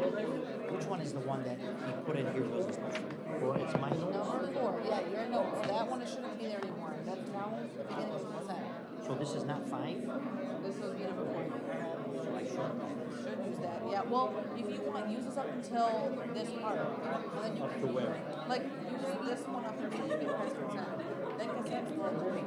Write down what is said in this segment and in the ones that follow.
Which one is the one that he put in here wasn't supposed to? Or it's my notes? Number 4, yeah, your notes. That one shouldn't be there anymore. That's now the beginning of consent. So this is not 5? This will be number 4. So I should. Should use that. Yeah. Well, if you want, use this up until this part, and then you Up can to where? like use this one up until you get past consent. Then consent's going to be.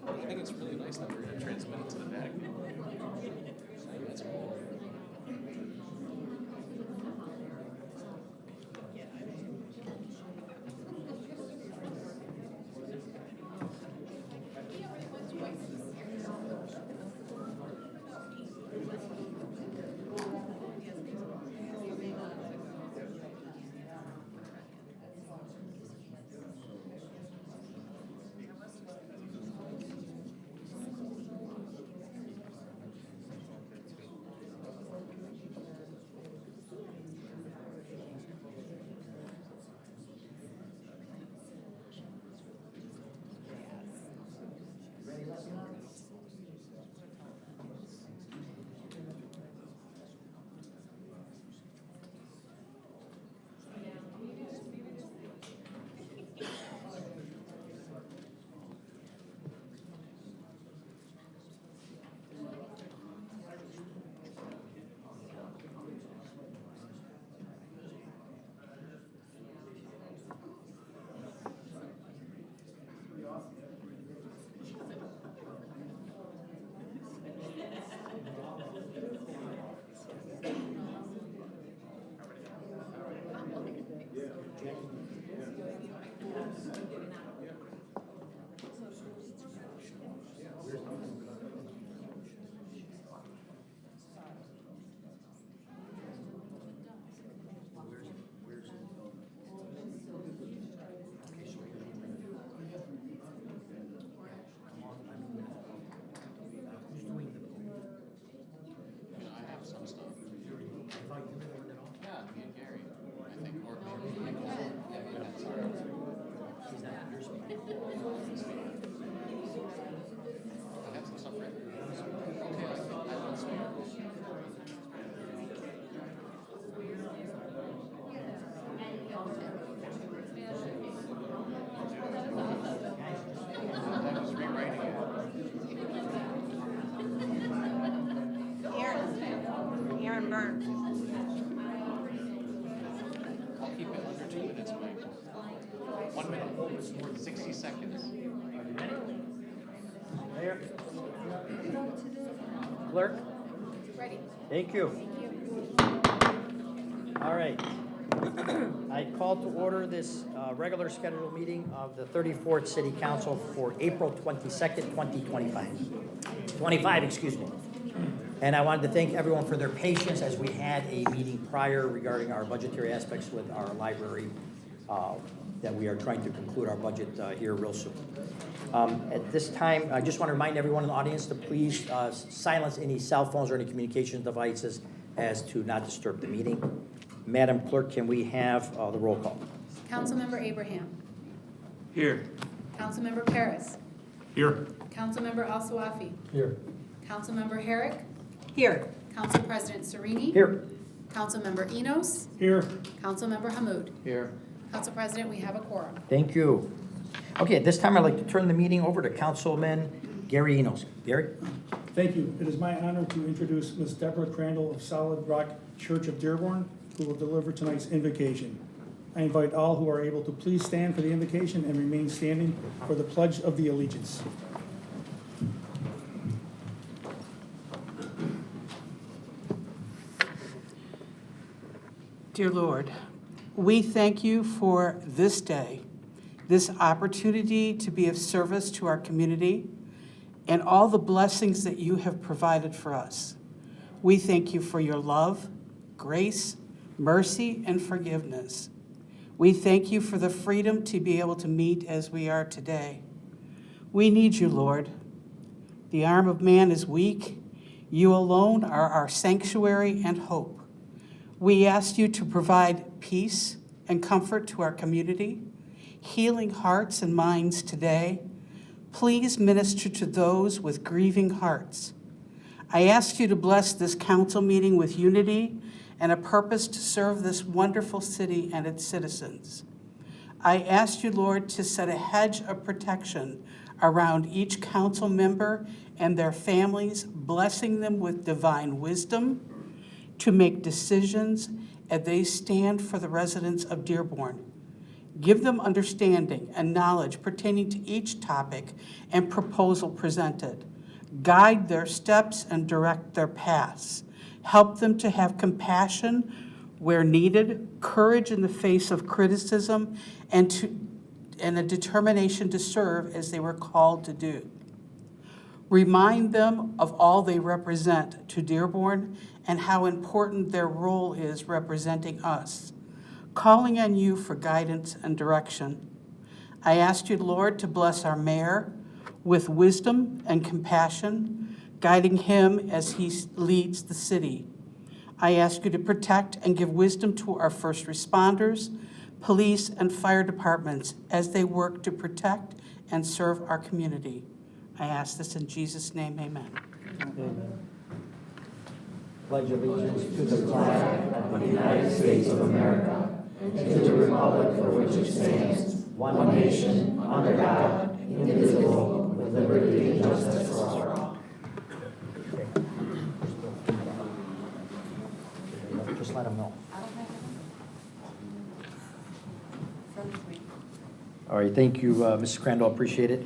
I think it's really nice that we're going to transmit it to the back. That's cool. 60 seconds. Mayor? Clerk? Ready. Thank you. All right. I call to order this regular scheduled meeting of the 34th City Council for April 22nd, 2025. 25, excuse me. And I wanted to thank everyone for their patience as we had a meeting prior regarding our budgetary aspects with our library that we are trying to conclude our budget here real soon. At this time, I just want to remind everyone in the audience to please silence any cell phones or any communication devices as to not disturb the meeting. Madam Clerk, can we have the roll call? Councilmember Abraham. Here. Councilmember Paris. Here. Councilmember Al-Sawafi. Here. Councilmember Herrick. Here. Council President Sereni. Here. Councilmember Enos. Here. Councilmember Hamud. Here. Council President, we have a quorum. Thank you. Okay, at this time, I'd like to turn the meeting over to Councilman Gary Enos. Gary? Thank you. It is my honor to introduce Ms. Deborah Crandall of Solid Rock Church of Dearborn, who will deliver tonight's invocation. I invite all who are able to please stand for the invocation and remain standing for the Pledge of the Allegiance. Dear Lord, we thank you for this day, this opportunity to be of service to our community, and all the blessings that you have provided for us. We thank you for your love, grace, mercy, and forgiveness. We thank you for the freedom to be able to meet as we are today. We need you, Lord. The arm of man is weak. You alone are our sanctuary and hope. We ask you to provide peace and comfort to our community, healing hearts and minds today. Please minister to those with grieving hearts. I ask you to bless this council meeting with unity and a purpose to serve this wonderful city and its citizens. I ask you, Lord, to set a hedge of protection around each council member and their families, blessing them with divine wisdom to make decisions as they stand for the residents of Dearborn. Give them understanding and knowledge pertaining to each topic and proposal presented. Guide their steps and direct their paths. Help them to have compassion where needed, courage in the face of criticism, and a determination to serve as they were called to do. Remind them of all they represent to Dearborn and how important their role is representing us, calling on you for guidance and direction. I ask you, Lord, to bless our mayor with wisdom and compassion, guiding him as he leads the city. I ask you to protect and give wisdom to our first responders, police, and fire departments as they work to protect and serve our community. I ask this in Jesus' name, amen. Pledge allegiance to the flag of the United States of America and to the republic for which it stands, one nation, under God, indivisible, with liberty and justice for all. Just let them know. All right, thank you, Mrs. Crandall, appreciate it.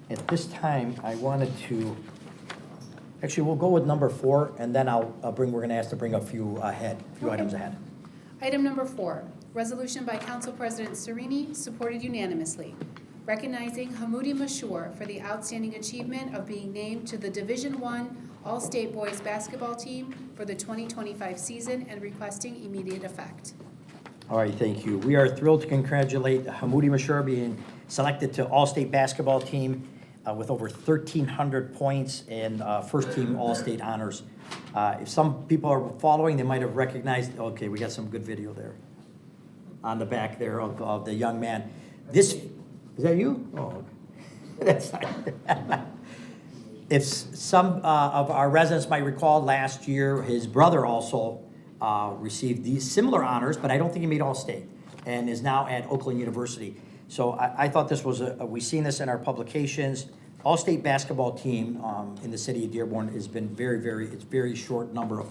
At this time, I wanted to, actually, we'll go with number 4, and then we're going to ask to bring a few items ahead. Item number 4, resolution by Council President Sereni, supported unanimously, recognizing Hamoudi Mashour for the outstanding achievement of being named to the Division I All-State Boys Basketball Team for the 2025 season and requesting immediate effect. All right, thank you. We are thrilled to congratulate Hamoudi Mashour being selected to All-State Basketball Team with over 1,300 points and first-team All-State honors. If some people are following, they might have recognized, okay, we got some good video there on the back there of the young man. Is that you? Oh, that's not. If some of our residents might recall, last year, his brother also received these similar honors, but I don't think he made All-State, and is now at Oakland University. So I thought this was we've seen this in our publications. All-State basketball team in the city of Dearborn has been it's very short number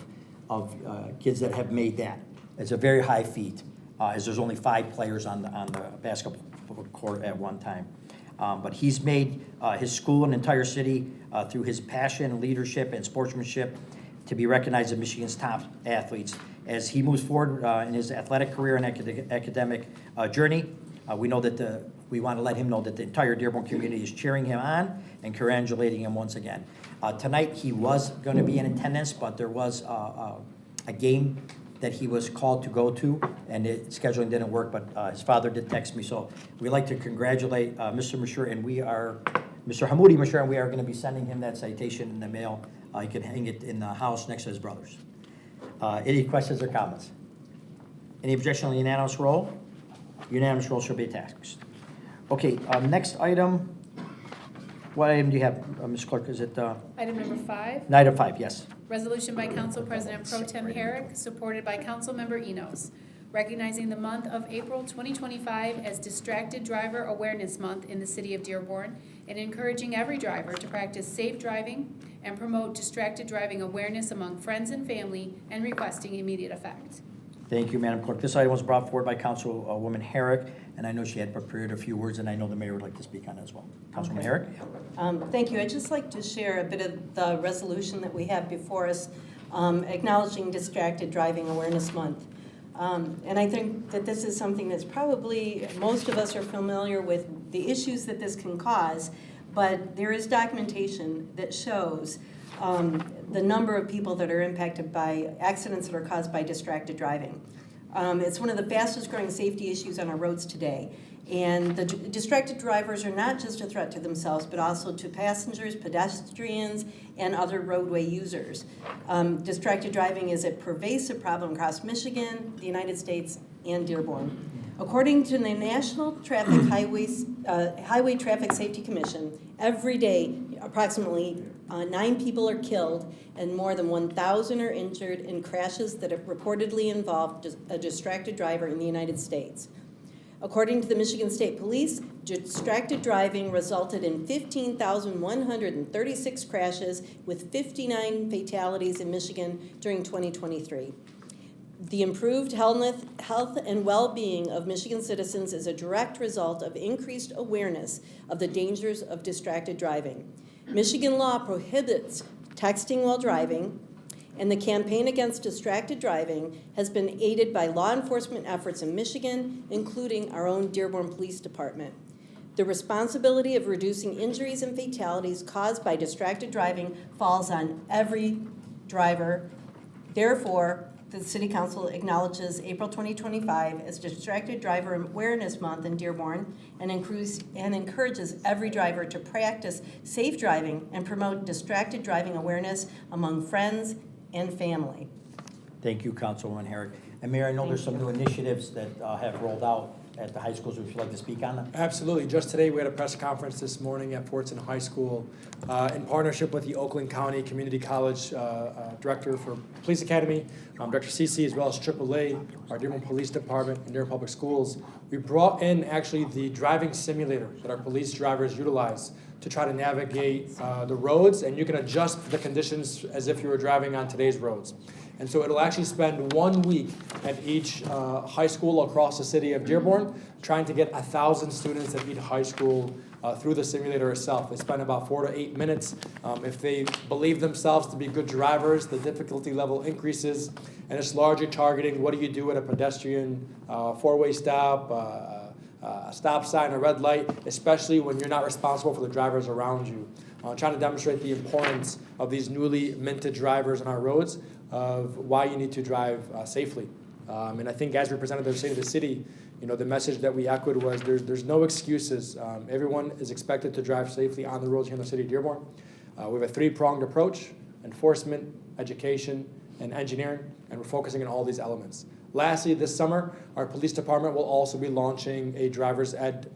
of kids that have made that. It's a very high feat. as there's only 5 players on the basketball court at one time. But he's made his school and entire city, through his passion, leadership, and sportsmanship, to be recognized as Michigan's top athletes. As he moves forward in his athletic career and academic journey, we know that we want to let him know that the entire Dearborn community is cheering him on and congratulating him once again. Tonight, he was going to be in attendance, but there was a game that he was called to go to, and scheduling didn't work, but his father did text me. So we'd like to congratulate Mr. Mashur, and Mr. Hamoudi Mashur, and we are going to be sending him that citation in the mail. He can hang it in the house next to his brothers. Any questions or comments? Any objection on the unanimous roll? Unanimous roll shall be taxed. Okay, next item. What item do you have, Ms. Clerk? Is it Item number 5, item 5? Yes. resolution by Council President Pro Tem Herrick, supported by Councilmember Enos, recognizing the month of April 2025 as Distracted Driver Awareness Month in the city of Dearborn, and encouraging every driver to practice safe driving and promote distracted driving awareness among friends and family, and requesting immediate effect. Thank you, Madam Clerk. This item was brought forward by Councilwoman Herrick, and I know she had prepared a few words, and I know the mayor would like to speak on it as well. Councilwoman Herrick? Thank you. I'd just like to share a bit of the resolution that we have before us, acknowledging Distracted Driving Awareness Month. And I think that this is something that's probably, most of us are familiar with the issues that this can cause, but there is documentation that shows the number of people that are impacted by accidents that are caused by distracted driving. It's one of the fastest growing safety issues on our roads today. And the distracted drivers are not just a threat to themselves, but also to passengers, pedestrians, and other roadway users. Distracted driving is a pervasive problem across Michigan, the United States, and Dearborn. According to the National Highway Traffic Safety Commission, every day approximately 9 people are killed and more than 1,000 are injured in crashes that have reportedly involved a distracted driver in the United States. According to the Michigan State Police, distracted driving resulted in 15,136 crashes with 59 fatalities in Michigan during 2023. The improved health and well-being of Michigan citizens is a direct result of increased awareness of the dangers of distracted driving. Michigan law prohibits texting while driving, and the campaign against distracted driving has been aided by law enforcement efforts in Michigan, including our own Dearborn Police Department. The responsibility of reducing injuries and fatalities caused by distracted driving falls on every driver. Therefore, the City Council acknowledges April 2025 as Distracted Driver Awareness Month in Dearborn and encourages every driver to practice safe driving and promote distracted driving awareness among friends and family. Thank you, Councilwoman Herrick. And Mayor, I know there's some new initiatives that have rolled out at the high schools. Would you like to speak on them? Absolutely. Just today, we had a press conference this morning at Fortson High School in partnership with the Oakland County Community College Director for Police Academy, Director Cece, as well as AAA, our Dearborn Police Department, and Dearborn Public Schools. We brought in actually the driving simulator that our police drivers utilize to try to navigate the roads, and you can adjust the conditions as if you were driving on today's roads. And so it'll actually spend 1 week at each high school across the city of Dearborn, trying to get 1,000 students at each high school through the simulator itself. They spend about 4 to 8 minutes. If they believe themselves to be good drivers, the difficulty level increases, and it's largely targeting what do you do at a pedestrian four-way stop, a stop sign, a red light, especially when you're not responsible for the drivers around you. Trying to demonstrate the importance of these newly minted drivers on our roads, of why you need to drive safely. And I think as we presented the state of the city, you know, the message that we echoed was there's no excuses. Everyone is expected to drive safely on the roads here in the city of Dearborn. We have a 3-pronged approach: enforcement, education, and engineering, and we're focusing on all these elements. Lastly, this summer, our police department will also be launching a driver's ed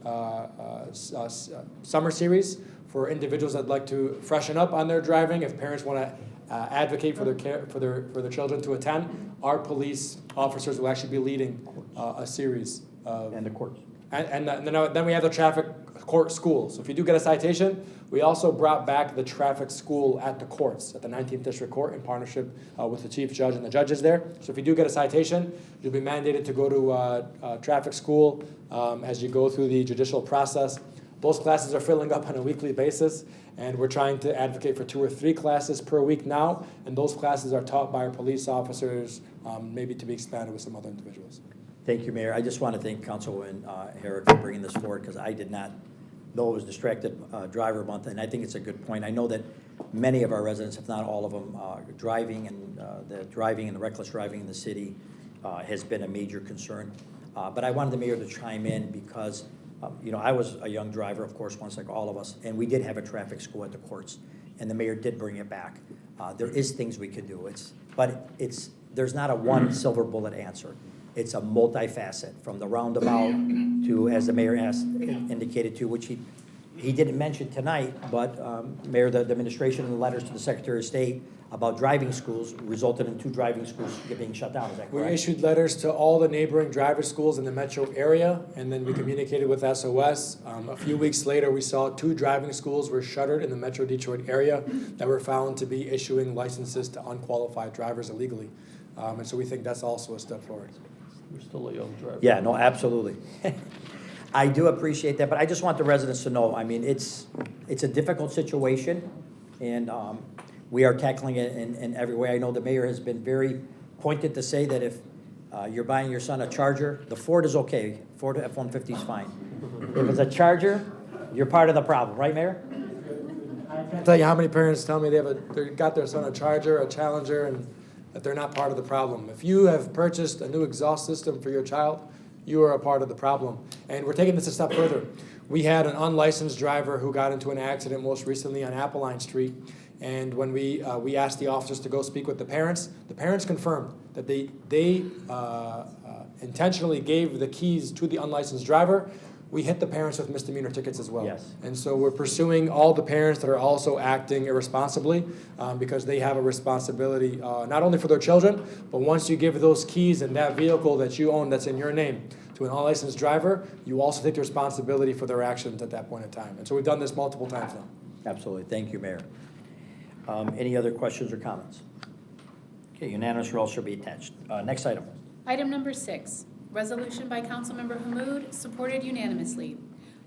summer series for individuals that'd like to freshen up on their driving. If parents want to advocate for their children to attend, our police officers will actually be leading a series of, And the courts. and then we have the traffic court school. So if you do get a citation, we also brought back the traffic school at the courts, at the 19th District Court in partnership with the chief judge and the judges there. So if you do get a citation, you'll be mandated to go to traffic school as you go through the judicial process. Those classes are filling up on a weekly basis, and we're trying to advocate for 2 or 3 classes per week now, and those classes are taught by our police officers, maybe to be expanded with some other individuals. Thank you, Mayor. I just want to thank Councilwoman Herrick for bringing this forward, because I did not know it was Distracted Driver Month, and I think it's a good point. I know that many of our residents, if not all of them, driving and the reckless driving in the city has been a major concern. But I wanted the mayor to chime in because, you know, I was a young driver, of course, once like all of us, and we did have a traffic school at the courts, and the mayor did bring it back. There is things we could do. There's not a one silver bullet answer. It's a multifaceted, from the roundabout to, as the mayor indicated to, which he didn't mention tonight, but Mayor, the administration and the letters to the Secretary of State about driving schools resulted in 2 driving schools being shut down. Is that correct? We issued letters to all the neighboring driver schools in the metro area, and then we communicated with SOS. A few weeks later, we saw 2 driving schools were shuttered in the metro Detroit area that were found to be issuing licenses to unqualified drivers illegally. And so we think that's also a step forward. You're still a young driver. Yeah, no, absolutely. I do appreciate that, but I just want the residents to know, I mean, it's a difficult situation, and we are tackling it in every way. I know the mayor has been very pointed to say that if you're buying your son a Charger, the Ford is okay. Ford F-150 is fine. If it's a Charger, you're part of the problem, right, Mayor? I can't tell you how many parents tell me they got their son a Charger, a Challenger, and that they're not part of the problem. If you have purchased a new exhaust system for your child, you are a part of the problem. And we're taking this a step further. We had an unlicensed driver who got into an accident most recently on Appeline Street. And when we asked the officers to go speak with the parents confirmed that they intentionally gave the keys to the unlicensed driver. We hit the parents with misdemeanor tickets as well. Yes. And so we're pursuing all the parents that are also acting irresponsibly because they have a responsibility not only for their children, but once you give those keys and that vehicle that you own that's in your name to an unlicensed driver, you also take the responsibility for their actions at that point in time. And so we've done this multiple times now. Absolutely. Thank you, Mayor. Any other questions or comments? Okay, unanimous roll shall be attached. Next item. Item number 6, resolution by Councilmember Hammoud, supported unanimously,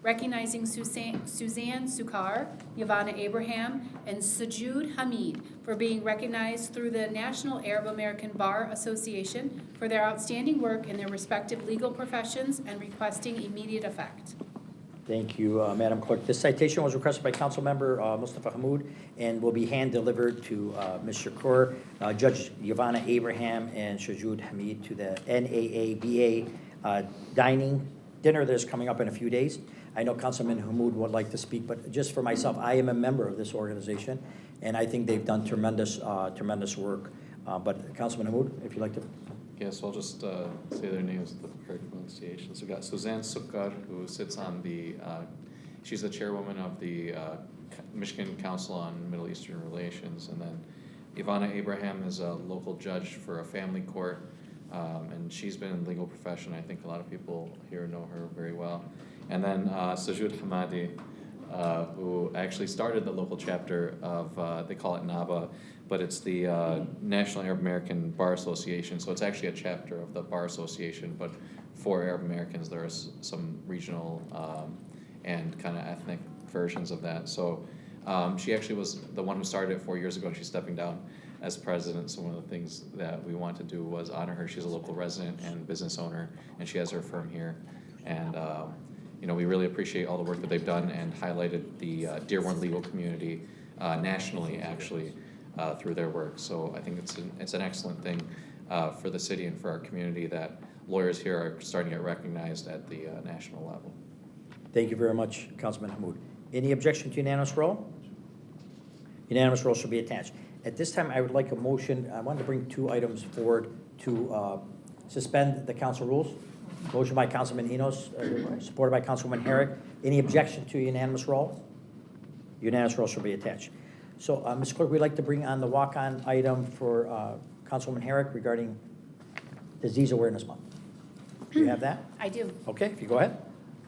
recognizing Suzanne Sukar, Yavana Abraham, and Sajud Hamid for being recognized through the National Arab American Bar Association for their outstanding work in their respective legal professions and requesting immediate effect. Thank you, Madam Clerk. This citation was requested by Councilmember Mustafa Hammoud and will be hand-delivered to Ms. Shakur, Judge Yavana Abraham, and Shajud Hamid to the NAABA dinner that is coming up in a few days. I know Councilman Hammoud would like to speak, but just for myself, I am a member of this organization, and I think they've done tremendous work. But Councilman Hammoud, if you'd like to. Yes, I'll just say their names with the correct pronunciation. So we've got Suzanne Sukar, who sits on she's the chairwoman of the Michigan Council on Middle Eastern Relations. And then Ivana Abraham is a local judge for a family court, and she's been in the legal profession. I think a lot of people here know her very well. And then Sajud Hamadi, who actually started the local chapter of, they call it NABA, but it's the National Arab American Bar Association. So it's actually a chapter of the Bar Association, but for Arab Americans, there are some regional and kind of ethnic versions of that. So she actually was the one who started it 4 years ago, and she's stepping down as president. So one of the things that we want to do was honor her. She's a local resident and business owner, and she has her firm here. And you know, we really appreciate all the work that they've done and highlighted the Dearborn legal community nationally, actually, through their work. So I think it's an excellent thing for the city and for our community that lawyers here are starting to get recognized at the national level. Thank you very much, Councilman Hammoud. Any objection to unanimous roll? Unanimous roll shall be attached. At this time, I would like a motion. I wanted to bring 2 items forward to suspend the council rules. Motion by Councilman Enos, supported by Councilwoman Herrick. Any objection to unanimous roll? Unanimous roll shall be attached. So, Ms. Clerk, we'd like to bring on the walk-on item for Councilwoman Herrick regarding Disease Awareness Month. Do you have that? I do. Okay, if you go ahead.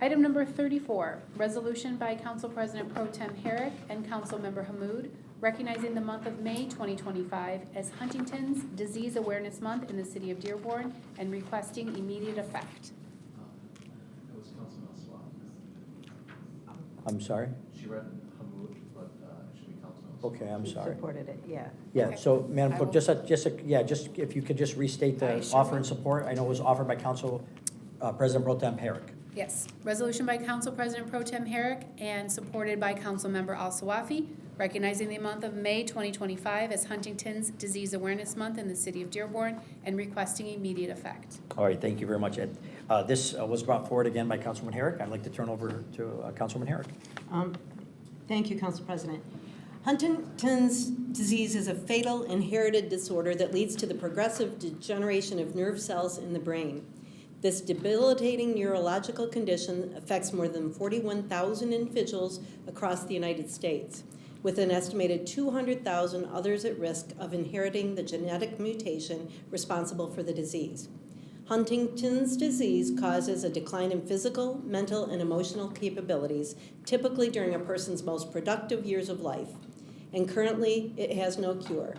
Item number 34, resolution by Council President Pro Tem Herrick and Council Member Hamud recognizing the month of May 2025 as Huntington's Disease Awareness Month in the city of Dearborn and requesting immediate effect. It was Councilman Swat. I'm sorry? She read Hamud, but it should be Councilman. Okay, I'm sorry. Supported it, yeah. Yeah, Okay. so, Madam I Clerk, will- just if you could just restate I the sure offer will. and support. I know it was offered by Council President Pro Tem Herrick. Yes, resolution by Council President Pro Tem Herrick and supported by Council Member Al Sawafi, recognizing the month of May 2025 as Huntington's Disease Awareness Month in the city of Dearborn and requesting immediate effect. All right, thank you very much, Ed. This was brought forward again by Councilman Herrick. I'd like to turn over to Councilman Herrick. Thank you, Council President. Huntington's disease is a fatal inherited disorder that leads to the progressive degeneration of nerve cells in the brain. This debilitating neurological condition affects more than 41,000 individuals across the United States, with an estimated 200,000 others at risk of inheriting the genetic mutation responsible for the disease. Huntington's disease causes a decline in physical, mental, and emotional capabilities, typically during a person's most productive years of life, and currently it has no cure.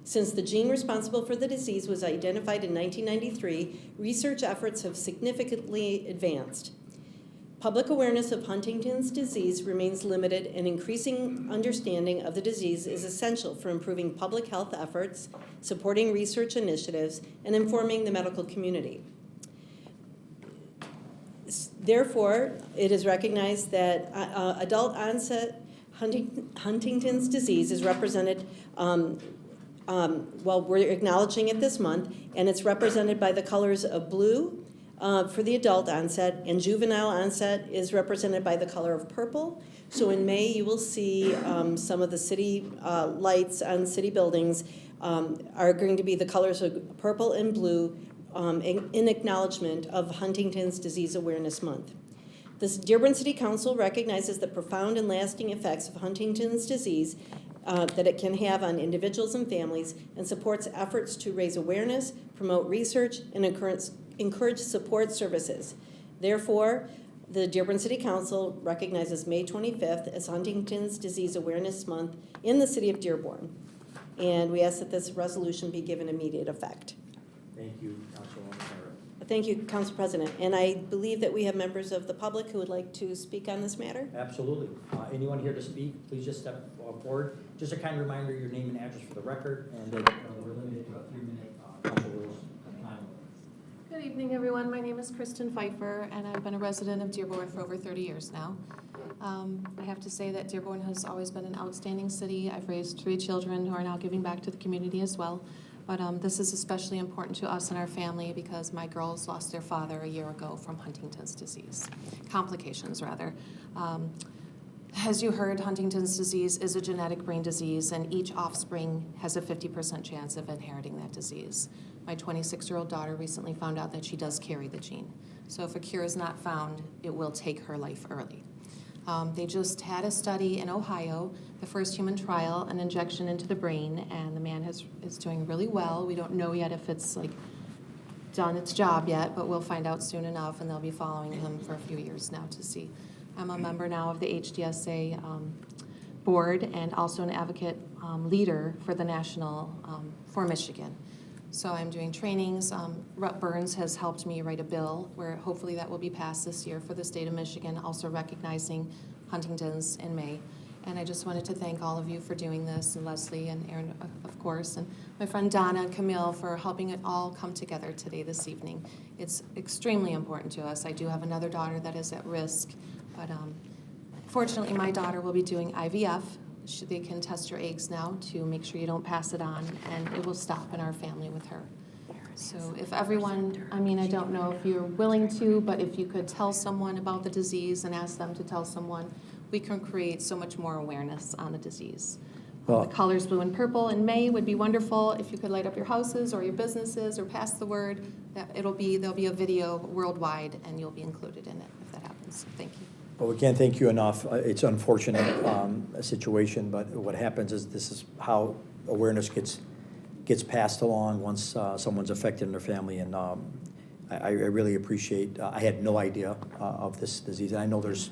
Since the gene responsible for the disease was identified in 1993, research efforts have significantly advanced. Public awareness of Huntington's disease remains limited, and increasing understanding of the disease is essential for improving public health efforts, supporting research initiatives, and informing the medical community. Therefore, it is recognized that adult onset Huntington's disease is represented we're acknowledging it this month, and it's represented by the colors of blue for the adult onset, and juvenile onset is represented by the color of purple. So in May, you will see some of the city lights on city buildings are going to be the colors of purple and blue in acknowledgement of Huntington's Disease Awareness Month. The Dearborn City Council recognizes the profound and lasting effects of Huntington's disease that it can have on individuals and families, and supports efforts to raise awareness, promote research, and encourage support services. Therefore, the Dearborn City Council recognizes May 25th as Huntington's Disease Awareness Month in the city of Dearborn. And we ask that this resolution be given immediate effect. Thank you, Councilwoman Herrick. Thank you, Council President. And I believe that we have members of the public who would like to speak on this matter. Absolutely. Anyone here to speak, please just step forward. Just a kind reminder, your name and address for the record, and then we're limited to a 3-minute council rules time. Good evening, everyone. My name is Kristen Pfeiffer, and I've been a resident of Dearborn for over 30 years now. I have to say that Dearborn has always been an outstanding city. I've raised 3 children who are now giving back to the community as well. But this is especially important to us and our family because my girls lost their father a year ago from Huntington's disease. Complications, rather. As you heard, Huntington's disease is a genetic brain disease, and each offspring has a 50% chance of inheriting that disease. My 26-year-old daughter recently found out that she does carry the gene. So if a cure is not found, it will take her life early. They just had a study in Ohio, the first human trial, an injection into the brain, and the man is doing really well. We don't know yet if it's done its job yet, but we'll find out soon enough, and they'll be following him for a few years now to see. I'm a member now of the HDSA board and also an advocate leader for the national, for Michigan. So I'm doing trainings. Rep. Burns has helped me write a bill where hopefully that will be passed this year for the state of Michigan, also recognizing Huntington's in May. And I just wanted to thank all of you for doing this, and Leslie and Aaron, of course, and my friend Donna and Camille for helping it all come together today, this evening. It's extremely important to us. I do have another daughter that is at risk, but fortunately my daughter will be doing IVF. They can test your eggs now to make sure you don't pass it on, and it will stop in our family with her. So if everyone, I don't know if you're willing to, but if you could tell someone about the disease and ask them to tell someone, we can create so much more awareness on the disease. The colors blue and purple in May would be wonderful. If you could light up your houses or your businesses or pass the word, that there'll be a video worldwide, and you'll be included in it if that happens. Thank you. Well, we can't thank you enough. It's an unfortunate situation, but what happens is this is how awareness gets passed along once someone's affected in their family. And I really appreciate, I had no idea of this disease. And I know there's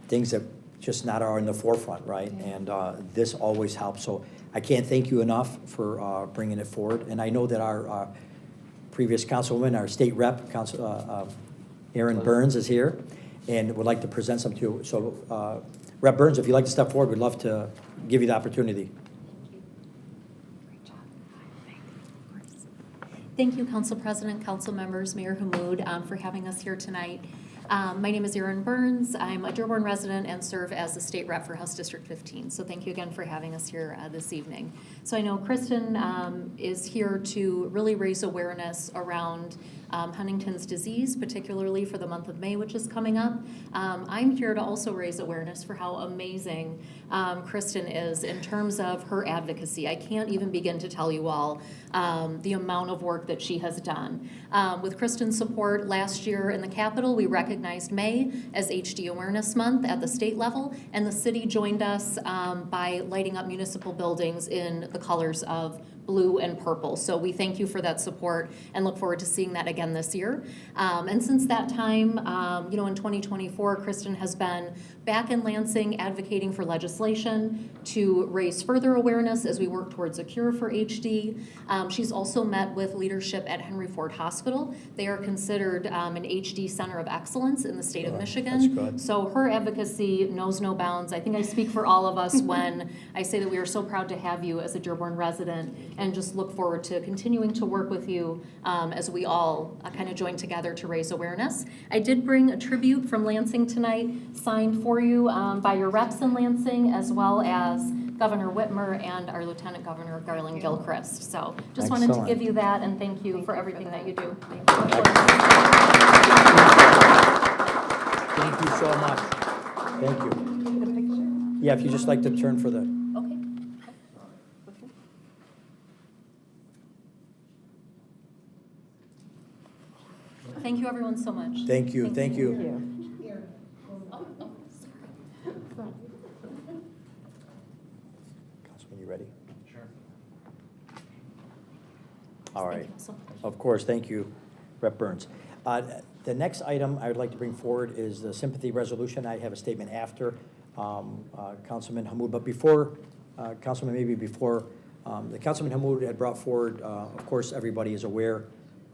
things that just not are in the forefront, right? Yeah. And this always helps. So I can't thank you enough for bringing it forward. And I know that our previous councilwoman, our state rep, Aaron Burns is here and would like to present something to you. So Rep. Burns, if you'd like to step forward, we'd love to give you the opportunity. Thank you, Council President, Council members, Mayor Hammoud, for having us here tonight. My name is Erin Burns. I'm a Dearborn resident and serve as the state rep for House District 15. So thank you again for having us here this evening. So I know Kristen is here to really raise awareness around Huntington's disease, particularly for the month of May, which is coming up. I'm here to also raise awareness for how amazing Kristen is in terms of her advocacy. I can't even begin to tell you all the amount of work that she has done. With Kristen's support, last year in the Capitol, we recognized May as HD Awareness Month at the state level, and the city joined us by lighting up municipal buildings in the colors of blue and purple. So we thank you for that support and look forward to seeing that again this year. And since that time, in 2024, Kristen has been back in Lansing advocating for legislation to raise further awareness as we work towards a cure for HD. She's also met with leadership at Henry Ford Hospital. They are considered an HD Center of Excellence in the state of Michigan. That's good. So her advocacy knows no bounds. I think I speak for all of us when I say that we are so proud to have you as a Dearborn resident and just look forward to continuing to work with you as we all kind of join together to raise awareness. I did bring a tribute from Lansing tonight, signed for you by your reps in Lansing, as well as Governor Whitmer and our Lieutenant Governor Garland Gilchrist. So just wanted to Excellent. give you that and thank you for everything that you do. Thank you so much. Thank you. Yeah, if you just like to turn for the. Okay. Thank you, everyone, so much. Thank you. Thank you. Councilman, you ready? Sure. All right. Thank you so much. Of course, thank you, Rep. Burns. The next item I would like to bring forward is the sympathy resolution. I have a statement after Councilman Hammoud, but before, Councilman, maybe before, the Councilman Hammoud had brought forward, of course, everybody is aware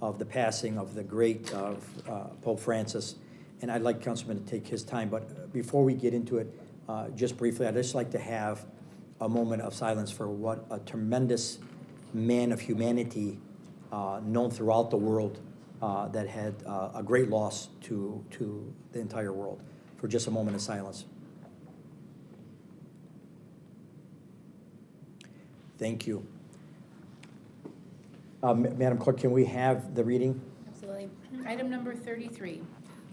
of the passing of the great Pope Francis, and I'd like Councilman to take his time, but before we get into it, just briefly, I'd just like to have a moment of silence for what a tremendous man of humanity known throughout the world that had a great loss to the entire world. For just a moment of silence. Thank you. Madam Clerk, can we have the reading? Absolutely. Item number 33,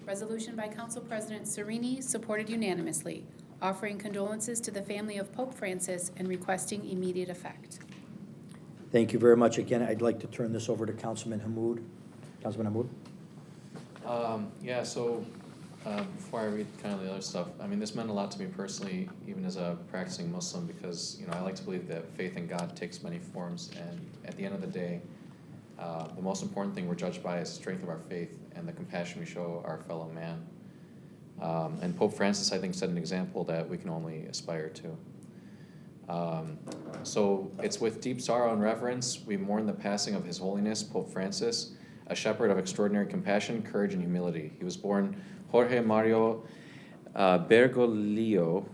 resolution by Council President Sereni, supported unanimously, offering condolences to the family of Pope Francis and requesting immediate effect. Thank you very much. Again, I'd like to turn this over to Councilman Hammoud. Councilman Hammoud? Before I read kind of the other stuff, I mean, this meant a lot to me personally, even as a practicing Muslim, because, I like to believe that faith in God takes many forms, and at the end of the day, the most important thing we're judged by is the strength of our faith and the compassion we show our fellow man. And Pope Francis, I think, set an example that we can only aspire to. So it's with deep sorrow and reverence we mourn the passing of His Holiness, Pope Francis, a shepherd of extraordinary compassion, courage, and humility. He was born Jorge Mario Bergoglio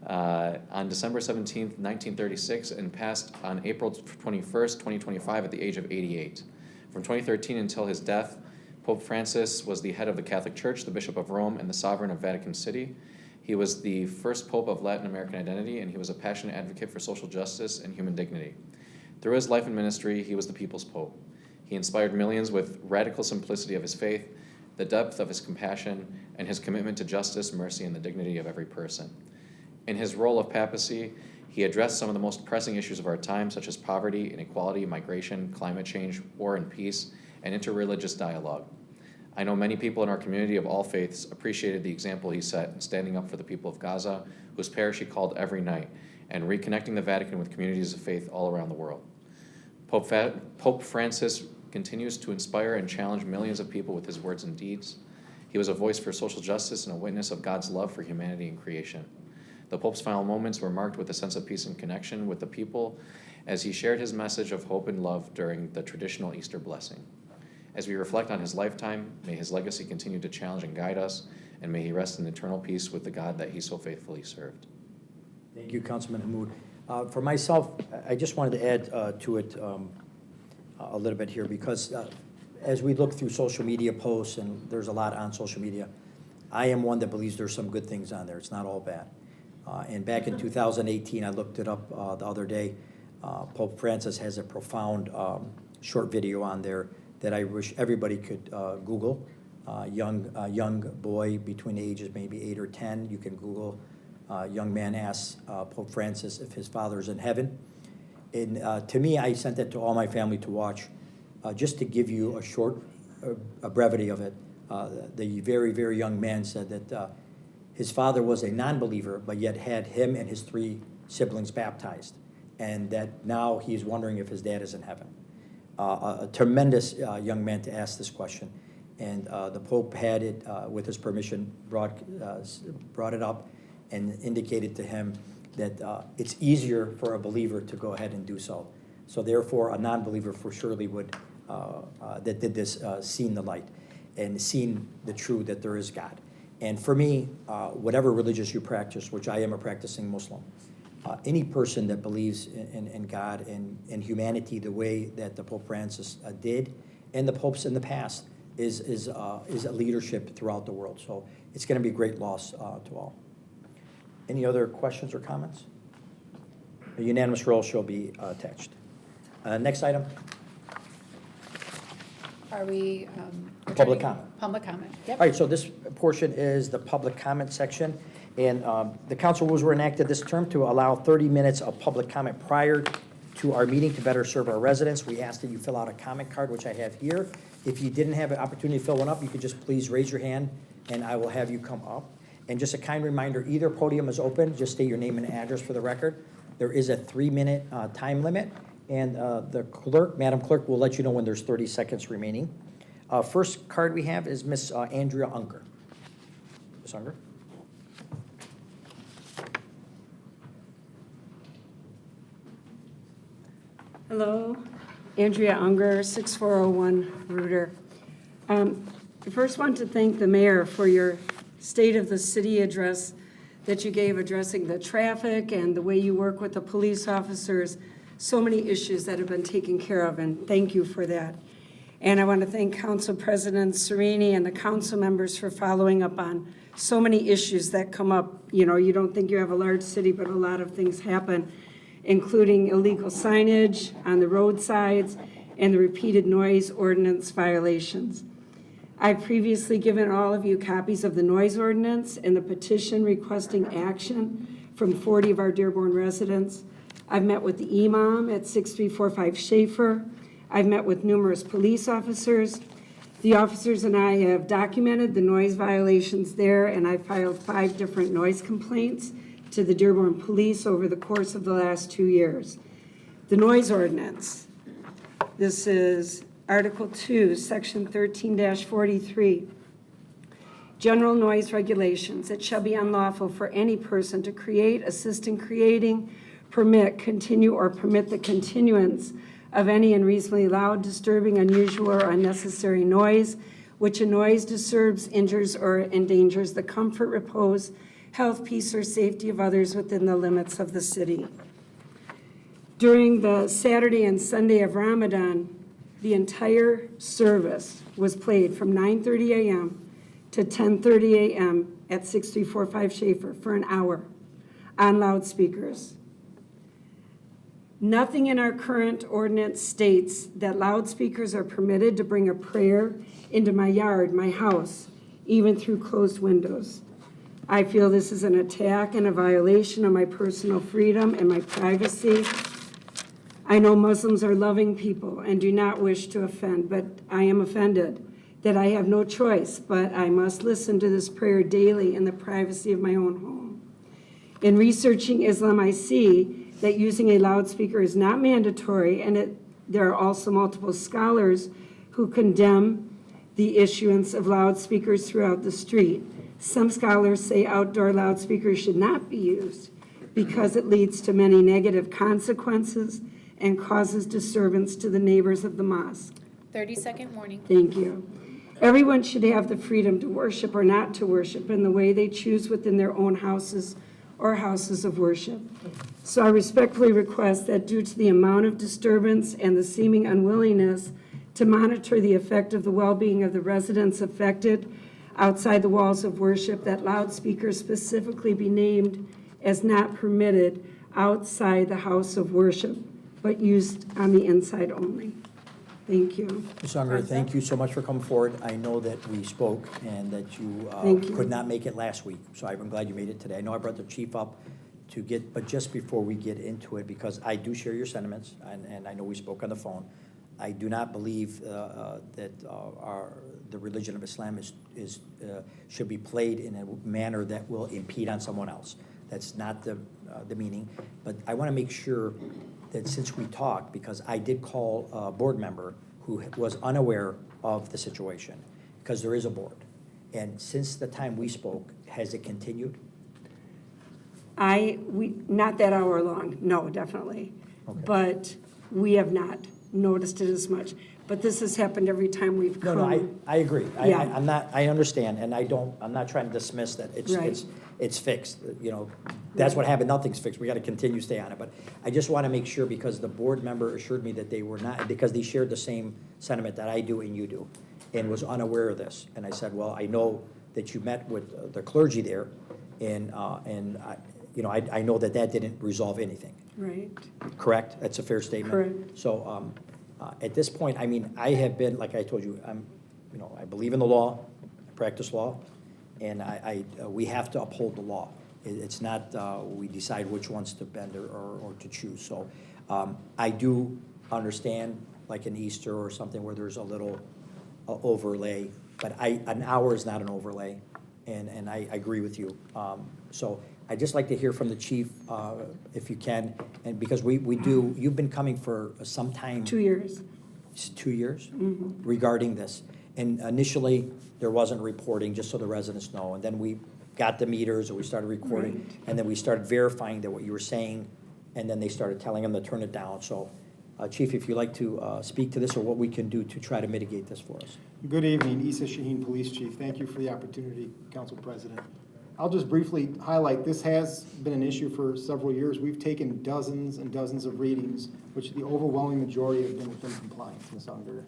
on December 17th, 1936, and passed on April 21st, 2025 at the age of 88. From 2013 until his death, Pope Francis was the head of the Catholic Church, the Bishop of Rome, and the Sovereign of Vatican City. He was the first Pope of Latin American identity, and he was a passionate advocate for social justice and human dignity. Through his life and ministry, he was the people's Pope. He inspired millions with radical simplicity of his faith, the depth of his compassion, and his commitment to justice, mercy, and the dignity of every person. In his role of papacy, he addressed some of the most pressing issues of our time, such as poverty, inequality, migration, climate change, war and peace, and interreligious dialogue. I know many people in our community of all faiths appreciated the example he set in standing up for the people of Gaza, whose parish he called every night, and reconnecting the Vatican with communities of faith all around the world. Pope Francis continues to inspire and challenge millions of people with his words and deeds. He was a voice for social justice and a witness of God's love for humanity and creation. The Pope's final moments were marked with a sense of peace and connection with the people as he shared his message of hope and love during the traditional Easter blessing. As we reflect on his lifetime, may his legacy continue to challenge and guide us, and may he rest in eternal peace with the God that he so faithfully served. Thank you, Councilman Hammoud. For myself, I just wanted to add to it a little bit here, because as we look through social media posts, and there's a lot on social media, I am one that believes there's some good things on there. It's not all bad. And back in 2018, I looked it up the other day, Pope Francis has a profound short video on there that I wish everybody could Google. Young boy between the ages maybe 8 or 10, you can Google. Young man asks Pope Francis if his father's in heaven. And to me, I sent that to all my family to watch, just to give you a short, a brevity of it. The very, very young man said that his father was a non-believer, but yet had him and his 3 siblings baptized, and that now he's wondering if his dad is in heaven. A tremendous young man to ask this question. And the Pope had it, with his permission, brought it up and indicated to him that it's easier for a believer to go ahead and do so. So therefore, a non-believer for surely would, that did this, seen the light and seen the truth that there is God. And for me, whatever religious you practice, which I am a practicing Muslim, any person that believes in God and in humanity the way that the Pope Francis did, and the popes in the past, is a leadership throughout the world. So it's going to be a great loss to all. Any other questions or comments? A unanimous roll shall be attached. Next item. Are we? Public comment. Public comment, yep. All right, so this portion is the public comment section. And the council rules were enacted this term to allow 30 minutes of public comment prior to our meeting to better serve our residents. We ask that you fill out a comment card, which I have here. If you didn't have an opportunity to fill one up, you could just please raise your hand, and I will have you come up. And just a kind reminder, either podium is open. Just state your name and address for the record. There is a 3-minute time limit, and the clerk, Madam Clerk, will let you know when there's 30 seconds remaining. First card we have is Miss Andrea Unger. Miss Unger. Hello, Andrea Unger, 6401 Reuter. I first want to thank the mayor for your State of the City address that you gave addressing the traffic and the way you work with the police officers. So many issues that have been taken care of, and thank you for that. And I want to thank Council President Serini and the council members for following up on so many issues that come up. You know, you don't think you have a large city, but a lot of things happen, including illegal signage on the roadsides and the repeated noise ordinance violations. I've previously given all of you copies of the noise ordinance and the petition requesting action from 40 of our Dearborn residents. I've met with the imam at 6345 Schaefer. I've met with numerous police officers. The officers and I have documented the noise violations there, and I filed 5 different noise complaints to the Dearborn Police over the course of the last 2 years. The noise ordinance. This is Article 2, Section 13-43. General noise regulations. It shall be unlawful for any person to create, assist in creating, permit, continue, or permit the continuance of any unreasonably loud, disturbing, unusual, or unnecessary noise, which a noise disturbs, injures, or endangers the comfort, repose, health, peace, or safety of others within the limits of the city. During the Saturday and Sunday of Ramadan, the entire service was played from 9:30 a.m. to 10:30 a.m. at 6345 Schaefer for an hour on loudspeakers. Nothing in our current ordinance states that loudspeakers are permitted to bring a prayer into my yard, my house, even through closed windows. I feel this is an attack and a violation of my personal freedom and my privacy. I know Muslims are loving people and do not wish to offend, but I am offended that I have no choice, but I must listen to this prayer daily in the privacy of my own home. In researching Islam, I see that using a loudspeaker is not mandatory, and it there are also multiple scholars who condemn the issuance of loudspeakers throughout the street. Some scholars say outdoor loudspeakers should not be used because it leads to many negative consequences and causes disturbance to the neighbors of the mosque. 30-second warning. Thank you. Everyone should have the freedom to worship or not to worship in the way they choose within their own houses or houses of worship. So I respectfully request that due to the amount of disturbance and the seeming unwillingness to monitor the effect of the well-being of the residents affected outside the walls of worship, that loudspeakers specifically be named as not permitted outside the house of worship, but used on the inside only. Thank you. Ms. Unger, thank you so much for coming forward. I know that we spoke and that you Thank you. could not make it last week, so I'm glad you made it today. I know I brought the chief up to get, but just before we get into it, because I do share your sentiments, and I know we spoke on the phone, I do not believe that the religion of Islam should be played in a manner that will impede on someone else. That's not the meaning. But I want to make sure that since we talked, because I did call a board member who was unaware of the situation, because there is a board. And since the time we spoke, has it continued? Not that hour long, no, definitely. Okay. But we have not noticed it as much. But this has happened every time we've come. No, I agree. Yeah. I understand, and I'm not trying to dismiss that Right. it's fixed. You know, that's what happened, nothing's fixed. We got to continue, stay on it. But I just want to make sure, because the board member assured me that they were not, because they shared the same sentiment that I do and you do, and was unaware of this. And I said, well, I know that you met with the clergy there, and I know that didn't resolve anything. Right. Correct? That's a fair statement? Correct. So at this point, I mean, I have been, like I told you, I believe in the law, I practice law, and we have to uphold the law. It's not we decide which ones to bend or to choose. So I do understand, like an Easter or something where there's a little overlay, but an hour is not an overlay, and I agree with you. So I'd just like to hear from the chief, if you can, and because you've been coming for some time. 2 years. 2 years? Mm-hmm. Regarding this. And initially, there wasn't reporting, just so the residents know, and then we got the meters, or we started recording, Right. and then we started verifying that what you were saying, and then they started telling them to turn it down. So, Chief, if you'd like to speak to this, or what we can do to try to mitigate this for us. Good evening, Issa Shaheen, Police Chief. Thank you for the opportunity, Council President. I'll just briefly highlight, this has been an issue for several years. We've taken dozens and dozens of readings, which the overwhelming majority have been within compliance, Ms. Unger.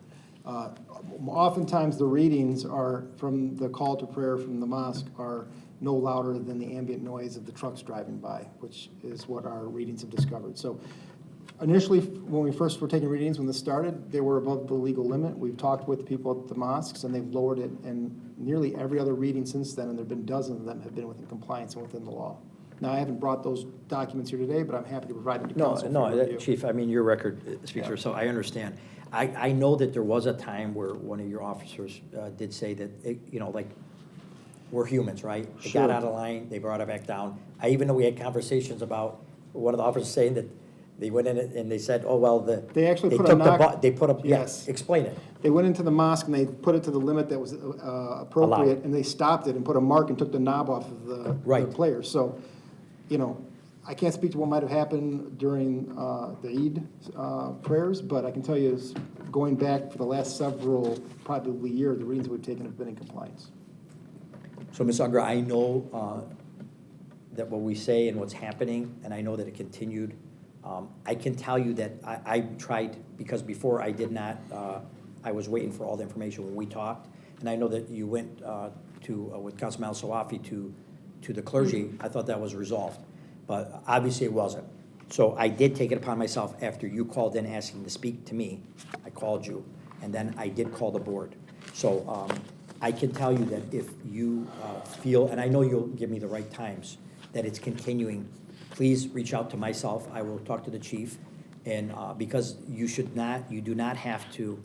Oftentimes, the readings are from the call to prayer from the mosque are no louder than the ambient noise of the trucks driving by, which is what our readings have discovered. So initially, when we first were taking readings, when this started, they were above the legal limit. We've talked with people at the mosques, and they've lowered it, and nearly every other reading since then, and there have been dozens of them, have been within compliance and within the law. Now, I haven't brought those documents here today, but I'm happy to provide them to council for review. Chief, I mean, your record speaks for itself, so I understand. I know that there was a time where one of your officers did say that, we're humans, right? They got Sure. out of line, they brought it back down. I even know we had conversations about one of the officers saying that they went in and they said, oh, well, They actually they put took a knock. they put up, Yes. explain it. They went into the mosque and they put it to the limit that was appropriate, Allowed. and they stopped it and put a mark and took the knob off of the Right. players. So, I can't speak to what might have happened during the Eid prayers, but I can tell you, is going back for the last several, probably years, the readings we've taken have been in compliance. So, Ms. Unger, I know that what we say and what's happening, and I know that it continued. I can tell you that I tried, because before I did not, I was waiting for all the information when we talked, and I know that you went with Councilman Al-Sawafi to the clergy. I thought that was resolved, but obviously it wasn't. So I did take it upon myself after you called in asking to speak to me. I called you, and then I did call the board. So I can tell you that if you feel, and I know you'll give me the right times, that it's continuing, please reach out to myself. I will talk to the chief, and because you do not have to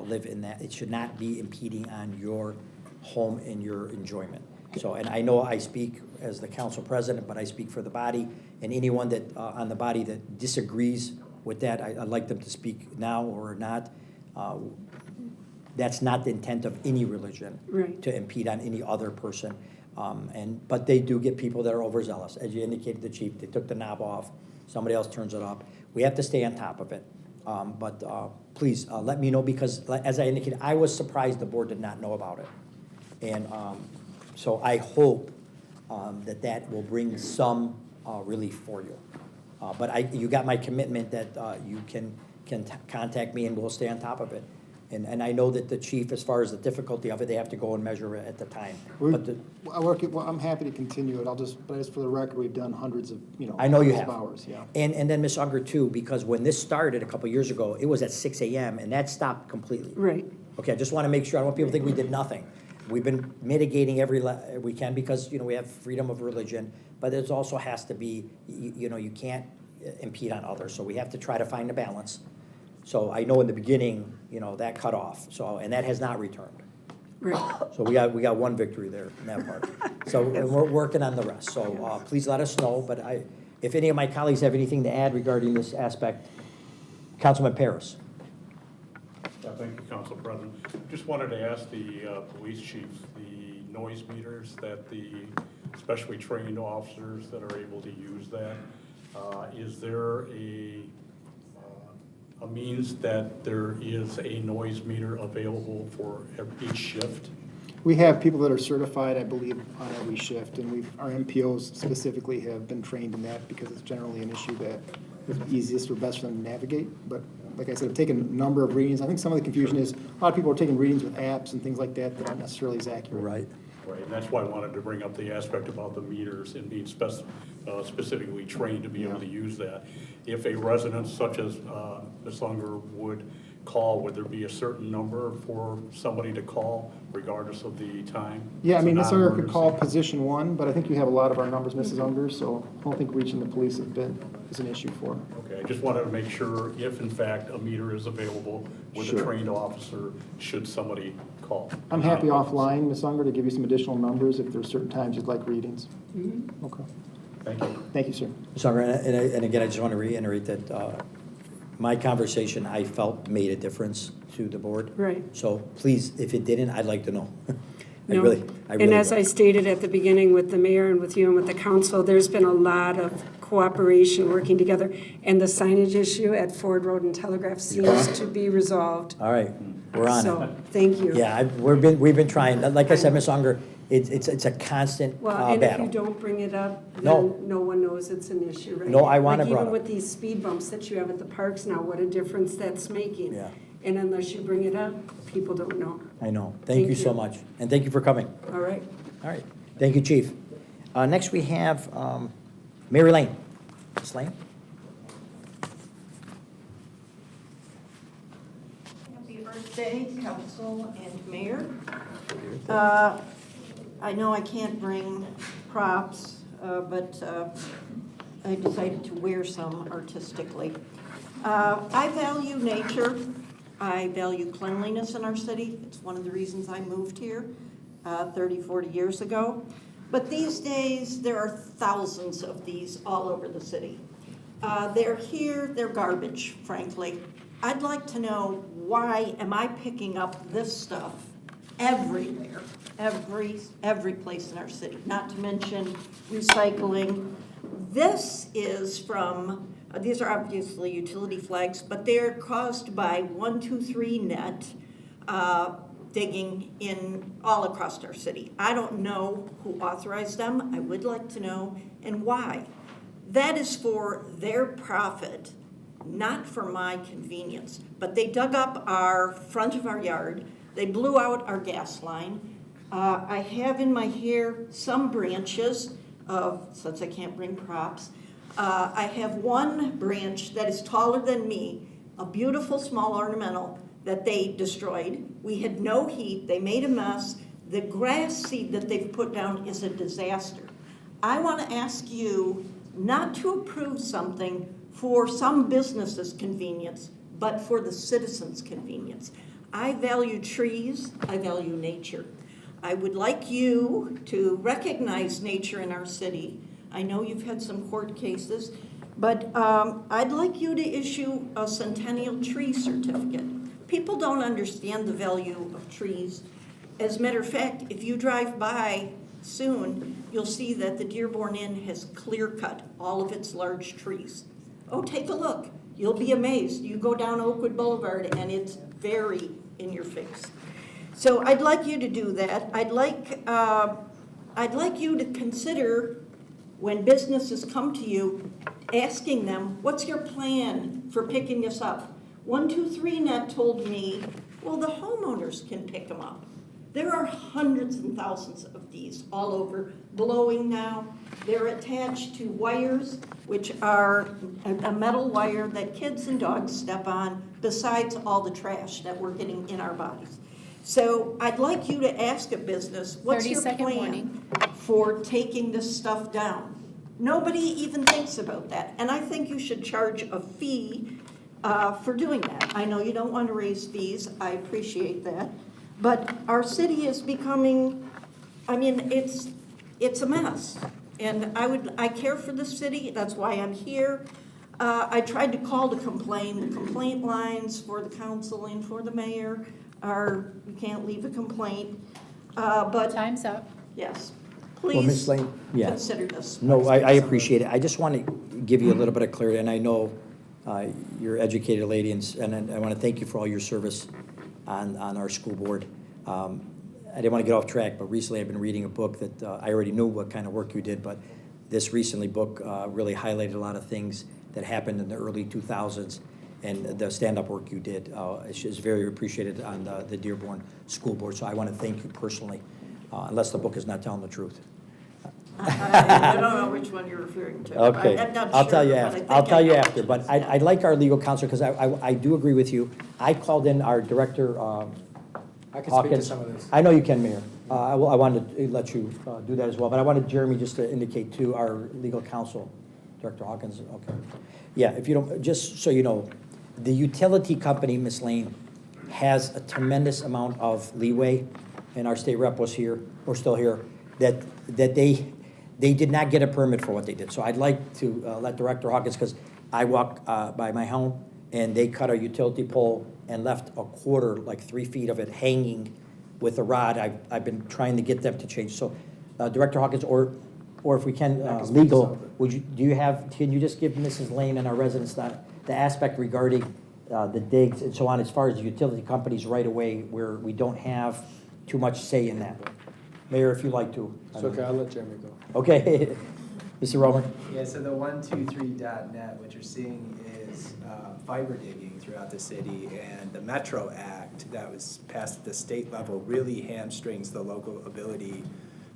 live in that. It should not be impeding on your home and your enjoyment. So, and I know I speak as the council president, but I speak for the body, and anyone that on the body that disagrees with that, I'd like them to speak now or not. That's not the intent of any religion. Right. To impede on any other person. But they do get people that are overzealous. As you indicated, the chief, they took the knob off, somebody else turns it up. We have to stay on top of it. But please, let me know, because as I indicated, I was surprised the board did not know about it. And so I hope that will bring some relief for you. But you got my commitment that you can contact me and we'll stay on top of it. And I know that the chief, as far as the difficulty of it, they have to go and measure it at the time. I'm happy to continue it. But just for the record, we've done hundreds of, I know you hundreds of have. hours, yeah. And then Ms. Unger too, because when this started a couple years ago, it was at 6 a.m. and that stopped completely. Right. Okay, I just want to make sure, I don't want people to think we did nothing. We've been mitigating we can, because, we have freedom of religion, but it also has to be, you can't impede on others, so we have to try to find a balance. So I know in the beginning, that cut off, and that has not returned. Right. So we got one victory there in that part. So and we're working on the rest, so please let us know, but if any of my colleagues have anything to add regarding this aspect, Councilman Paris. Yeah, thank you, Council President. Just wanted to ask the police chiefs, the noise meters that the specially trained officers that are able to use that, is there a means that there is a noise meter available for each shift? We have people that are certified, I believe, on every shift, and our MPOs specifically have been trained in that because it's generally an issue that is easiest or best for them to navigate. But like I said, I've taken a number of readings. I think some of the confusion is a lot of people are taking readings with apps and things like that that aren't necessarily as accurate. Right. Right, and that's why I wanted to bring up the aspect about the meters and being specifically trained to be able to use that. If a resident such as Ms. Unger would call, would there be a certain number for somebody to call regardless of the time? Yeah, I mean, Ms. Unger could non-emergency. call position 1, but I think you have a lot of our numbers, Mrs. Unger, so I don't think reaching the police is an issue for her. Okay, I just wanted to make sure if in fact a meter is available with a Sure. trained officer, should somebody call. I'm happy offline, Ms. Unger, to give you some additional numbers if there's certain times you'd like readings. Okay. Thank you. Thank you, sir. Ms. Unger, and again, I just want to reiterate that my conversation, I felt, made a difference to the board. Right. So please, if it didn't, I'd like to know. I No. really And as would. I stated at the beginning with the mayor and with you and with the council, there's been a lot of cooperation, working together. And the signage issue at Ford Road and Telegraph seems to be resolved. All right, we're on So, it. thank you. Yeah, we've been trying. Like I said, Ms. Unger, it's a constant Well, and if you battle. don't bring it up, No. then no one knows it's an issue, right? No, I want it Like brought even up. with these speed bumps that you have at the parks now, what a difference that's making. Yeah. And unless you bring it up, people don't know. I know. Thank you so much. And thank you for coming. All right. All right. Thank you, Chief. Next, we have Mary Lane. Ms. Lane? Happy birthday, council and mayor. I know I can't bring props, but I decided to wear some artistically. I value nature. I value cleanliness in our city. It's one of the reasons I moved here 30, 40 years ago. But these days, there are thousands of these all over the city. They're here, they're garbage, frankly. I'd like to know, why am I picking up this stuff everywhere, every place in our city, not to mention recycling. This is from, these are obviously utility flags, but they're caused by 123 Net digging in all across our city. I don't know who authorized them. I would like to know, and why. That is for their profit, not for my convenience. But they dug up our front of our yard. They blew out our gas line. I have in my hair some branches of, since I can't bring props, I have one branch that is taller than me, a beautiful small ornamental that they destroyed. We had no heat, they made a mess. The grass seed that they've put down is a disaster. I want to ask you not to approve something for some business's convenience, but for the citizens' convenience. I value trees, I value nature. I would like you to recognize nature in our city. I know you've had some court cases. But I'd like you to issue a centennial tree certificate. People don't understand the value of trees. As a matter of fact, if you drive by soon, you'll see that the Dearborn Inn has clear-cut all of its large trees. Oh, take a look. You'll be amazed. You go down Oakwood Boulevard and it's very in your face. So I'd like you to do that. I'd like you to consider, when businesses come to you, asking them, what's your plan for picking this up? 123net told me, well, the homeowners can pick them up. There are hundreds and thousands of these all over, blowing now. They're attached to wires, which are a metal wire that kids and dogs step on, besides all the trash that we're getting in our bodies. So I'd like you to ask a business, what's your 30-second plan warning. for taking this stuff down? Nobody even thinks about that. And I think you should charge a fee for doing that. I know you don't want to raise fees. I appreciate that. But our city is becoming, I mean, it's a mess. And I care for the city. That's why I'm here. I tried to call to complain. The complaint lines for the council and for the mayor are, you can't leave a complaint. But Time's up. yes, Well, Ms. please Lane, yeah. consider this. No, I appreciate it. I just want to give you a little bit of clarity, and I know you're an educated lady, and I want to thank you for all your service on our school board. I didn't want to get off track, but recently I've been reading a book that I already knew what kind of work you did, but this recently book really highlighted a lot of things that happened in the early 2000s, and the stand-up work you did is very appreciated on the Dearborn School Board, so I want to thank you personally, unless the book is not telling the truth. I don't know which one you're referring to. Okay, I'm not I'll sure, tell you but I after. think I'll tell you know after. which But ones, yeah. I'd like our legal counsel, because I do agree with you. I called in our director, I can speak to Hawkins. some of this. I know you can, Mayor. I wanted to let you do that as well, but I wanted Jeremy just to indicate to our legal counsel, Director Hawkins, okay. Yeah, if you don't, just so you know, the utility company, Ms. Lane, has a tremendous amount of leeway, and our state rep was here, or still here, that they did not get a permit for what they did. So I'd like to let Director Hawkins, because I walk by my home, and they cut a utility pole and left a quarter, like 3 feet of it hanging with a rod. I've been trying to get them to change. So Director Hawkins, or if we can, legal, can you just give Mrs. Lane and our residents the aspect regarding the digs and so on, as far as the utility companies right away, where we don't have too much say in that? Mayor, if you'd like to. It's okay, I'll let Jeremy go. Okay. Mr. Romer? Yeah, so the 123.net, what you're seeing is fiber digging throughout the city, and the Metro Act that was passed at the state level really hamstrings the local ability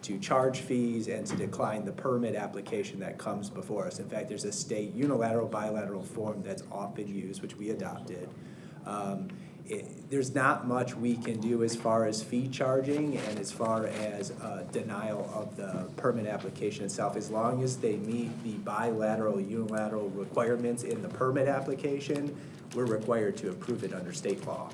to charge fees and to decline the permit application that comes before us. In fact, there's a state unilateral bilateral form that's often used, which we adopted. There's not much we can do as far as fee charging and as far as denial of the permit application itself. As long as they meet the bilateral, unilateral requirements in the permit application, we're required to approve it under state law.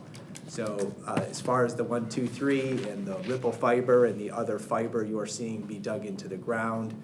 So as far as the 123 and the ripple fiber and the other fiber you're seeing be dug into the ground,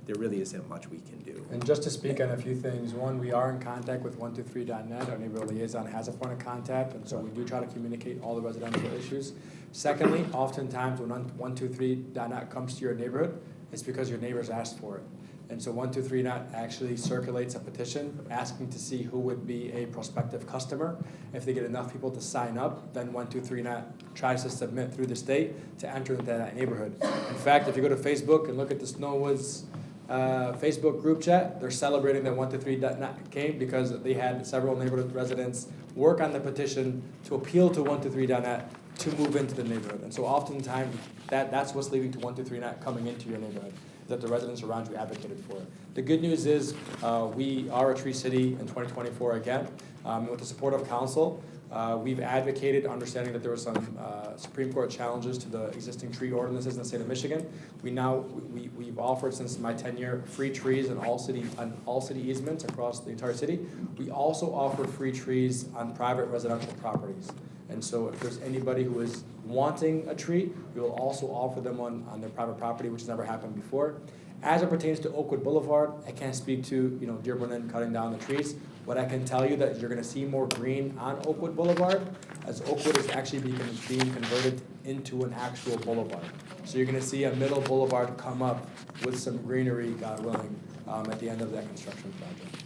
there really isn't much we can do. And just to speak on a few things, one, we are in contact with 123.net. Our neighborhood liaison has a point of contact, and so we do try to communicate all the residential issues. Secondly, oftentimes when 123.net comes to your neighborhood, it's because your neighbors asked for it. And so 123.net actually circulates a petition asking to see who would be a prospective customer. If they get enough people to sign up, then 123.net tries to submit through the state to enter into that neighborhood. In fact, if you go to Facebook and look at the Snowwoods Facebook group chat, they're celebrating that 123.net came because they had several neighborhood residents work on the petition to appeal to 123.net to move into the neighborhood. And so oftentimes that's what's leading to 123.net coming into your neighborhood, that the residents around you advocated for it. The good news is we are a tree city in 2024 again. With the support of council, we've advocated, understanding that there were some Supreme Court challenges to the existing tree ordinances in the state of Michigan. We've offered, since my tenure, free trees on all city easements across the entire city. We also offer free trees on private residential properties. And so if there's anybody who is wanting a tree, we will also offer them one on their private property, which has never happened before. As it pertains to Oakwood Boulevard, I can't speak to, Dearborn and cutting down the trees. What I can tell you that you're gonna see more green on Oakwood Boulevard, as Oakwood is actually being converted into an actual boulevard. So you're gonna see a middle boulevard come up with some greenery, God willing, at the end of that construction project.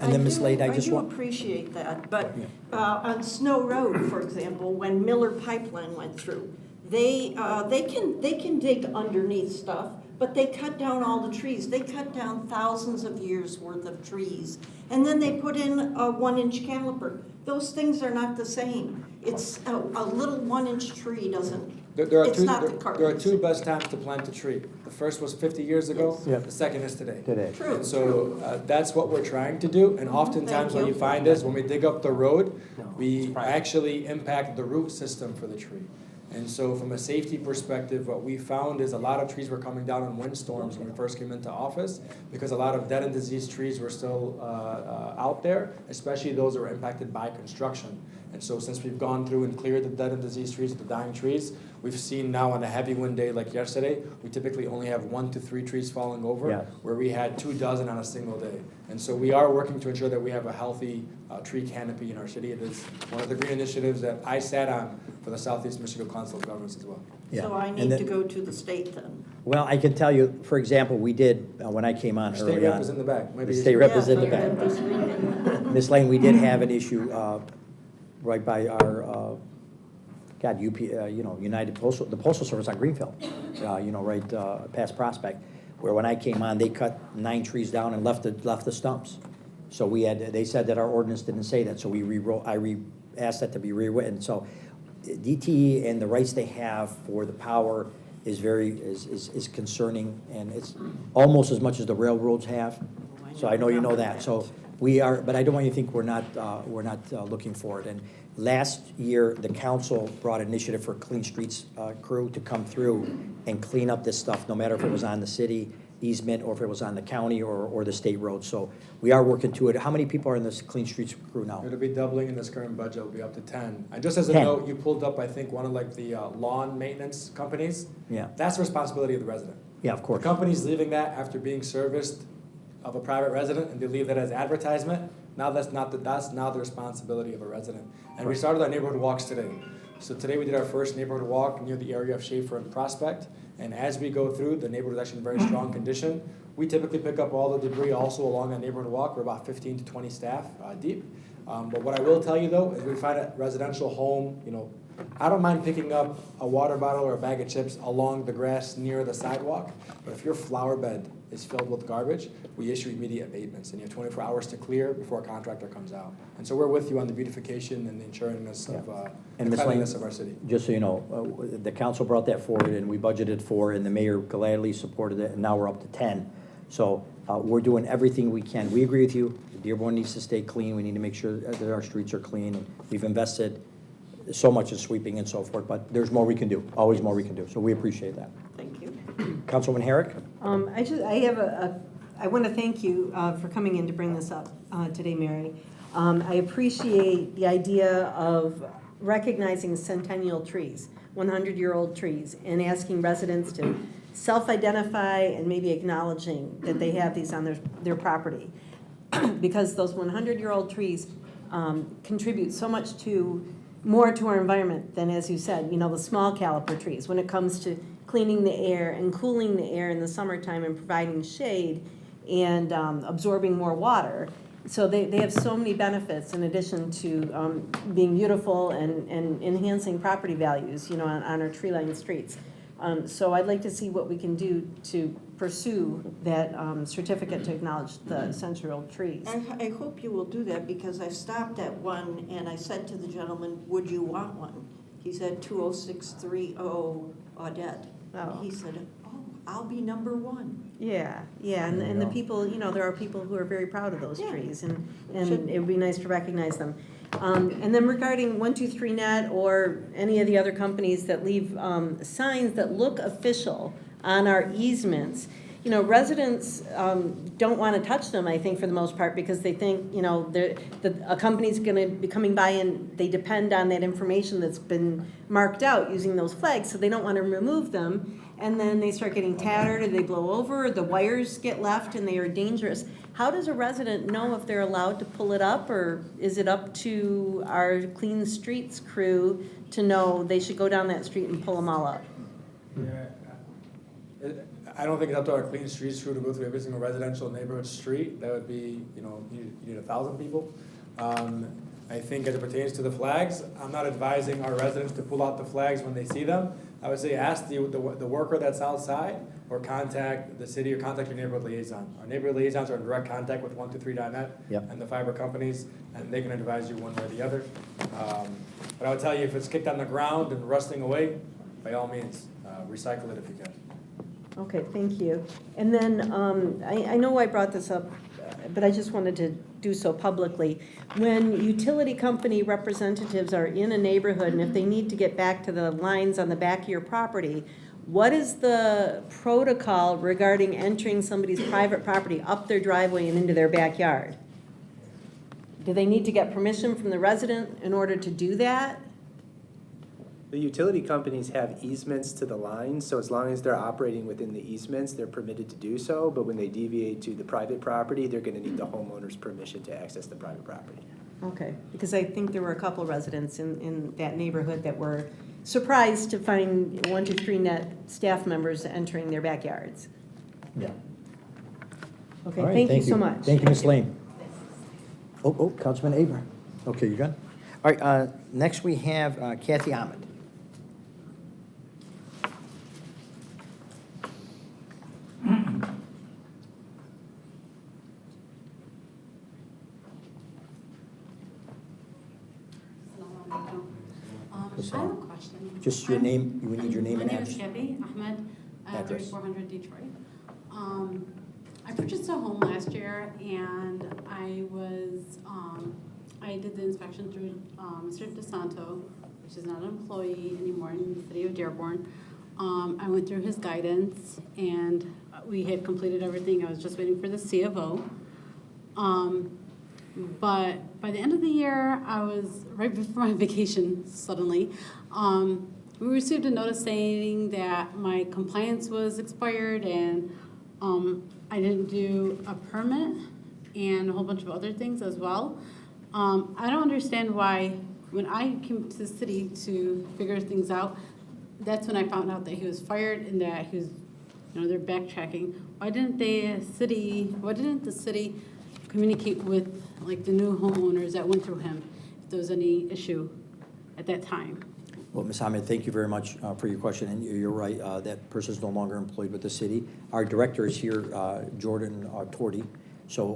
And then Ms. Lade, I just do want. appreciate that, but on Snow Road, for example, when Miller Pipeline went through, they can dig underneath stuff, but they cut down all the trees. They cut down thousands of years worth of trees. And then they put in a 1-inch caliper. Those things are not the same. It's a little 1-inch tree doesn't, it's not the carpet. There are two best times to plant a tree. The first was 50 years ago, Yes. the second is today. True. And so that's what we're trying to do, and oftentimes what you find is when we dig up the road, we actually impact the root system for the tree. And so from a safety perspective, what we found is a lot of trees were coming down in windstorms when we first came into office because a lot of dead and diseased trees were still out there, especially those that were impacted by construction. And so since we've gone through and cleared the dead and diseased trees, the dying trees, we've seen now on a heavy wind day like yesterday, we typically only have 1 to 3 trees falling over, Yes. where we had 24 on a single day. And so we are working to ensure that we have a healthy tree canopy in our city. It is one of the green initiatives that I sat on for the Southeast Michigan Council of Governments as well. Yeah. So I And need then- to go to the state then. Well, I can tell you, for example, we did, when I came on State early rep on. is in the back. Maybe The you state should- rep is in the Yeah, back. I read this weekend. Ms. Lane, we did have an issue right by our, United Postal, the Postal Service on Greenfield, right past Prospect, where when I came on, they cut 9 trees down and left the stumps. So they said that our ordinance didn't say that, so I asked that to be rewritten. So DTE and the rights they have for the power is concerning, and it's almost as much as the railroads have. So I know you know that. So we are, but I don't want you to think we're not looking for it. And last year, the council brought an initiative for Clean Streets crew to come through and clean up this stuff, no matter if it was on the city easement or if it was on the county or the state road. So we are working to it. How many people are in this Clean Streets crew now? It'll be doubling in this current budget, it'll be up to 10. And just as a 10. note, you pulled up, I think, one of the lawn maintenance companies. Yeah. That's the responsibility of the resident. Yeah, of The course. company's leaving that after being serviced of a private resident, and they leave that as advertisement. Now that's now the responsibility of a resident. And we started our neighborhood walks today. So today we did our first neighborhood walk near the area of Schaefer and Prospect. And as we go through, the neighborhood is actually in very strong condition. We typically pick up all the debris also along that neighborhood walk. We're about 15 to 20 staff deep. But what I will tell you though, is we find a residential home, I don't mind picking up a water bottle or a bag of chips along the grass near the sidewalk. But if your flower bed is filled with garbage, we issue immediate abatements, and you have 24 hours to clear before a contractor comes out. And so we're with you on the beautification and the insuranceness of And the Ms. Lane, cleanliness of our city. just so you know, the council brought that forward and we budgeted for, and the mayor gladly supported it, and now we're up to 10. So we're doing everything we can. We agree with you. Dearborn needs to stay clean. We need to make sure that our streets are clean. And we've invested so much in sweeping and so forth, but there's more we can do, always more we can do. So we appreciate that. Thank you. Councilwoman Herrick? I want to thank you for coming in to bring this up today, Mary. I appreciate the idea of recognizing centennial trees, 100-year-old trees, and asking residents to self-identify and maybe acknowledging that they have these on their property. Because those 100-year-old trees contribute so much more to our environment than, as you said, the small caliper trees when it comes to cleaning the air and cooling the air in the summertime and providing shade and absorbing more water. So they have so many benefits in addition to being beautiful and enhancing property values, on our tree-lined streets. So I'd like to see what we can do to pursue that certificate to acknowledge the centennial trees. I hope you will do that, because I stopped at one and I said to the gentleman, would you want one? He said 20630 Audette. Oh. He said, oh, I'll be number 1. Yeah, and the people, there are people who are very proud of those trees, and it would be nice to recognize them. And then regarding 123net or any of the other companies that leave signs that look official on our easements, residents don't want to touch them, I think, for the most part, because they think, a company's going to be coming by and they depend on that information that's been marked out using those flags, so they don't want to remove them. And then they start getting tattered, or they blow over, or the wires get left and they are dangerous. How does a resident know if they're allowed to pull it up, or is it up to our Clean Streets crew to know they should go down that street and pull them all up? Yeah, I don't think it's up to our Clean Streets crew to go through every single residential neighborhood street. That would be, you need 1,000 people. I think as it pertains to the flags, I'm not advising our residents to pull out the flags when they see them. I would say ask the worker that's outside, or contact the city, or contact your neighborhood liaison. Our neighborhood liaisons are in direct contact with 123.net and the fiber companies, and they can advise you one way or the other. But I would tell you, if it's kicked on the ground and rusting away, by all means, recycle it if you can. Okay, thank you. And then, I know I brought this up, but I just wanted to do so publicly. When utility company representatives are in a neighborhood, and if they need to get back to the lines on the back of your property, what is the protocol regarding entering somebody's private property up their driveway and into their backyard? Do they need to get permission from the resident in order to do that? The utility companies have easements to the lines, so as long as they're operating within the easements, they're permitted to do so. But when they deviate to the private property, they're going to need the homeowner's permission to access the private property. Okay, because I think there were a couple residents in that neighborhood that were surprised to find 123.net staff members entering their backyards. Yeah. Okay, All right, thank you so much. Thank you, Ms. Lane. Oh, Councilman Abraham. Okay, you good? All right, next we have Kathy Ahmed. I have a question. Just your name, we need your name and address. My name is Kathy Ahmed, Address. 3400 Detroit. I purchased a home last year, and I did the inspection through Mr. DeSanto, which is not an employee anymore in the city of Dearborn. I went through his guidance, and we had completed everything. I was just waiting for the C of O. But by the end of the year, I was right before my vacation suddenly. We received a notice saying that my compliance was expired, and I didn't do a permit and a whole bunch of other things as well. I don't understand why, when I came to the city to figure things out, that's when I found out that he was fired and that he was, they're backtracking. Why didn't the city communicate with like the new homeowners that went through him if there was any issue at that time? Well, Ms. Ahmed, thank you very much for your question, and you're right, that person is no longer employed with the city. Our director is here, Jordan Torty,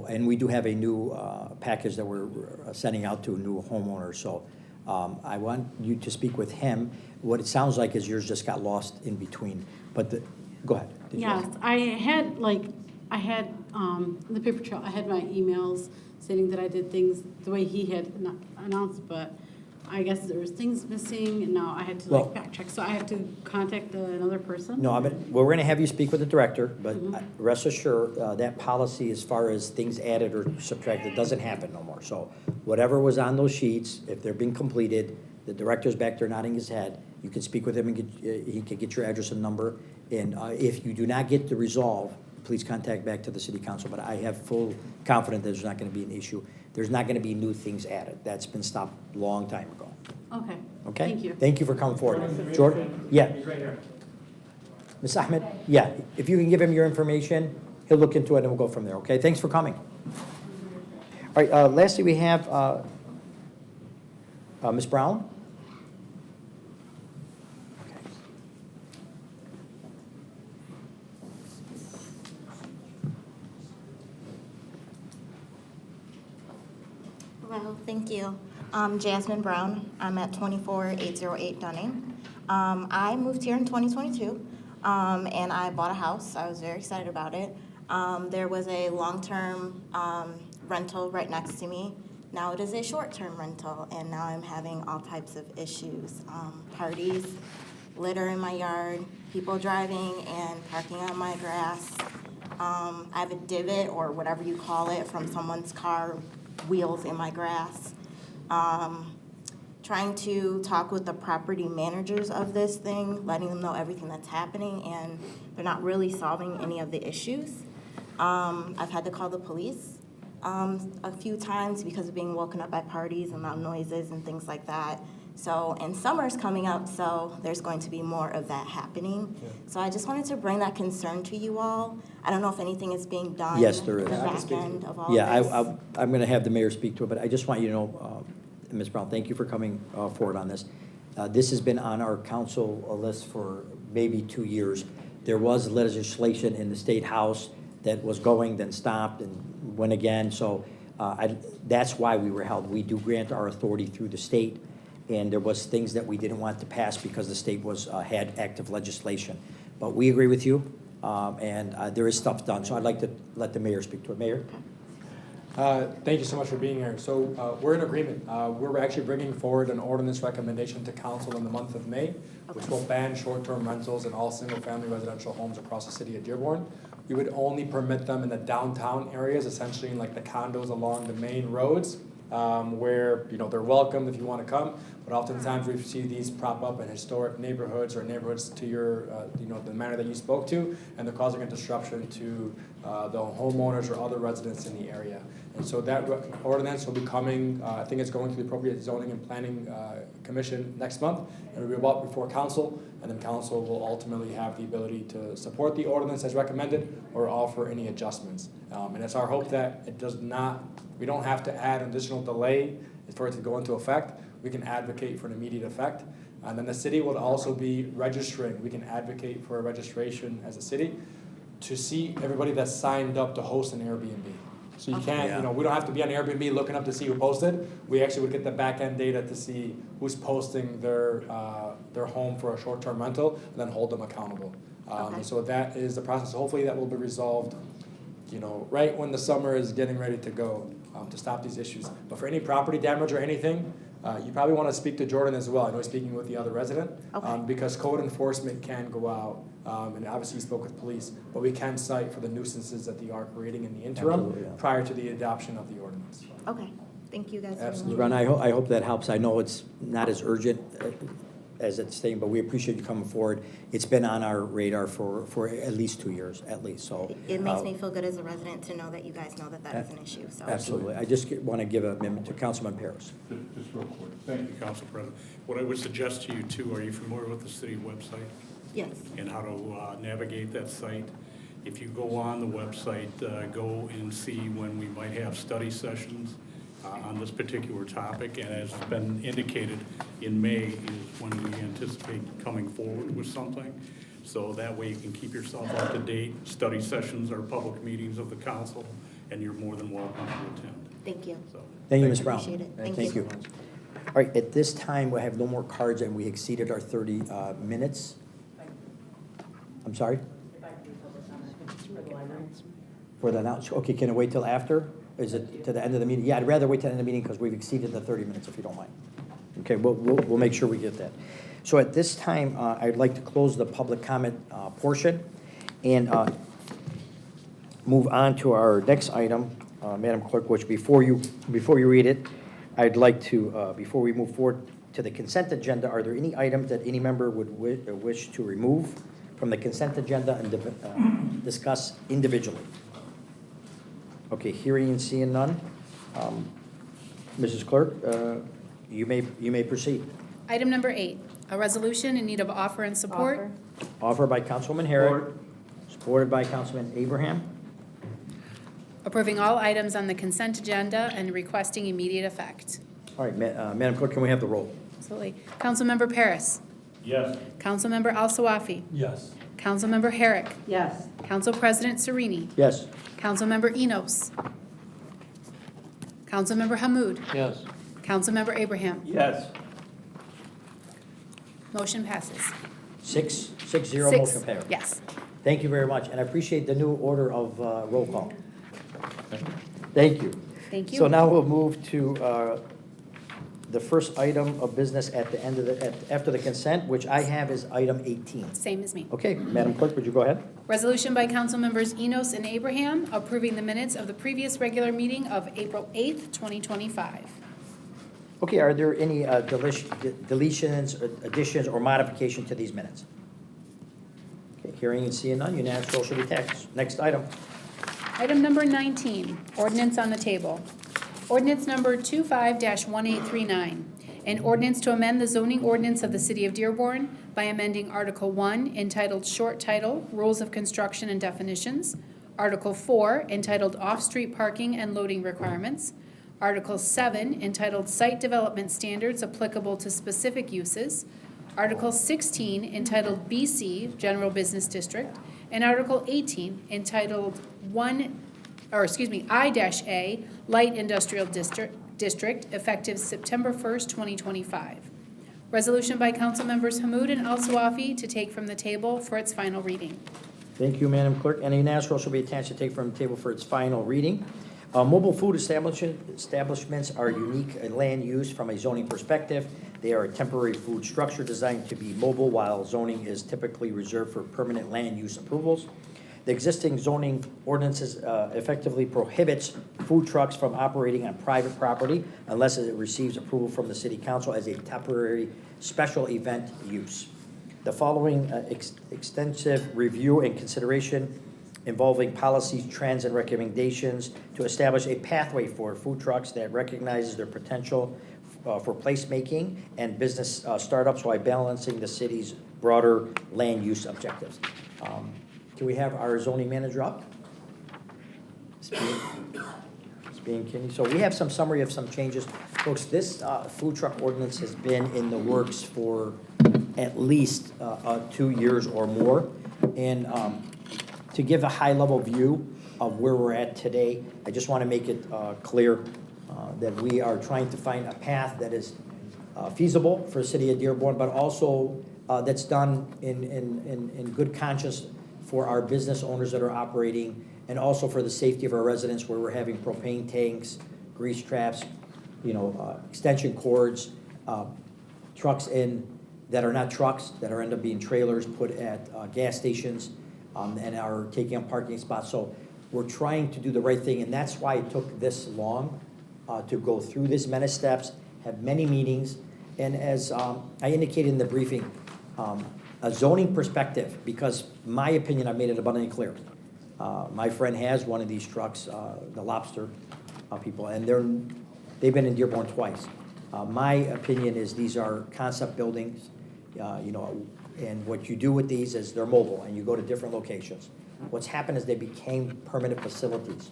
and we do have a new package that we're sending out to new homeowners, so I want you to speak with him. What it sounds like is yours just got lost in between, but go ahead. Yes, I had the paper trail, I had my emails stating that I did things the way he had announced, but I guess there was things missing, and now I had to backtrack, so I have to contact another person? No, we're going to have you speak with the director, but rest assured, that policy as far as things added or subtracted doesn't happen no more. So whatever was on those sheets, if they're being completed, the director's back there nodding his head, you can speak with him and he can get your address and number. And if you do not get the resolve, please contact back to the city council, but I have full confidence there's not going to be an issue. There's not going to be new things added. That's been stopped a long time ago. Okay. Okay? Thank you. Thank you for coming forward. Jordan? Yeah. He's right here. Ms. Ahmed? Yeah. If you can give him your information, he'll look into it and we'll go from there, okay? Thanks for coming. All right, lastly we have Ms. Brown. Well, thank you. I'm Jasmine Brown. I'm at 24808 Dunning. I moved here in 2022, and I bought a house. I was very excited about it. There was a long-term rental right next to me. Now it is a short-term rental, and now I'm having all types of issues. Parties, litter in my yard, people driving and parking on my grass. I have a divot or whatever you call it from someone's car wheels in my grass. Trying to talk with the property managers of this thing, letting them know everything that's happening, and they're not really solving any of the issues. I've had to call the police a few times because of being woken up by parties and loud noises and things like that. So, and summer's coming up, so there's going to be more of that happening. Yeah. So I just wanted to bring that concern to you all. I don't know if anything is being done. Yes, there in is. the I can back end of all Yeah, this. I'm going to have the mayor speak to it, but I just want you to know, Ms. Brown, thank you for coming forward on this. This has been on our council list for maybe 2 years. There was legislation in the State House that was going, then stopped, and went again. So that's why we were held. We do grant our authority through the state, and there was things that we didn't want to pass because the state was had active legislation. But we agree with you, and there is stuff done. So I'd like to let the mayor speak to it. Mayor? Thank you so much for being here. So we're in agreement. We're actually bringing forward an ordinance recommendation to council in the month of May, which will ban short-term rentals in all single-family residential homes across the city of Dearborn. We would only permit them in the downtown areas, essentially in like the condos along the main roads, where they're welcome if you want to come. But oftentimes we see these prop up in historic neighborhoods or neighborhoods to your, the manner that you spoke to, and they're causing a disruption to the homeowners or other residents in the area. And so that ordinance will be coming, I think it's going to the appropriate zoning and planning commission next month, and it will be brought before council, and then council will ultimately have the ability to support the ordinance as recommended or offer any adjustments. And it's our hope that it does not, we don't have to add an additional delay for it to go into effect. We can advocate for an immediate effect. And then the city will also be registering. We can advocate for a registration as a city to see everybody that's signed up to host an Airbnb. So you can't, we don't have to be on Airbnb looking up to see who posted. We actually would get the back end data to see who's posting their home for a short-term rental, and then hold them accountable. And so that is the process. Hopefully that will be resolved, right when the summer is getting ready to go, to stop these issues. But for any property damage or anything, you probably want to speak to Jordan as well. I know he's speaking with the other resident, because code enforcement can go out, and obviously he spoke with police, but we can cite for the nuisances that they are creating in the interim prior to the adoption of the ordinance. Okay, thank you guys. Absolutely. Ron, I hope that helps. I know it's not as urgent as it's saying, but we appreciate you coming forward. It's been on our radar for at least 2 years, at least. So It makes me feel good as a resident to know that you guys know that that is an issue. So absolutely. I just want to give a minute to Councilman Paris. Just real quick. Thank you, Council President. What I would suggest to you too, are you familiar with the city website? yes. And how to navigate that site? If you go on the website, go and see when we might have study sessions on this particular topic. And as has been indicated, in May is when we anticipate coming forward with something. So that way you can keep yourself up to date. Study sessions are public meetings of the council, and you're more than welcome to attend. Thank you. So, Thank you, Ms. Brown. Appreciate it. Thank you. All right, at this time, we have no more cards, and we exceeded our 30 minutes. I'm sorry? For the announcement. Okay, can it wait till after? Is it to the end of the meeting? Yeah, I'd rather wait till the end of the meeting because we've exceeded the 30 minutes, if you don't mind. Okay, we'll make sure we get that. So at this time, I'd like to close the public comment portion and move on to our next item, Madam Clerk, which before you read it, I'd like to, before we move forward to the consent agenda, are there any items that any member would wish to remove from the consent agenda and discuss individually? Okay, hearing and seeing none. Mrs. Clerk, you may proceed. Item number 8, a resolution in need of offer and support. Offered by Councilwoman Herrick, supported by Councilman Abraham. Approving all items on the consent agenda and requesting immediate effect. All right, Madam Clerk, can we have the roll? Absolutely. Councilmember Paris. yes. Councilmember Al-Sawafi. Yes. Councilmember Herrick. Yes. Council President Sereni. Yes. Councilmember Enos. Councilmember Hamud. Yes. Councilmember Abraham. Yes. Motion passes. 6-0, Six. motion passed. Yes. Thank you very much, and I appreciate the new order of roll call. Thank you. Thank you. So now we'll move to the first item of business at the end of after the consent, which I have is item 18. Same as me. Okay, Madam Clerk, would you go ahead? Resolution by council members Enos and Abraham approving the minutes of the previous regular meeting of April 8th, 2025. Okay, are there any deletions, or additions, or modification to these minutes? Okay, hearing and seeing none, unanimous vote shall be taxed. Next item. Item number 19, ordinance on the table. Ordinance number 25-1839, an ordinance to amend the zoning ordinance of the City of Dearborn by amending Article 1 entitled Short Title, Rules of Construction and Definitions, Article 4 entitled Off-Street Parking and Loading Requirements, Article 7 entitled Site Development Standards Applicable to Specific Uses, Article 16 entitled BC, General Business District, and Article 18 entitled I-A, Light Industrial District, effective September 1st, 2025. Resolution by council members Hamud and Al-Sawafi to take from the table for its final reading. Thank you, Madam Clerk. And a unanimous vote shall be attached to take from the table for its final reading. Mobile food establishments are unique land use from a zoning perspective. They are a temporary food structure designed to be mobile, while zoning is typically reserved for permanent land use approvals. The existing zoning ordinances effectively prohibits food trucks from operating on private property unless it receives approval from the City Council as a temporary special event use. The following extensive review and consideration involving policies, trends, and recommendations to establish a pathway for food trucks that recognizes their potential for placemaking and business startups while balancing the city's broader land use objectives. Can we have our zoning manager up? Kinney. So we have some summary of some changes. Folks, this food truck ordinance has been in the works for at least 2 years or more. And to give a high-level view of where we're at today, I just want to make it clear that we are trying to find a path that is feasible for the city of Dearborn, but also that's done in good conscience for our business owners that are operating, and also for the safety of our residents, where we're having propane tanks, grease traps, extension cords, trucks that are not trucks, that are end up being trailers put at gas stations and are taking up parking spots. So we're trying to do the right thing, and that's why it took this long to go through this many steps, have many meetings, and as I indicated in the briefing, a zoning perspective, because my opinion, I've made it abundantly clear. My friend has one of these trucks, the lobster people, and they've been in Dearborn twice. My opinion is these are concept buildings, and what you do with these is they're mobile, and you go to different locations. What's happened is they became permanent facilities,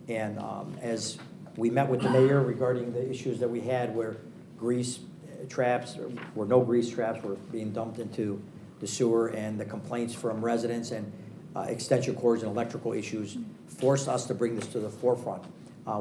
and as we met with the mayor regarding the issues that we had where grease traps, where no grease traps were being dumped into the sewer, and the complaints from residents and extension cords and electrical issues forced us to bring this to the forefront,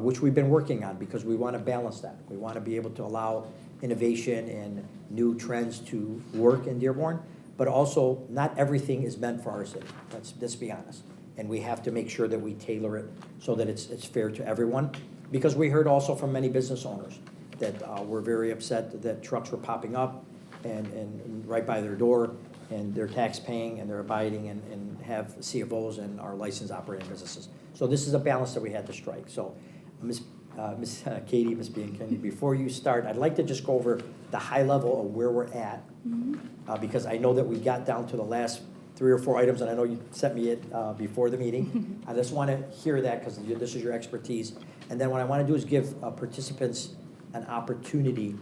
which we've been working on because we want to balance that. We want to be able to allow innovation and new trends to work in Dearborn, but also not everything is meant for our city. Let's be honest. And we have to make sure that we tailor it so that it's fair to everyone. Because we heard also from many business owners that were very upset that trucks were popping up and right by their door, and they're tax paying and they're abiding and have CFOs and are licensed operating businesses. So this is a balance that we had to strike. So Ms. Katie, Ms. Bianchini, before you start, I'd like to just go over the high level of where we're at, because I know that we got down to the last 3 or 4 items, and I know you sent me it before the meeting. I just want to hear that because this is your expertise. And then what I want to do is give participants an opportunity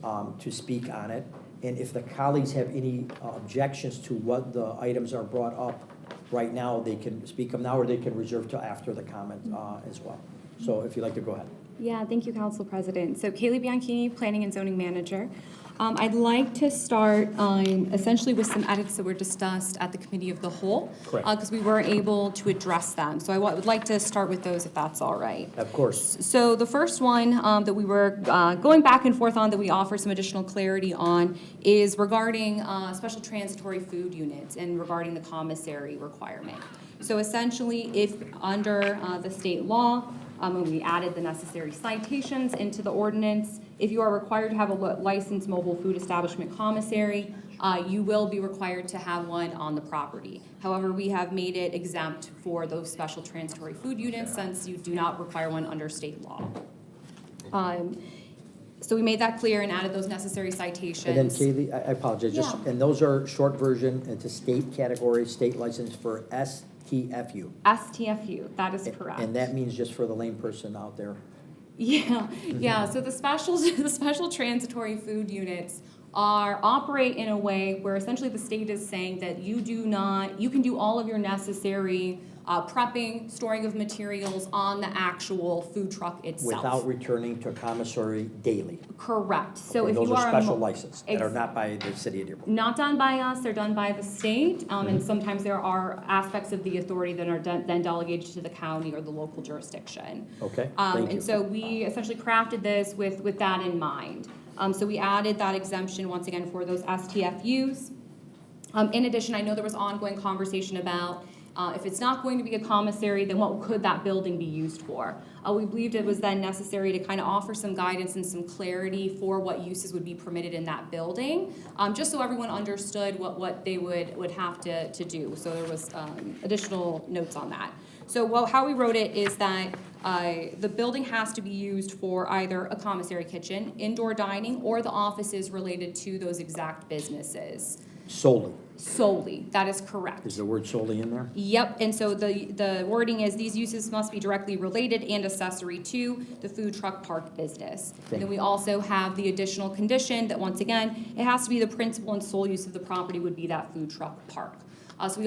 to speak on it. And if the colleagues have any objections to what the items are brought up right now, they can speak them now, or they can reserve till after the comment as well. So if you'd like to go ahead. Yeah, thank you, Council President. So Kaylee Bianchini, Planning and Zoning Manager. I'd like to start essentially with some edits that were discussed at the Committee of the Whole. Correct. Because we weren't able to address them. So I would like to start with those if that's all right. Of course. So the first one that we were going back and forth on that we offer some additional clarity on is regarding special transitory food units and regarding the commissary requirement. So essentially, if under the state law, when we added the necessary citations into the ordinance, If you are required to have a licensed mobile food establishment commissary, you will be required to have one on the property. However, we have made it exempt for those special transitory food units since you do not require one under state law. So we made that clear and added those necessary citations. And then Kaylee, I apologize, just, Yeah. and those are short version, it's a state category, state license for STFU. STFU, that is correct. And that means just for the lame person out there. Yeah, yeah, so the special transitory food units operate in a way where essentially the state is saying that you can do all of your necessary prepping, storing of materials on the actual food truck itself. Without returning to a commissary daily. Correct. So Okay, if those you are are special licenses that are not by the city of Dearborn. not done by us, they're done by the state, and sometimes there are aspects of the authority that are then delegated to the county or the local jurisdiction. Okay, thank you. And so we essentially crafted this with that in mind. So we added that exemption once again for those STFUs. In addition, I know there was ongoing conversation about if it's not going to be a commissary, then what could that building be used for? We believed it was then necessary to kind of offer some guidance and some clarity for what uses would be permitted in that building, just so everyone understood what they would have to do. So there was additional notes on that. So how we wrote it is that the building has to be used for either a commissary kitchen, indoor dining, or the offices related to those exact businesses. Solely. Solely, that is correct. Is the word solely in there? Yep, and so the wording is these uses must be directly related and accessory to the food truck park business. And then we also have the additional condition that once again, it has to be the principal and sole use of the property would be that food truck park. So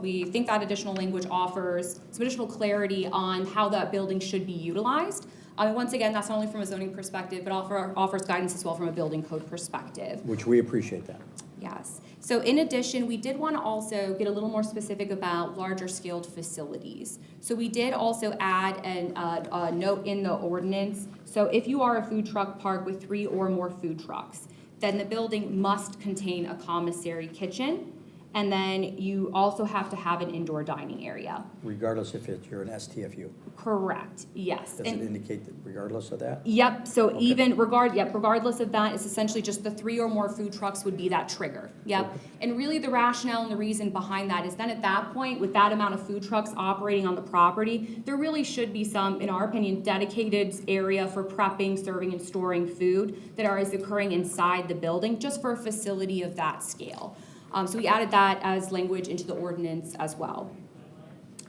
we think that additional language offers some additional clarity on how that building should be utilized. Once again, that's not only from a zoning perspective, but offers guidance as well from a building code perspective. Which we appreciate that. Yes. So in addition, we did want to also get a little more specific about larger scaled facilities. So we did also add a note in the ordinance. So if you are a food truck park with 3 or more food trucks, then the building must contain a commissary kitchen. And then you also have to have an indoor dining area. Regardless if you're an STFU. Correct, yes. Does it indicate that regardless of that? Yep, so Okay. even regardless of that, it's essentially just the 3 or more food trucks would be that trigger, yep. Okay. And really the rationale and the reason behind that is then at that point, with that amount of food trucks operating on the property, there really should be some, in our opinion, dedicated area for prepping, serving, and storing food that is occurring inside the building, just for a facility of that scale. So we added that as language into the ordinance as well.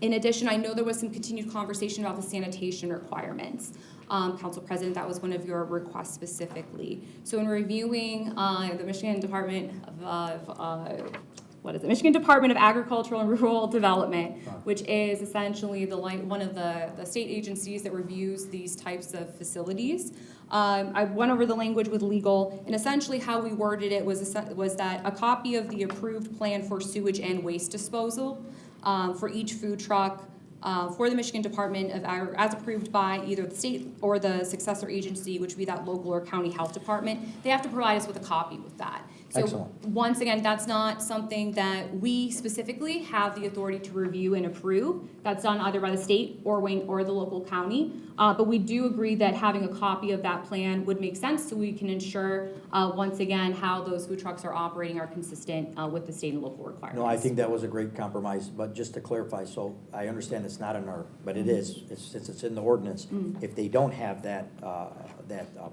In addition, I know there was some continued conversation about the sanitation requirements. Council President, that was one of your requests specifically. So in reviewing the Michigan Department Michigan Department of Agricultural and Rural Development, which is essentially one of the state agencies that reviews these types of facilities. I went over the language with legal, and essentially how we worded it was that a copy of the approved plan for sewage and waste disposal for each food truck for the Michigan Department of Agriculture, as approved by either the state or the successor agency, which would be that local or county health department, they have to provide us with a copy with that. So Excellent. Once again, that's not something that we specifically have the authority to review and approve. That's done either by the state or the local county. But we do agree that having a copy of that plan would make sense so we can ensure, once again, how those food trucks are operating are consistent with the state and local requirements. No, I think that was a great compromise, but just to clarify, so I understand it's not in our, but it is, since it's in the ordinance. If they don't have that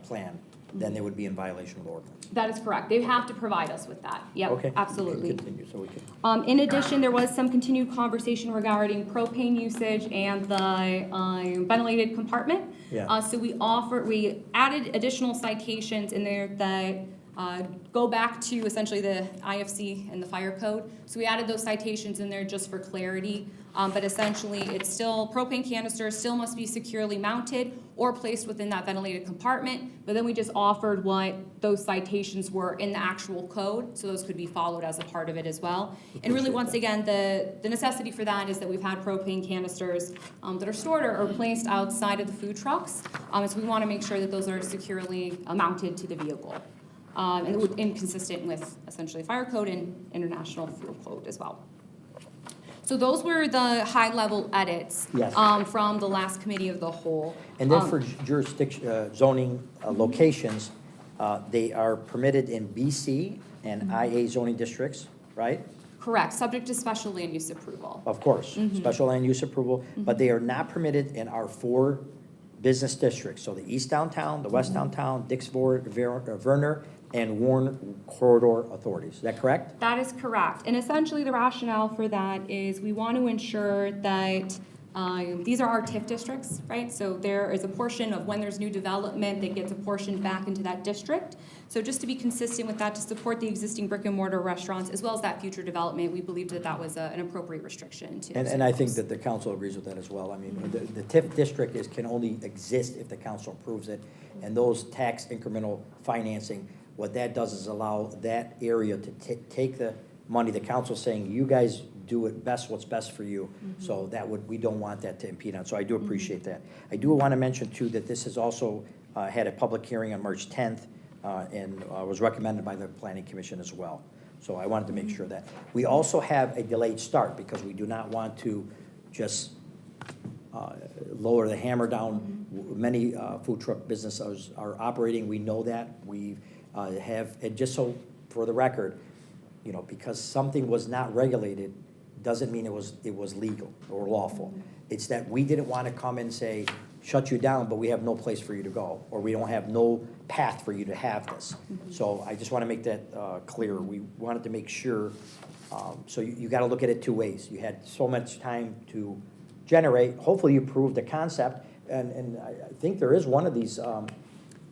plan, then they would be in violation of the ordinance. That is correct. They have to provide us with that. Yep, Okay. absolutely. Continue, so we can. In addition, there was some continued conversation regarding propane usage and the ventilated compartment. Yeah. So we added additional citations in there that go back to essentially the IFC and the fire code. So we added those citations in there just for clarity. But essentially, it's still, propane canisters still must be securely mounted or placed within that ventilated compartment. But then we just offered what those citations were in the actual code, so those could be followed as a part of it as well. And really, once again, the necessity for that is that we've had propane canisters that are stored or placed outside of the food trucks. And so we want to make sure that those are securely mounted to the vehicle. And consistent with essentially fire code and international fuel code as well. So those were the high-level edits Yes. from the last committee of the whole. And then for jurisdiction, zoning locations, they are permitted in BC and IA zoning districts, right? Correct, subject to special land use approval. Of course, special land use approval, but they are not permitted in our 4 business districts. So the East Downtown, the West Downtown, Werner, and Warren Corridor authorities. Is that correct? That is correct. And essentially, the rationale for that is we want to ensure that these are our TIF districts, right? So there is a portion of when there's new development that gets apportioned back into that district. So just to be consistent with that, to support the existing brick and mortar restaurants as well as that future development, we believed that that was an appropriate restriction to. And I think that the council agrees with that as well. I mean, the TIF district can only exist if the council approves it. And those tax incremental financing, what that does is allow that area to take the money, the council's saying, you guys do it best, what's best for you. So we don't want that to impede on. So I do appreciate that. I do want to mention too that this has also had a public hearing on March 10th and was recommended by the Planning Commission as well. So I wanted to make sure that. We also have a delayed start because we do not want to just lower the hammer down. Many food truck businesses are operating. We know that. We and just so for the record, you know, because something was not regulated doesn't mean it was legal or lawful. It's that we didn't want to come and say, shut you down, but we have no place for you to go, or we don't have no path for you to have this. So I just want to make that clear. We wanted to make sure, so you got to look at it 2 ways. You had so much time to generate. Hopefully you proved the concept, and I think there is one of these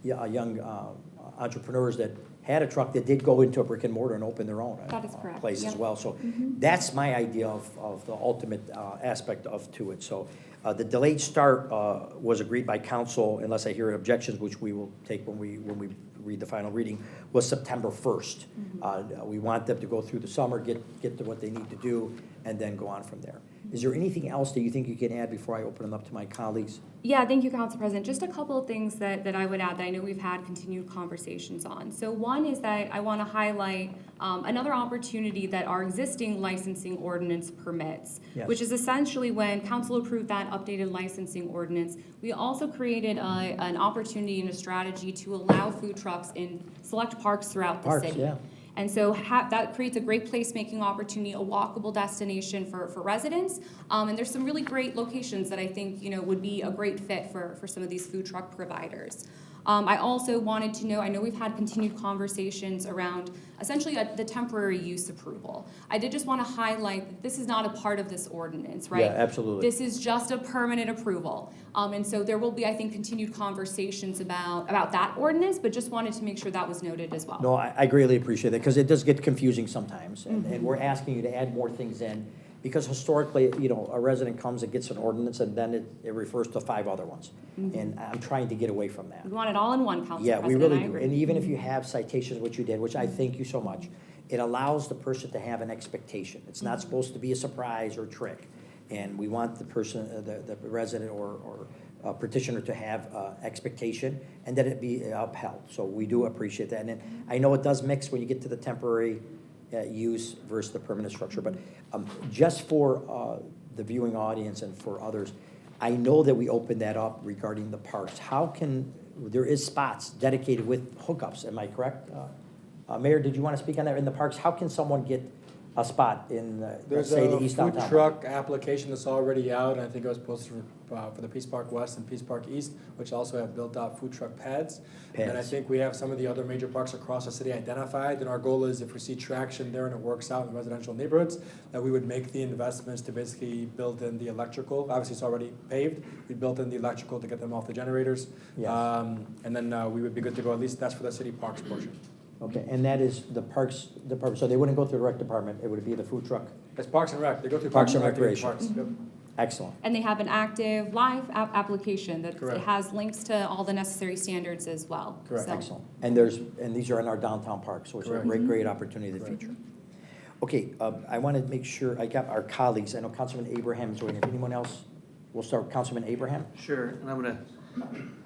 young entrepreneurs that had a truck that did go into a brick and mortar and open their own place as well. So that's my idea of the ultimate aspect to it. So the delayed start was agreed by council, unless I hear objections, which we will take when we read the final reading, was September 1st. We want them to go through the summer, get to what they need to do, and then go on from there. Is there anything else that you think you can add before I open them up to my colleagues? Yeah, thank you, Council President. Just a couple of things that I would add that I know we've had continued conversations on. So one is that I want to highlight another opportunity that our existing licensing ordinance permits, which is essentially when council approved that updated licensing ordinance, we also created an opportunity and a strategy to allow food trucks in select parks throughout the city. Yeah. And so that creates a great placemaking opportunity, a walkable destination for residents. And there's some really great locations that I think, you know, would be a great fit for some of these food truck providers. I also wanted to know, I know we've had continued conversations around essentially the temporary use approval. I did just want to highlight that this is not a part of this ordinance, right? Yeah, absolutely. This is just a permanent approval. And so there will be, I think, continued conversations about that ordinance, but just wanted to make sure that was noted as well. No, I greatly appreciate that, because it does get confusing sometimes, and we're asking you to add more things in, because historically, you know, a resident comes and gets an ordinance, and then it refers to 5 other ones. And I'm trying to get away from that. We want it all in one, Council Yeah, President. we really I do. agree. And even if you have citations, which you did, which I thank you so much, it allows the person to have an expectation. It's not supposed to be a surprise or trick. And we want the person, the resident or petitioner to have expectation, and that it be upheld. So we do appreciate that. And then I know it does mix when you get to the temporary use versus the permanent structure, but just for the viewing audience and for others, I know that we opened that up regarding the parks. How can, there is spots dedicated with hookups, am I correct? Mayor, did you want to speak on that in the parks? How can someone get a spot in, let's say, the East There's a Downtown? food truck application that's already out, and I think it was posted for the Peace Park West and Peace Park East, which also have built-out food truck pads. And I think we have some of the other major parks across the city identified, and our goal is if we see traction there and it works out in residential neighborhoods, that we would make the investments to basically build in the electrical. Obviously, it's already paved. We built in the electrical to get them off the generators. Yes. And then we would be good to go, at least that's for the city parks portion. Okay, and that is the parks department, so they wouldn't go through the rec department, it would be the food truck? It's Parks and Rec, they go through Parks and to get Recreation. parks. Yep. Excellent. And they have an active live application that Correct. it has links to all the necessary standards as well. Correct. So- Excellent. And these are in our downtown parks, so it's a great opportunity in the future. Okay, I want to make sure I got our colleagues. I know Councilman Abraham is waiting. If anyone else, we'll start with Councilman Abraham. Sure, and I'm gonna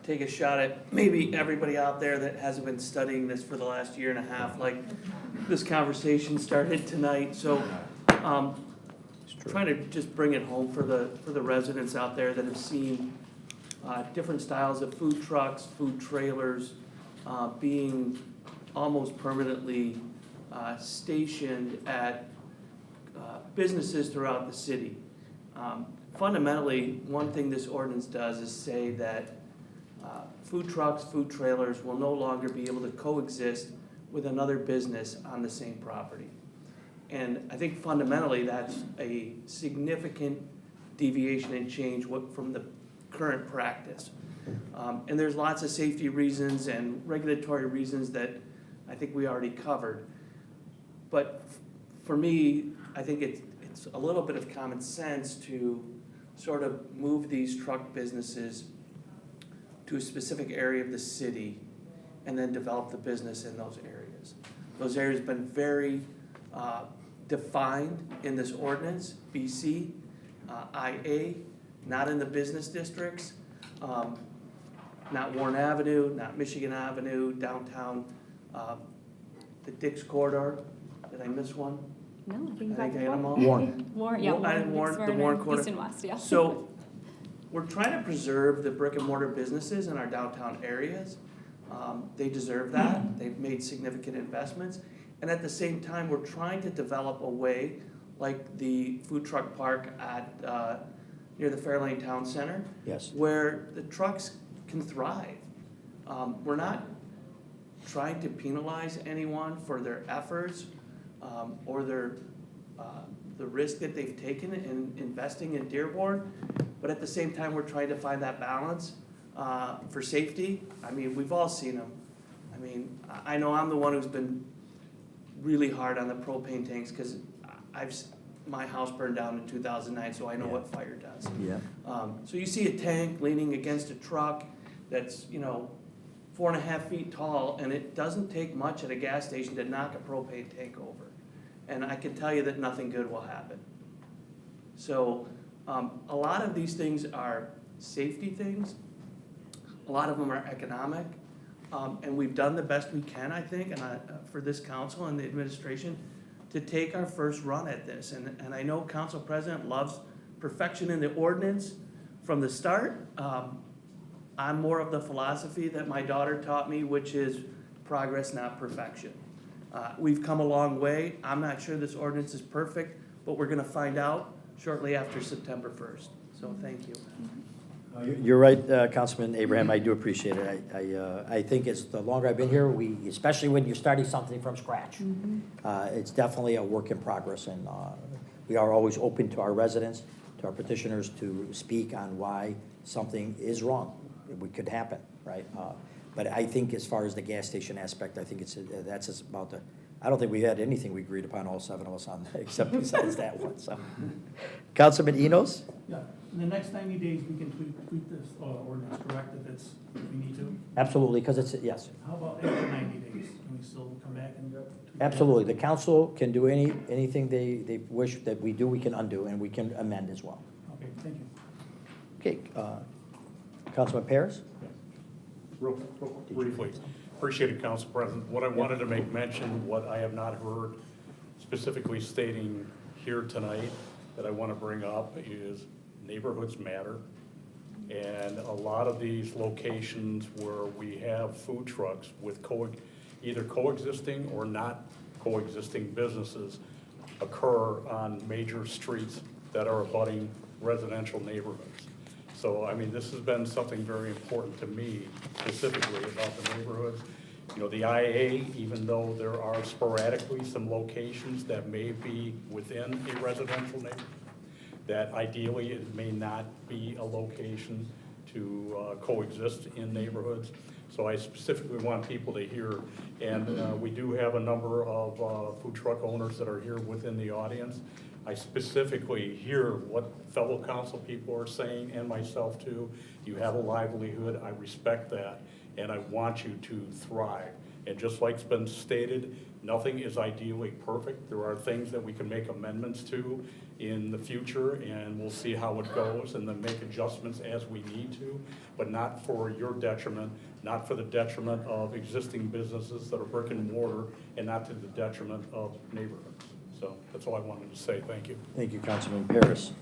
take a shot at maybe everybody out there that hasn't been studying this for the last year and a half, like this conversation started tonight. So, trying to just bring it home for the residents out there that have seen different styles of food trucks, food trailers, being almost permanently stationed at businesses throughout the city. Fundamentally, one thing this ordinance does is say that food trucks, food trailers will no longer be able to coexist with another business on the same property. And I think fundamentally that's a significant deviation and change from the current practice. And there's lots of safety reasons and regulatory reasons that I think we already covered. But for me, I think it's a little bit of common sense to sort of move these truck businesses to a specific area of the city and then develop the business in those areas. Those areas have been very defined in this ordinance, BC, IA, not in the business districts, not Warren Avenue, not Michigan Avenue, downtown, the Dix corridor. Did I miss one? No, I think you I got got them all. Warren, yeah, I did Warren, the Warren corridor. East and West, yeah. So we're trying to preserve the brick and mortar businesses in our downtown areas. They deserve that. They've made significant investments. And at the same time, we're trying to develop a way, like the food truck park at near the Fairlane Town Center, Yes. where the trucks can thrive. We're not trying to penalize anyone for their efforts or their the risk that they've taken in investing in Dearborn, but at the same time, we're trying to find that balance for safety. I mean, we've all seen them. I mean, I know I'm the one who's been really hard on the propane tanks because my house burned down in 2009, so I know what fire does. Yeah. So you see a tank leaning against a truck that's 4.5 feet tall, and it doesn't take much at a gas station to knock a propane tank over. And I can tell you that nothing good will happen. So a lot of these things are safety things. A lot of them are economic. And we've done the best we can, I think, and for this council and the administration to take our first run at this. And I know Council President loves perfection in the ordinance from the start. I'm more of the philosophy that my daughter taught me, which is progress, not perfection. We've come a long way. I'm not sure this ordinance is perfect, but we're going to find out shortly after September 1st. So thank you. You're right, Councilman Abraham, I do appreciate it. I think it's the longer I've been here, especially when you're starting something from scratch, it's definitely a work in progress, and we are always open to our residents, to our petitioners to speak on why something is wrong. It could happen, right? But I think as far as the gas station aspect, I think that's about I don't think we had anything we agreed upon, all 7 of us on, except besides that one, so. Councilman Enos? Yeah, in the next 90 days, we can tweak this ordinance, correct, if we need to? Absolutely, because yes. How about after 90 days? Can we still come back and tweak it? Absolutely. The council can do anything they wish that we do, we can undo, and we can amend as well. Okay, thank you. Okay, Councilman Paris? Real briefly, appreciate it, Council President. What I wanted to make mention, what I have not heard specifically stating here tonight that I want to bring up is neighborhoods matter. And a lot of these locations where we have food trucks with either coexisting or not coexisting businesses occur on major streets that are abutting residential neighborhoods. So, I mean, this has been something very important to me specifically about the neighborhoods. You know, the IA, even though there are sporadically some locations that may be within a residential neighborhood, that ideally it may not be a location to coexist in neighborhoods. So I specifically want people to hear, and we do have a number of food truck owners that are here within the audience. I specifically hear what fellow council people are saying, and myself too. You have a livelihood, I respect that, and I want you to thrive. And just like's been stated, nothing is ideally perfect. There are things that we can make amendments to in the future, and we'll see how it goes, and then make adjustments as we need to, but not for your detriment, not for the detriment of existing businesses that are brick and mortar, and not to the detriment of neighborhoods. So that's all I wanted to say. Thank you. Thank you, Councilman Paris.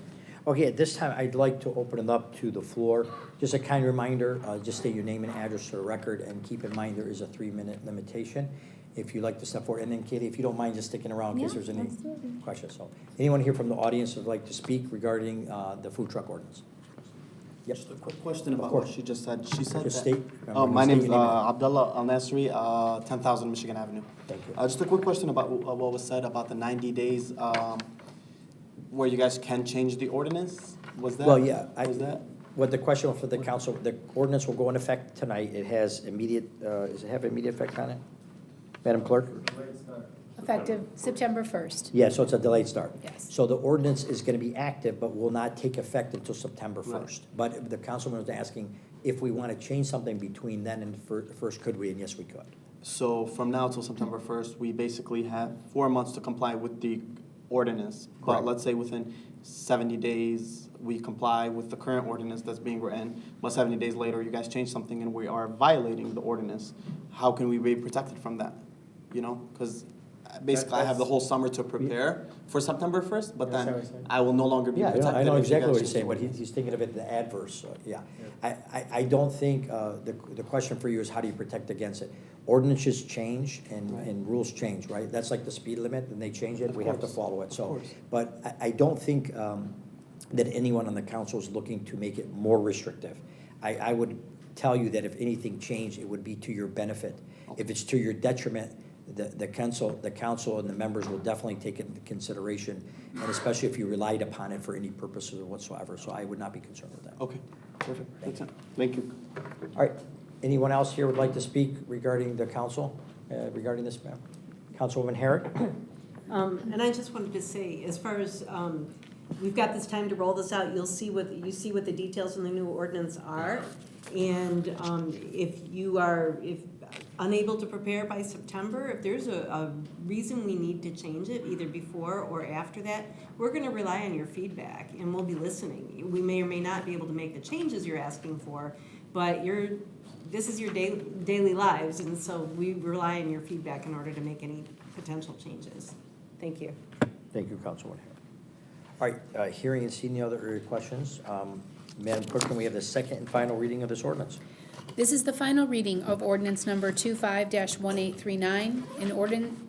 Okay, at this time, I'd like to open it up to the floor. Just a kind reminder, just state your name and address for the record, and keep in mind there is a 3-minute limitation. If you'd like to step forward, and then Katie, if you don't mind just sticking around in case there's any questions. So, anyone here from the audience would like to speak regarding the food truck ordinance? Yep. Just a quick question about what she just said. She said Just that. state. My name is State your name. Abdullah Al Nasri, 10,000 Michigan Avenue. Thank you. Just a quick question about what was said about the 90 days where you guys can change the ordinance. Was that? Well, yeah. Was that? What the question for the council, the ordinance will go into effect tonight. It has immediate, does it have immediate effect on it? Madam Clerk? Effective September 1st. Yeah, so it's a delayed start. Yes. So the ordinance is going to be active, but will not take effect until September 1st. Right. But the councilman was asking if we want to change something between then and first, could we? And yes, we could. So from now till September 1st, we basically have 4 months to comply with the ordinance. But Correct. let's say within 70 days, we comply with the current ordinance that's being written, but 70 days later, you guys change something and we are violating the ordinance. How can we be protected from that? You know, because basically I have the whole summer to prepare for September 1st, but then I will no longer be Yeah, protected. I know if you exactly guys what change he's saying, the but ordinance. he's thinking of it the adverse, so, yeah. I don't think, the question for you is how do you protect against it? Ordinances change and rules change, right? That's like the speed limit, and they change it, we have to follow it, so. But I don't think that anyone on the council is looking to make it more restrictive. I would tell you that if anything changed, it would be to your benefit. If it's to your detriment, the council and the members will definitely take it into consideration, and especially if you relied upon it for any purposes whatsoever. So I would not be concerned with that. Okay, perfect. That's it. Thank you. All right. Anyone else here would like to speak regarding the council, regarding this, ma'am? Councilwoman Herrick? And I just wanted to say, as far as, we've got this time to roll this out, you see what the details in the new ordinance are. And if unable to prepare by September, if there's a reason we need to change it, either before or after that, we're gonna rely on your feedback and we'll be listening. We may or may not be able to make the changes you're asking for, but this is your daily lives, and so we rely on your feedback in order to make any potential changes. Thank you. Thank you, Councilwoman Herrick. All right, hearing and seeing the other questions, Madam Clerk, can we have the second and final reading of this ordinance? This is the final reading of ordinance number 25-1839, an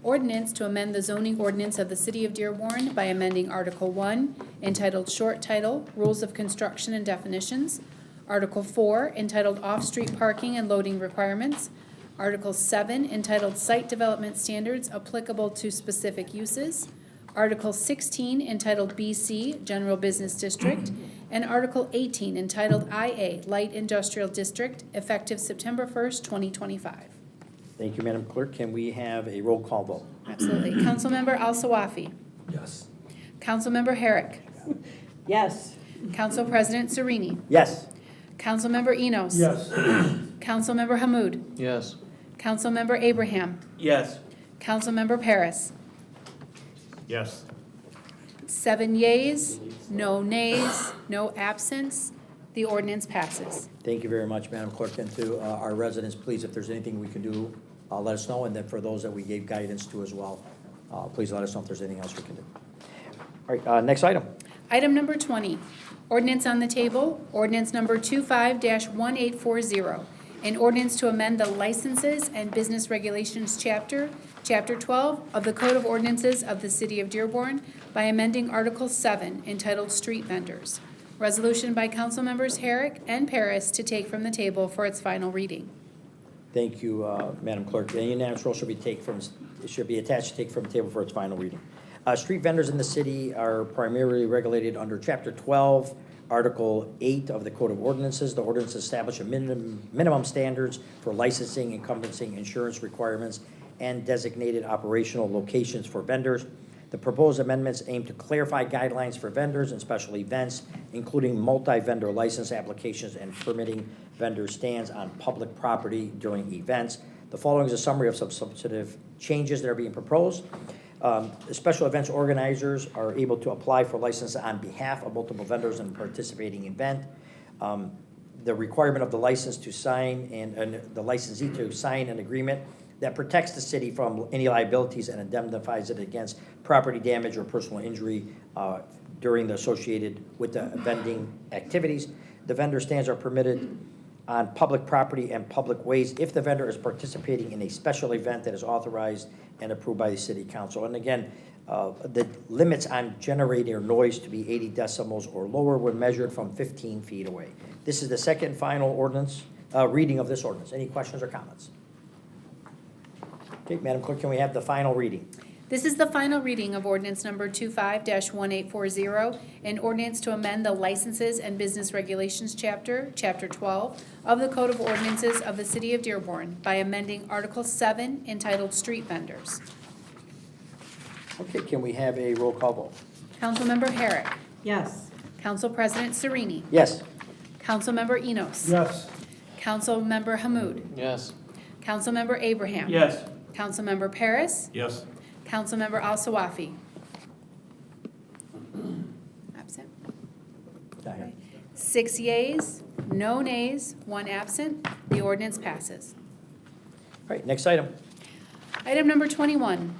ordinance to amend the zoning ordinance of the City of Dearborn by amending Article 1, entitled Short Title, Rules of Construction and Definitions, Article 4, entitled Off-Street Parking and Loading Requirements, Article 7, entitled Site Development Standards Applicable to Specific Uses, Article 16, entitled BC, General Business District, and Article 18, entitled IA, Light Industrial District, effective September 1st, 2025. Thank you, Madam Clerk. Can we have a roll call vote? Absolutely. Councilmember Al-Sawafi. Yes. Councilmember Herrick. Yes. Council President Sereni. Yes. Councilmember Enos. Yes. Councilmember Hamud. Yes. Councilmember Abraham. Yes. Councilmember Paris. Yes. 7 yeas, no nays, no absence. The ordinance passes. Thank you very much, Madam Clerk, and to our residents, please, if there's anything we can do, let us know, and then for those that we gave guidance to as well, please let us know if there's anything else we can do. All right, next item. Item number 20, ordinance on the table, ordinance number 25-1840, an ordinance to amend the Licenses and Business Regulations Chapter 12 of the Code of Ordinances of the City of Dearborn by amending Article 7, entitled Street Vendors. Resolution by council members Herrick and Paris to take from the table for its final reading. Thank you, Madam Clerk. The unanimous roll should be attached to take from the table for its final reading. Street vendors in the city are primarily regulated under Chapter 12, Article 8 of the Code of Ordinances. The ordinance establish a minimum standards for licensing, encompassing insurance requirements, and designated operational locations for vendors. The proposed amendments aim to clarify guidelines for vendors and special events, including multi-vendor license applications and permitting vendor stands on public property during events. The following is a summary of some substantive changes that are being proposed. Special events organizers are able to apply for license on behalf of multiple vendors in a participating event. The requirement of the license to sign and the licensee to sign an agreement that protects the city from any liabilities and indemnifies it against property damage or personal injury during the associated with the vending activities. The vendor stands are permitted on public property and public ways if the vendor is participating in a special event that is authorized and approved by the city council. And again, the limits on generator noise to be 80 decibels or lower when measured from 15 feet away. This is the second final ordinance, reading of this ordinance. Any questions or comments? Okay, Madam Clerk, can we have the final reading? This is the final reading of ordinance number 25-1840, an ordinance to amend the Licenses and Business Regulations Chapter 12 of the Code of Ordinances of the City of Dearborn by amending Article 7 entitled Street Vendors. Okay, can we have a roll call vote? Councilmember Herrick. Yes. Council President Sereni. Yes. Councilmember Enos. Yes. Councilmember Hamud. Yes. Councilmember Abraham. Yes. Councilmember Paris. Yes. Councilmember Al-Sawafi. Absent. 6 yeas, no nays, 1 absent. The ordinance passes. All right, next item. Item number 21,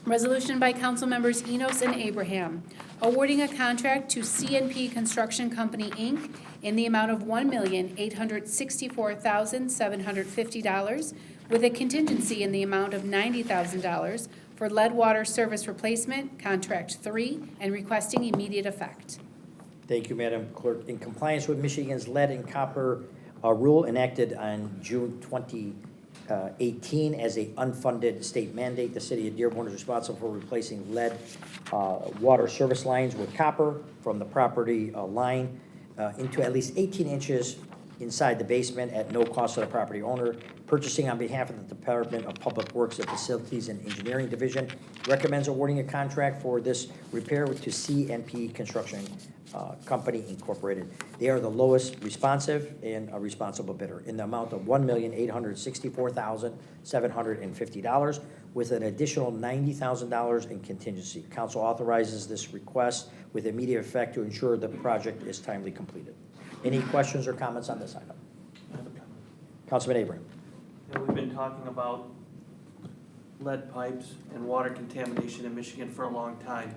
resolution by council members Enos and Abraham, awarding a contract to CNP Construction Company, Inc. in the amount of $1,864,750 with a contingency in the amount of $90,000 for lead water service replacement, Contract 3, and requesting immediate effect. Thank you, Madam Clerk. In compliance with Michigan's lead and copper rule enacted on June 2018 as a unfunded state mandate, the city of Dearborn is responsible for replacing lead water service lines with copper from the property line into at least 18 inches inside the basement at no cost to the property owner. Purchasing on behalf of the Department of Public Works and Facilities and Engineering Division recommends awarding a contract for this repair to CNP Construction Company Incorporated. They are the lowest responsive and a responsible bidder in the amount of $1,864,750 with an additional $90,000 in contingency. Council authorizes this request with immediate effect to ensure the project is timely completed. Any questions or comments on this item? Councilman Abraham. We've been talking about lead pipes and water contamination in Michigan for a long time,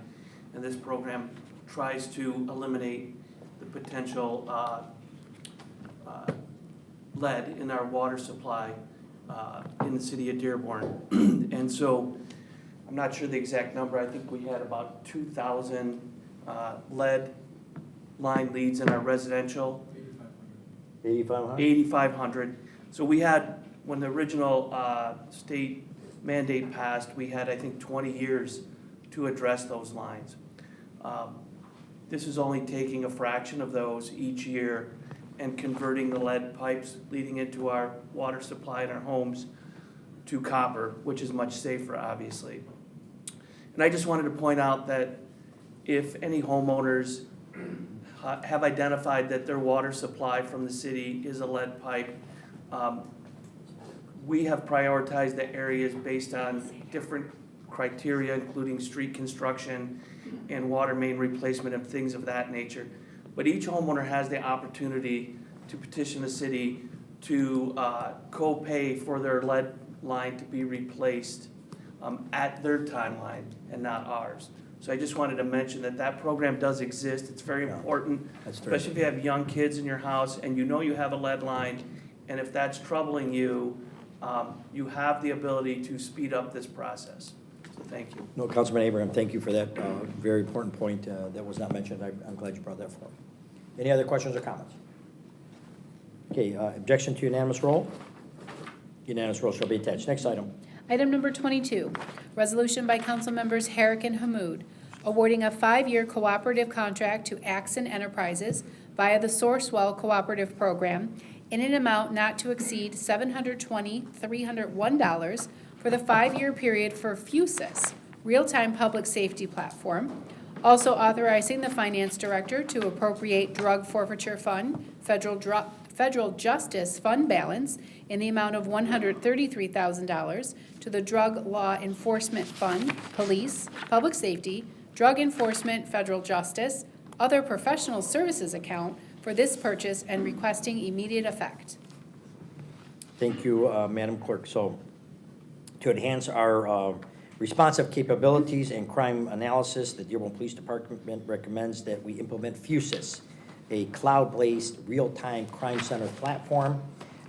and this program tries to eliminate the potential lead in our water supply in the city of Dearborn. And so, I'm not sure the exact number, I think we had about 2,000 lead line leads in our residential. 8,500? 8,500. So we had, when the original state mandate passed, we had, I think, 20 years to address those lines. This is only taking a fraction of those each year and converting the lead pipes leading into our water supply in our homes to copper, which is much safer, obviously. And I just wanted to point out that if any homeowners have identified that their water supply from the city is a lead pipe, we have prioritized the areas based on different criteria, including street construction and water main replacement and things of that nature. But each homeowner has the opportunity to petition the city to co-pay for their lead line to be replaced at their timeline and not ours. So I just wanted to mention that that program does exist. It's very important, especially if you have young kids in your house and you know you have a lead line, and if that's troubling you, you have the ability to speed up this process. So thank you. No, Councilman Abraham, thank you for that very important point that was not mentioned. I'm glad you brought that forward. Any other questions or comments? Okay, objection to unanimous roll? Unanimous roll shall be attached. Next item. Item number 22, resolution by council members Herrick and Hamud, awarding a 5-year cooperative contract to Axon Enterprises via the Sourcewell Cooperative Program in an amount not to exceed $720,301 for the 5-year period for FUSIS, Real-Time Public Safety Platform. Also authorizing the finance director to appropriate drug forfeiture fund, federal justice fund balance in the amount of $133,000 to the Drug Law Enforcement Fund, Police, Public Safety, Drug Enforcement, Federal Justice, other professional services account for this purchase and requesting immediate effect. Thank you, Madam Clerk. So To enhance our responsive capabilities and crime analysis, the Dearborn Police Department recommends that we implement FUSIS, a cloud-based real-time crime center platform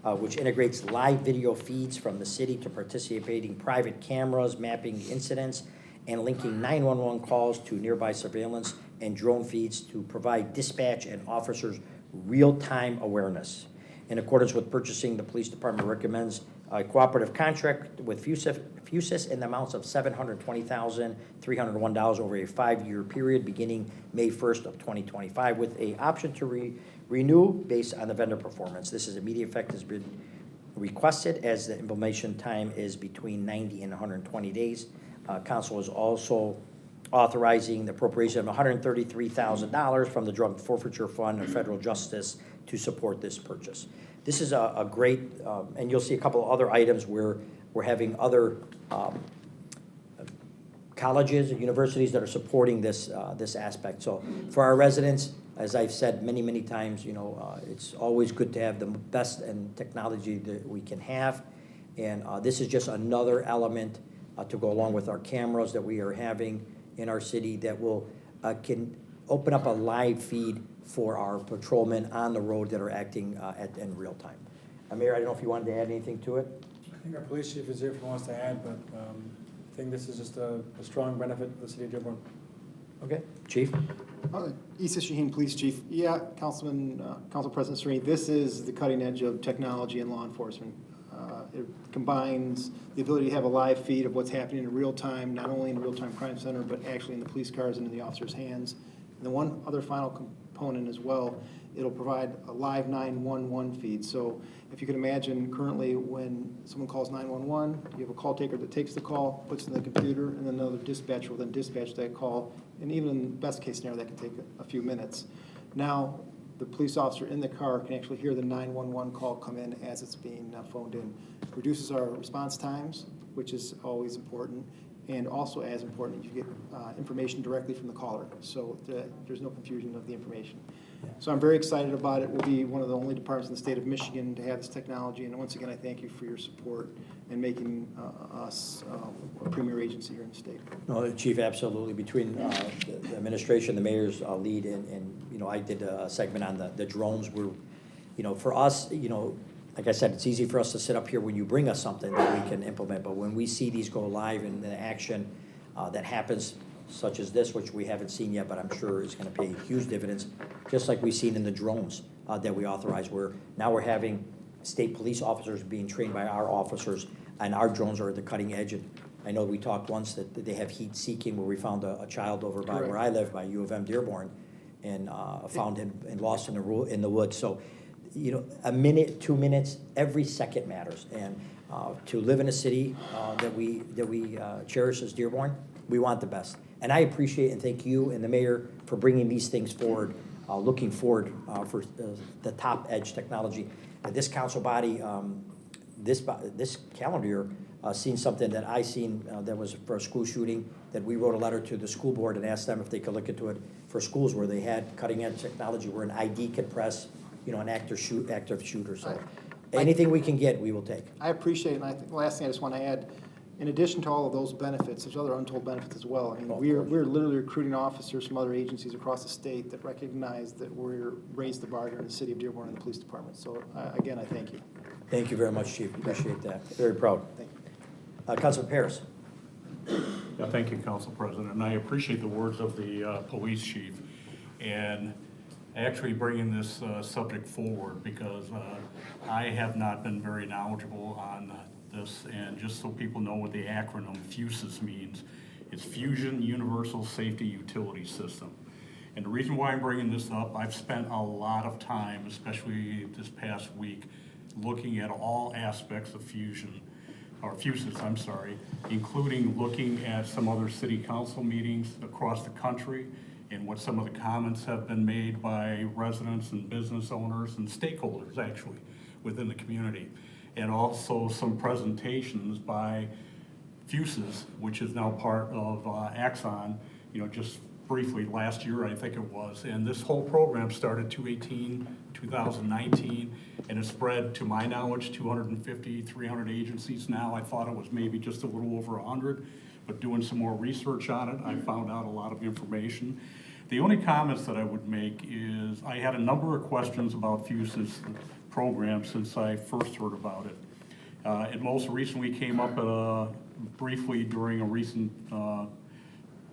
which integrates live video feeds from the city to participating private cameras, mapping incidents, and linking 911 calls to nearby surveillance and drone feeds to provide dispatch and officers real-time awareness. In accordance with purchasing, the police department recommends a cooperative contract with FUSIS in the amounts of $720,301 over a 5-year period beginning May 1st of 2025 with an option to renew based on the vendor performance. This is immediate effect has been requested as the implementation time is between 90 and 120 days. Council is also authorizing the appropriation of $133,000 from the Drug Forfeiture Fund of Federal Justice to support this purchase. This is a great, and you'll see a couple of other items where we're having other colleges and universities that are supporting this this aspect. So for our residents, as I've said many, many times, you know, it's always good to have the best in technology that we can have. And this is just another element to go along with our cameras that we are having in our city that will can open up a live feed for our patrolmen on the road that are acting in real time. Mayor, I don't know if you wanted to add anything to it? I think our police chief is here if he wants to add, but I think this is just a strong benefit to the city of Dearborn. Okay, Chief? Issa Shaheen, Police Chief. Yeah, Council President Serene, this is the cutting edge of technology in law enforcement. It combines the ability to have a live feed of what's happening in real time, not only in the real-time crime center, but actually in the police cars and in the officers' hands. And the one other final component as well, it'll provide a live 911 feed. So if you can imagine currently when someone calls 911, you have a call taker that takes the call, puts it in the computer, and then another dispatcher will then dispatch that call. And even in the best case scenario, that can take a few minutes. Now, the police officer in the car can actually hear the 911 call come in as it's being phoned in. Reduces our response times, which is always important, and also as important, you get information directly from the caller, so there's no confusion of the information. So I'm very excited about it. We'll be one of the only departments in the state of Michigan to have this technology, and once again, I thank you for your support and making us a premier agency here in the state. No, Chief, absolutely. Between the administration, the mayor's lead, and you know, I did a segment on the drones. We're, you know, for us, you know, like I said, it's easy for us to sit up here when you bring us something that we can implement, but when we see these go live in the action that happens, such as this, which we haven't seen yet, but I'm sure is going to pay huge dividends, just like we've seen in the drones that we authorize, where now we're having state police officers being trained by our officers, and our drones are at the cutting edge. And I know we talked once that they have heat seeking, where we found a child over by where I live, by U of M Dearborn, and found him and lost in the woods. So, you know, a minute, 2 minutes, every second matters. And to live in a city that we cherish as Dearborn, we want the best. And I appreciate and thank you and the mayor for bringing these things forward, looking forward for the top edge technology. And this council body, this calendar year, seen something that I seen that was for a school shooting, that we wrote a letter to the school board and asked them if they could look into it for schools where they had cutting edge technology where an ID could press, you know, an active shooter. So anything we can get, we will take. I appreciate it, and I think the last thing I just want to add, in addition to all of those benefits, there's other untold benefits as well. I mean, we're literally recruiting officers from other agencies across the state that recognize that we're raised the bar here in the city of Dearborn and the police department. So again, I thank you. Thank you very much, Chief. Appreciate that. Very proud. Thank you. Councilman Paris. Yeah, thank you, Council President, and I appreciate the words of the police chief and actually bringing this subject forward, because I have not been very knowledgeable on this, and just so people know what the acronym FUSIS means, it's Fusion Universal Safety Utility System. And the reason why I'm bringing this up, I've spent a lot of time, especially this past week, looking at all aspects of fusion, or FUSIS, I'm sorry, including looking at some other city council meetings across the country and what some of the comments have been made by residents and business owners and stakeholders actually within the community. And also some presentations by FUSIS, which is now part of Axon, you know, just briefly last year, I think it was, and this whole program started 2019, and it's spread, to my knowledge, 250, 300 agencies now. I thought it was maybe just a little over 100, but doing some more research on it, I found out a lot of information. The only comments that I would make is I had a number of questions about FUSE's program since I first heard about it. It most recently came up briefly during a recent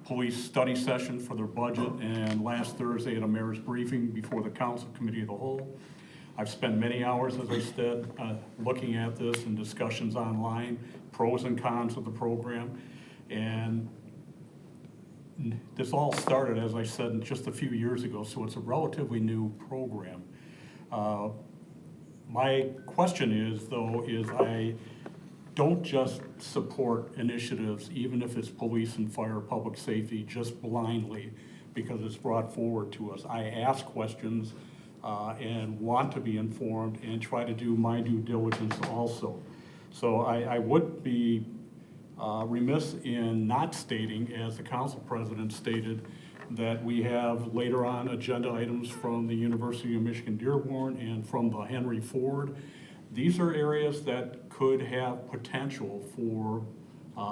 police study session for their budget, and last Thursday at a mayor's briefing before the council committee of the whole. I've spent many hours, as I said, looking at this and discussions online, pros and cons of the program, and this all started, as I said, just a few years ago, so it's a relatively new program. My question is, though, I don't just support initiatives, even if it's police and fire, public safety, just blindly because it's brought forward to us. I ask questions and want to be informed and try to do my due diligence also. So I would be remiss in not stating, as the council president stated, that we have later on agenda items from the University of Michigan Dearborn and from the Henry Ford. These are areas that could have potential for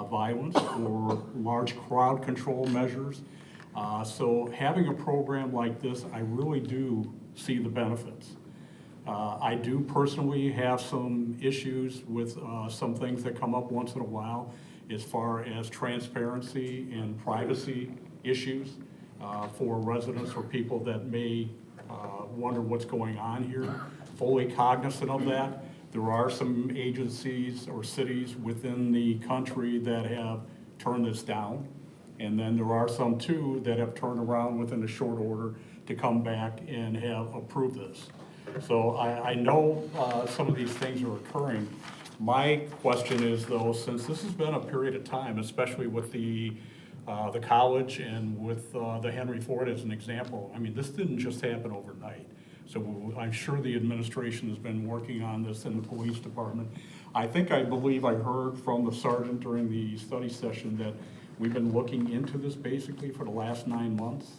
violence or large crowd control measures. So having a program like this, I really do see the benefits. I do personally have some issues with some things that come up once in a while as far as transparency and privacy issues for residents or people that may wonder what's going on here. Fully cognizant of that. There are some agencies or cities within the country that have turned this down. And then there are some too that have turned around within a short order to come back and have approved this. So I know some of these things are occurring. My question is, though, since this has been a period of time, especially with the college and with the Henry Ford as an example, I mean, this didn't just happen overnight. So I'm sure the administration has been working on this in the police department. I believe I heard from the sergeant during the study session that we've been looking into this basically for the last 9 months.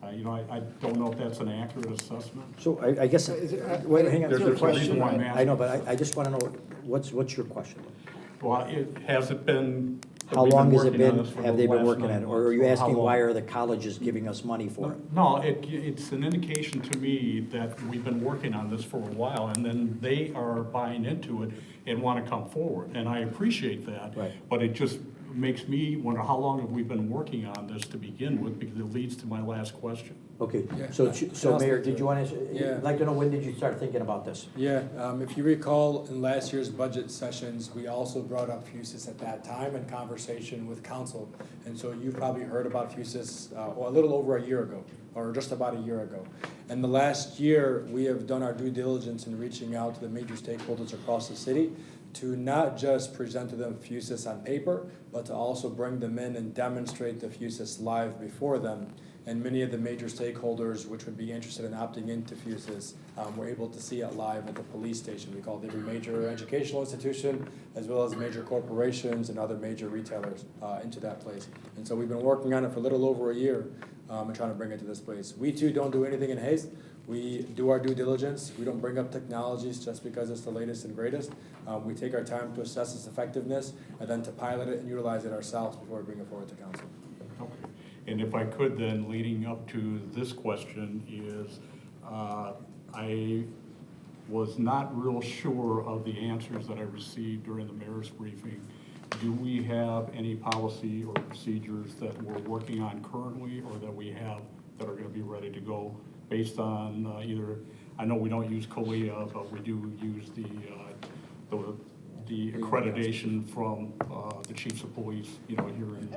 I don't know if that's an accurate assessment. So I guess, wait, hang on. There's a reason why I'm asking. I know, but I just want to know, what's your question? Well, has it been? How long has it been, have they been working on it? Or are you asking why are the colleges giving us money for it? No, it's an indication to me that we've been working on this for a while, and then they are buying into it and want to come forward. And I appreciate that. Right. But it just makes me wonder, how long have we been working on this to begin with? Because it leads to my last question. Okay, Yeah. so Mayor, did you want to, Yeah. I'd like to know, when did you start thinking about this? Yeah, if you recall, in last year's budget sessions, we also brought up FUSIS at that time in conversation with council. And so you probably heard about FUSIS a little over a year ago, or just about a year ago. And the last year, we have done our due diligence in reaching out to the major stakeholders across the city to not just present to them FUSIS on paper, but to also bring them in and demonstrate the FUSIS live before them. And many of the major stakeholders which would be interested in opting into FUSIS were able to see it live at the police station. We called every major educational institution, as well as major corporations and other major retailers into that place. And so we've been working on it for a little over a year and trying to bring it to this place. We too don't do anything in haste. We do our due diligence. We don't bring up technologies just because it's the latest and greatest. We take our time to assess its effectiveness and then to pilot it and utilize it ourselves before we bring it forward to council. Okay. And if I could then, leading up to this question is, I was not real sure of the answers that I received during the mayor's briefing. Do we have any policy or procedures that we're working on currently or that we have that are going to be ready to go based on either, I know we don't use COLIA, but we do use the accreditation from the chiefs of police, here in.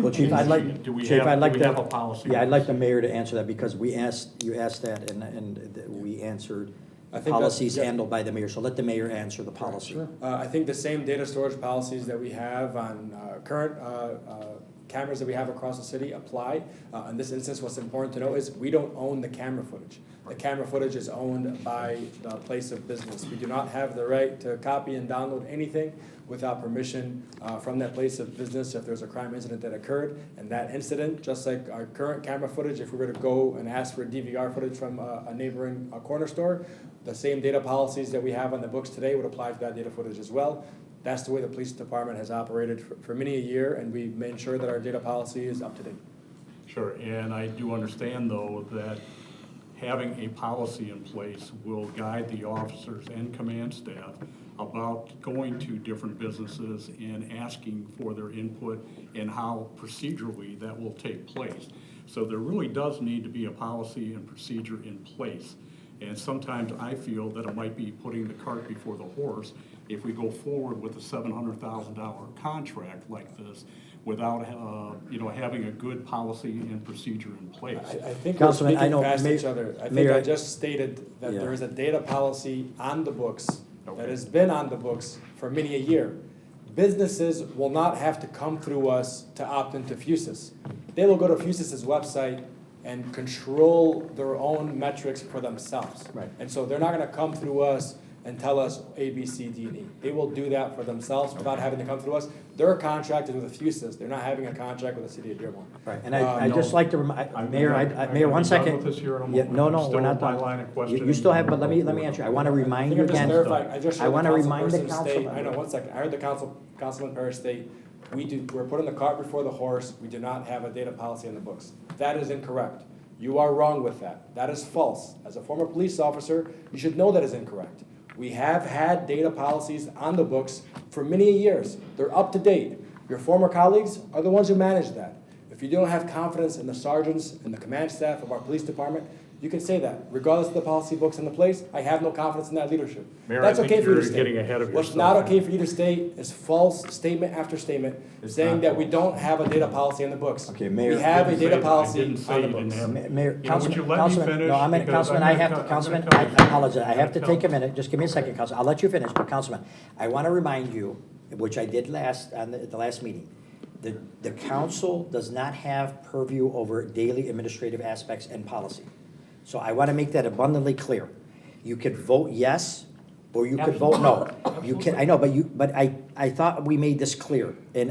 Well, Chief, I'd like, do we Chief, I'd like have to, a policy? yeah, I'd like the mayor to answer that because you asked that and we answered. I think Policies that's- handled by the mayor, so let the mayor answer the policy. I think the same data storage policies that we have on current cameras that we have across the city apply. In this instance, what's important to know is we don't own the camera footage. The camera footage is owned by the place of business. We do not have the right to copy and download anything without permission from that place of business if there's a crime incident that occurred. And that incident, just like our current camera footage, if we were to go and ask for DVR footage from a neighboring corner store, the same data policies that we have on the books today would apply to that data footage as well. That's the way the police department has operated for many a year, and we've made sure that our data policy is up to date. Sure, and I do understand, though, that having a policy in place will guide the officers and command staff about going to different businesses and asking for their input and how procedurally that will take place. So there really does need to be a policy and procedure in place. And sometimes I feel that it might be putting the cart before the horse if we go forward with a $700,000 contract like this without, having a good policy and procedure in place. I think we're Councilman, speaking I know, past Mayor- each other. I think Mayor, I just stated that Yeah. there is a data policy on the books Okay. that has been on the books for many a year. Businesses will not have to come through us to opt into Fusus. They will go to Fusus's website and control their own metrics for themselves. Right. And so they're not gonna come through us and tell us A, B, C, D, and E. They will do that for themselves without having to come through us. They're contracted with Fusus. They're not having a contract with the city of Dearborn. Right, and I just like to remind, I'm Mayor, gonna- Mayor, I'm one gonna be done second. with this here in a Yeah, moment. no, I'm no, still we're not in my done. line of You questioning. still have, but let me answer. I want to I remind think you I'm just again. clarifying, I just I heard the want to remind the councilperson state, council. I know, one second, I heard the Councilman Parrish state, we're putting the cart before the horse, we do not have a data policy in the books. That is incorrect. You are wrong with that. That is false. As a former police officer, you should know that is incorrect. We have had data policies on the books for many years. They're up to date. Your former colleagues are the ones who manage that. If you don't have confidence in the sergeants and the command staff of our police department, you can say that. Regardless of the policy books in the place, I have no confidence in that leadership. Mayor, That's I think okay for you to you're state. getting ahead of What's yourself. not okay for you to state is false statement after statement, It's saying not that we false. don't have a data policy in the books. Okay, Mayor- We have a Didn't say data that. I policy didn't say on the you didn't books. have- Mayor, You know, would Councilman, you let me Councilman, finish? no, Because Councilman, I'm I gonna have to, tell- I'm Councilman, gonna I tell you. apologize, I have to I'm take a gonna minute, just give me a second, Council, I'll let you finish, but Councilman, I want to remind you, which I did at the last meeting, the council does not have purview over daily administrative aspects and policy. So I want to make that abundantly clear. You could vote yes, or you could vote no. You can, I know, but I thought we made this clear. And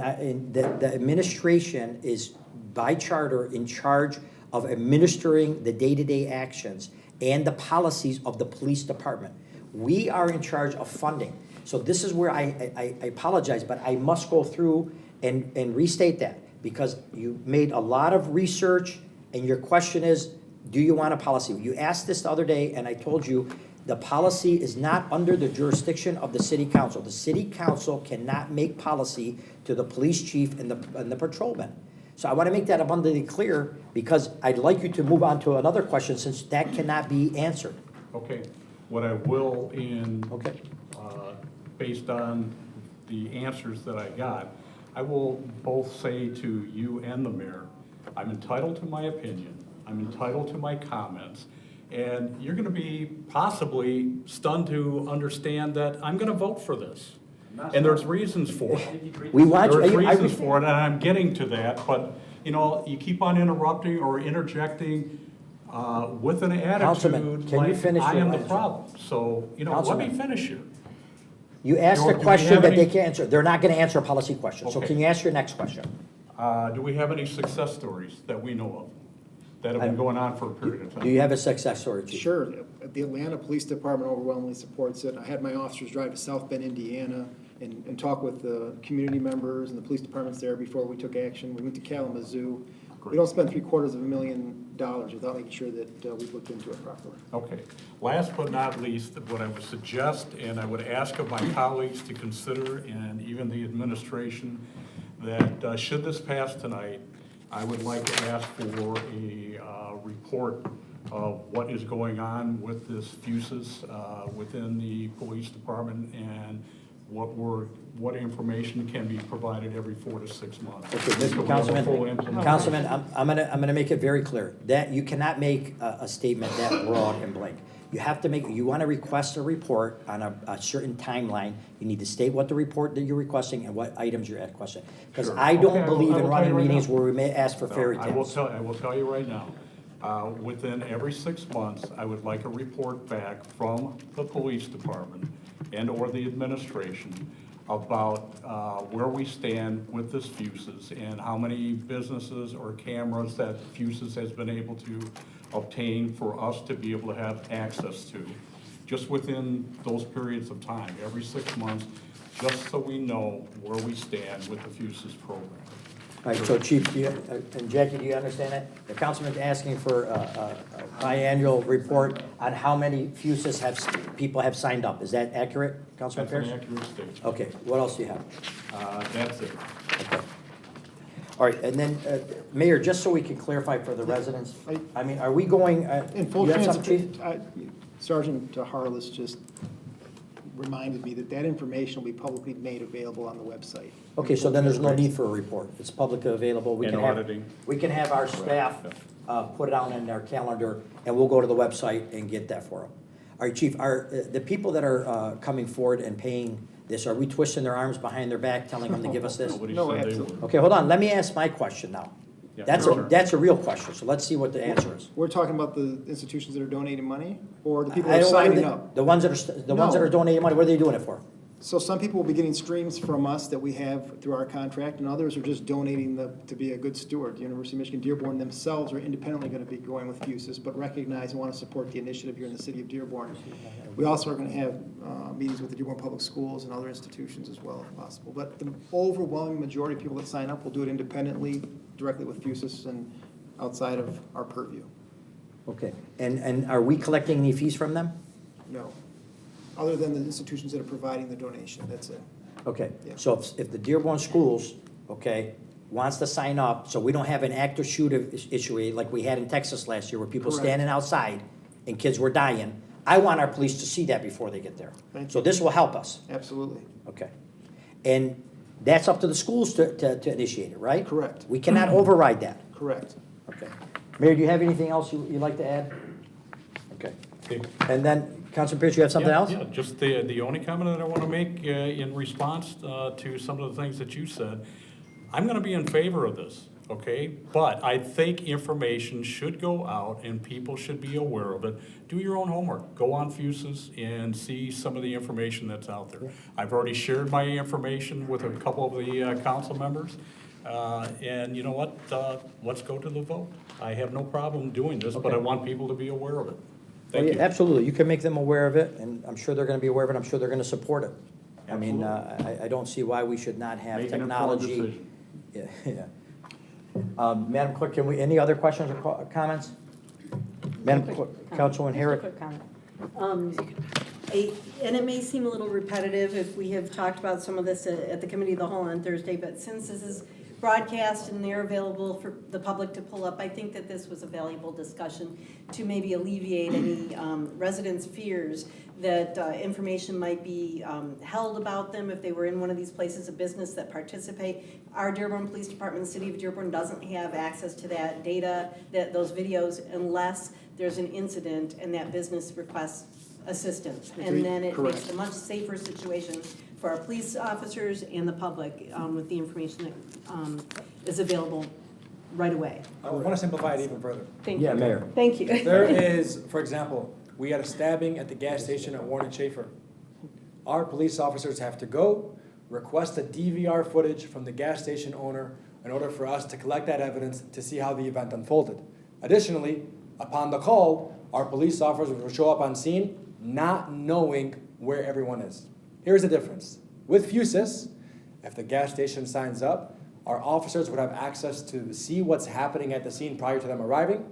the administration is by charter in charge of administering the day-to-day actions and the policies of the police department. We are in charge of funding. So this is where I apologize, but I must go through and restate that, because you made a lot of research, and your question is, do you want a policy? You asked this the other day, and I told you, the policy is not under the jurisdiction of the city council. The city council cannot make policy to the police chief and the patrolman. So I want to make that abundantly clear, because I'd like you to move on to another question, since that cannot be answered. Okay, what I will Okay. Based on the answers that I got, I will both say to you and the mayor, I'm entitled to my opinion, I'm entitled to my comments, and you're gonna be possibly stunned to understand that I'm gonna vote for this. And there's reasons for it. We want you. There's reasons for it, and I'm getting to that, but, you keep on interrupting or interjecting with an Councilman, attitude can you like finish I your am the answer? problem. So, let me Councilman. finish here. You asked a Do we question have that they any- can't answer. They're not going to answer a policy question. So Okay. can you ask your next question? Do we have any success stories that we know of that have been going on for a period of time? Do you have a success story, Chief? Sure. The Atlanta Police Department overwhelmingly supports it. I had my officers drive to South Bend, Indiana, and talk with the community members and the police departments there before we took action. We went to Kalamazoo. We don't spend $750,000 without making sure that we've looked into it properly. Okay. Last but not least, what I would suggest, and I would ask of my colleagues to consider, and even the administration, that should this pass tonight, I would like to ask for a report of what is going on with this Fusus within the police department, and what information can be provided every 4 to 6 months. Okay, So we have a full Councilman, implementation. I'm gonna make it very clear that you cannot make a statement that broad and blank. you have to make, you want to request a report on a certain timeline. You need to state what the report that you're requesting and what items you're requesting. Because Sure. I don't Okay, believe I in will tell running you right meetings now. where we may ask for No, fairy I will tales. tell you right now, within every 6 months, I would like a report back from the police department and/or the administration about where we stand with this Fuses and how many businesses or cameras that Fuses has been able to obtain for us to be able to have access to, just within those periods of time, every 6 months, just so we know where we stand with the Fuses program. All right, so Chief, and Jackie, do you understand that? The councilman's asking for a biannual report on how many Fuses people have signed up. Is that accurate, Councilman That's Pierce? an accurate statement. Okay, what else do you have? That's it. Okay. All right, and then, Mayor, just so we can clarify for the residents, I mean, are we going, In full you have something, transparency, Chief? Sergeant Harless just reminded me that that information will be publicly made available on the website. Okay, so then there's no need for a report. It's publicly available. We And can have- auditing. We can have our staff put it on in their calendar, and we'll go to the website and get that for them. All right, Chief, are the people that are coming forward and paying this, are we twisting their arms behind their back, telling them to give us this? Nobody No, said they absolutely. would. Okay, hold on, let me ask my question now. Yeah, That's sure. a real question, so let's see what the answer is. We're talking about the institutions that are donating money, or the people I that are don't- what signing they- up? The ones that are No. donating money, what are they doing it for? So some people will be getting streams from us that we have through our contract, and others are just donating to be a good steward. The University of Michigan Dearborn themselves are independently going to be going with Fuses, but recognize and want to support the initiative here in the city of Dearborn. We also are going to have meetings with the Dearborn Public Schools and other institutions as well, if possible. But the overwhelming majority of people that sign up will do it independently, directly with Fuses and outside of our purview. Okay, and are we collecting any fees from them? No. Other than the institutions that are providing the donation, that's it. Okay, Yeah. so if the Dearborn Schools, okay, wants to sign up, so we don't have an active shooter issue like we had in Texas last year where people Correct. standing outside and kids were dying, I want our police to see that before they get there. Thank So you. this will help us, Absolutely. okay? And that's up to the schools to initiate it, right? Correct. We cannot override that, Correct. okay? Mayor, do you have anything else you'd like to add? Okay, Okay. and then, Councilman Pierce, you have something Yeah, else? Yeah, just the only comment that I want to make in response to some of the things that you said, I'm going to be in favor of this, okay? But I think information should go out and people should be aware of it. Do your own homework. Go on Fuses and see some of the information that's out there. I've already shared my information with a couple of the council members. And you know what? Let's go to the vote. I have no problem doing this, but I want people to be aware of it. Thank you. Absolutely, you can make them aware of it, and I'm sure they're gonna be aware of it, I'm sure they're gonna support it. I mean, I don't see why we should not have Make an informed technology. decision. Yeah. Madam Clerk, any other questions or comments? Madam Clerk, Councilwoman Just a Herrick? quick comment. And it may seem a little repetitive if we have talked about some of this at the Committee of the Whole on Thursday, but since this is broadcast and they're available for the public to pull up, I think that this was a valuable discussion to maybe alleviate any residents' fears that information might be held about them if they were in one of these places of business that participate. Our Dearborn Police Department, the City of Dearborn, doesn't have access to that data, those videos, unless there's an incident and that business requests assistance. And then it makes a much safer situation for our police officers and the public with the information that is available right away. I want to simplify it even further. Thank you. Yeah, Mayor. Thank you. There is, for example, we had a stabbing at the gas station at Warren and Schaefer. Our police officers have to go request a DVR footage from the gas station owner in order for us to collect that evidence to see how the event unfolded. Additionally, upon the call, our police officers will show up on scene not knowing where everyone is. Here's the difference. With Fuses, if the gas station signs up, our officers would have access to see what's happening at the scene prior to them arriving,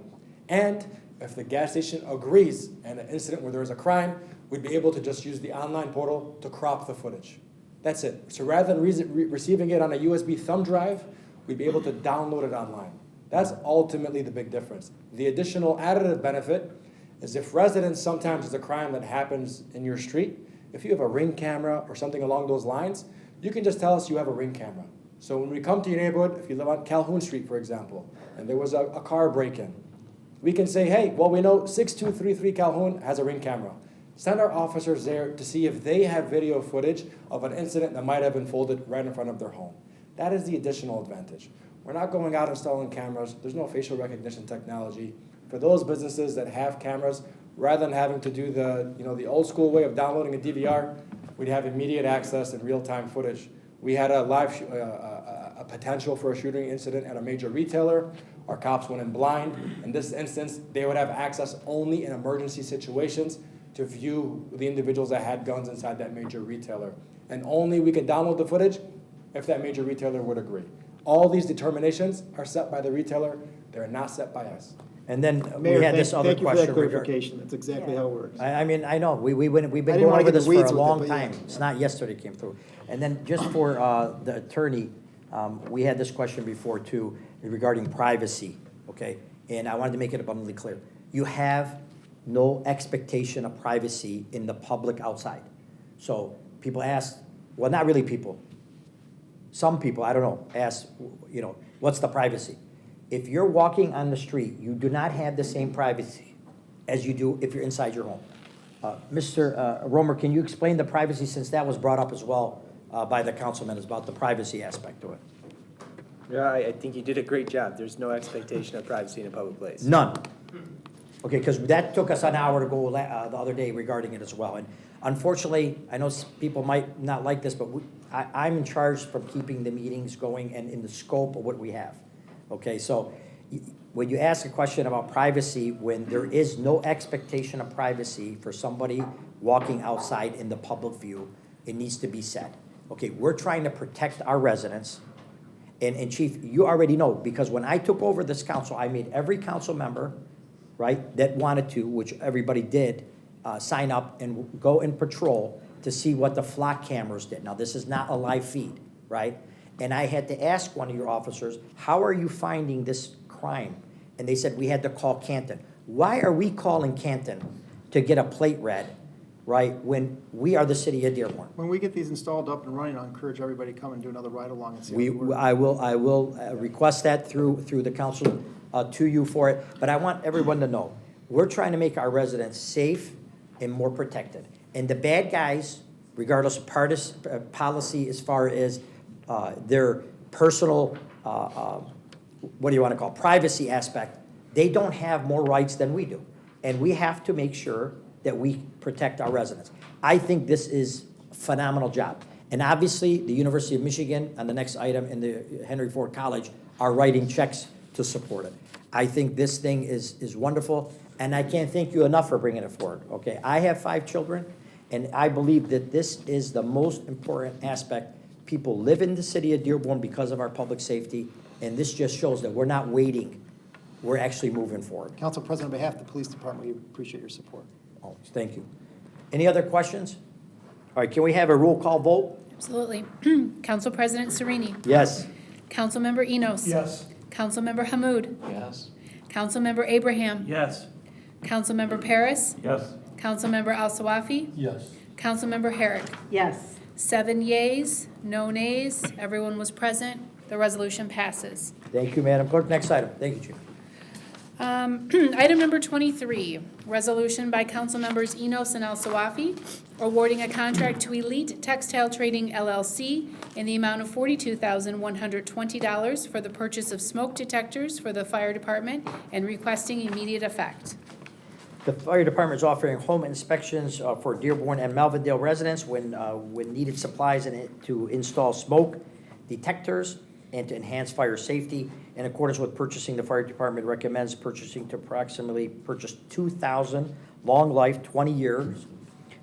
and if the gas station agrees in an incident where there is a crime, we'd be able to just use the online portal to crop the footage. That's it. So rather than receiving it on a USB thumb drive, we'd be able to download it online. That's ultimately the big difference. The additional additive benefit is if residents, sometimes there's a crime that happens in your street, if you have a Ring camera or something along those lines, you can just tell us you have a Ring camera. So when we come to your neighborhood, if you live on Calhoun Street, for example, and there was a car break-in, We can say, hey, well, we know 6233 Calhoun has a Ring camera. Send our officers there to see if they have video footage of an incident that might have unfolded right in front of their home. That is the additional advantage. We're not going out installing cameras. There's no facial recognition technology. For those businesses that have cameras, rather than having to do the old school way of downloading a DVR, we'd have immediate access and real-time footage. We had a potential for a shooting incident at a major retailer. Our cops went in blind. In this instance, they would have access only in emergency situations to view the individuals that had guns inside that major retailer. And only we could download the footage if that major retailer would agree. All these determinations are set by the retailer. They're not set by us. And then Mayor, we had this other thank you for question. that clarification. That's exactly how it works. I mean, I know, we've been I didn't going wanna over get this in the for a weeds with it, long but yeah. time. It's not yesterday it came through. And then just for the attorney, we had this question before too regarding privacy, okay? And I wanted to make it abundantly clear. You have no expectation of privacy in the public outside. So people ask, well, not really people. Some people, I don't know, ask, what's the privacy? If you're walking on the street, you do not have the same privacy as you do if you're inside your home. Mr. Romer, can you explain the privacy, since that was brought up as well by the councilman, about the privacy aspect to it? Yeah, I think you did a great job. There's no expectation of privacy in a public place. None. Okay, because that took us an hour to go the other day regarding it as well. And unfortunately, I know people might not like this, but I'm in charge from keeping the meetings going and in the scope of what we have. Okay, so when you ask a question about privacy, when there is no expectation of privacy for somebody walking outside in the public view, it needs to be said. Okay, we're trying to protect our residents. And Chief, you already know, because when I took over this council, I made every council member, right, that wanted to, which everybody did, sign up and go and patrol to see what the flock cameras did. Now, this is not a live feed, right? And I had to ask one of your officers, how are you finding this crime? And they said, we had to call Canton. Why are we calling Canton to get a plate read, right, when we are the city of Dearborn? When we get these installed up and running, I'll encourage everybody to come and do another ride-along and see how it works. I will request that through the council to you for it. But I want everyone to know, we're trying to make our residents safe and more protected. And the bad guys, regardless of policy as far as their personal, what do you want to call, privacy aspect, they don't have more rights than we do. And we have to make sure that we protect our residents. I think this is a phenomenal job. And obviously, the University of Michigan, on the next item, and the Henry Ford College are writing checks to support it. I think this thing is wonderful, and I can't thank you enough for bringing it forward, okay? I have 5 children, and I believe that this is the most important aspect. People live in the city of Dearborn because of our public safety, and this just shows that we're not waiting. We're actually moving forward. Council President, on behalf of the police department, we appreciate your support. Oh, thank you. Any other questions? All right, can we have a roll call vote? Absolutely. Council President Sereni. Yes. Councilmember Enos. Yes. Councilmember Hamud. Yes. Councilmember Abraham. Yes. Councilmember Paris. Yes. Councilmember Al Sawafi. Yes. Councilmember Herrick. Yes. 7 yeas, no nays. Everyone was present. The resolution passes. Thank you, Madam Clerk. Next item. Thank you, Chief. Item number 23, resolution by council members Enos and Al Sawafi awarding a contract to Elite Textile Trading LLC in the amount of $42,120 for the purchase of smoke detectors for the fire department and requesting immediate effect. The fire department is offering home inspections for Dearborn and Melvindale residents when needed supplies to install smoke detectors and to enhance fire safety. In accordance with purchasing, the fire department recommends purchase 2,000 long life, 20 years,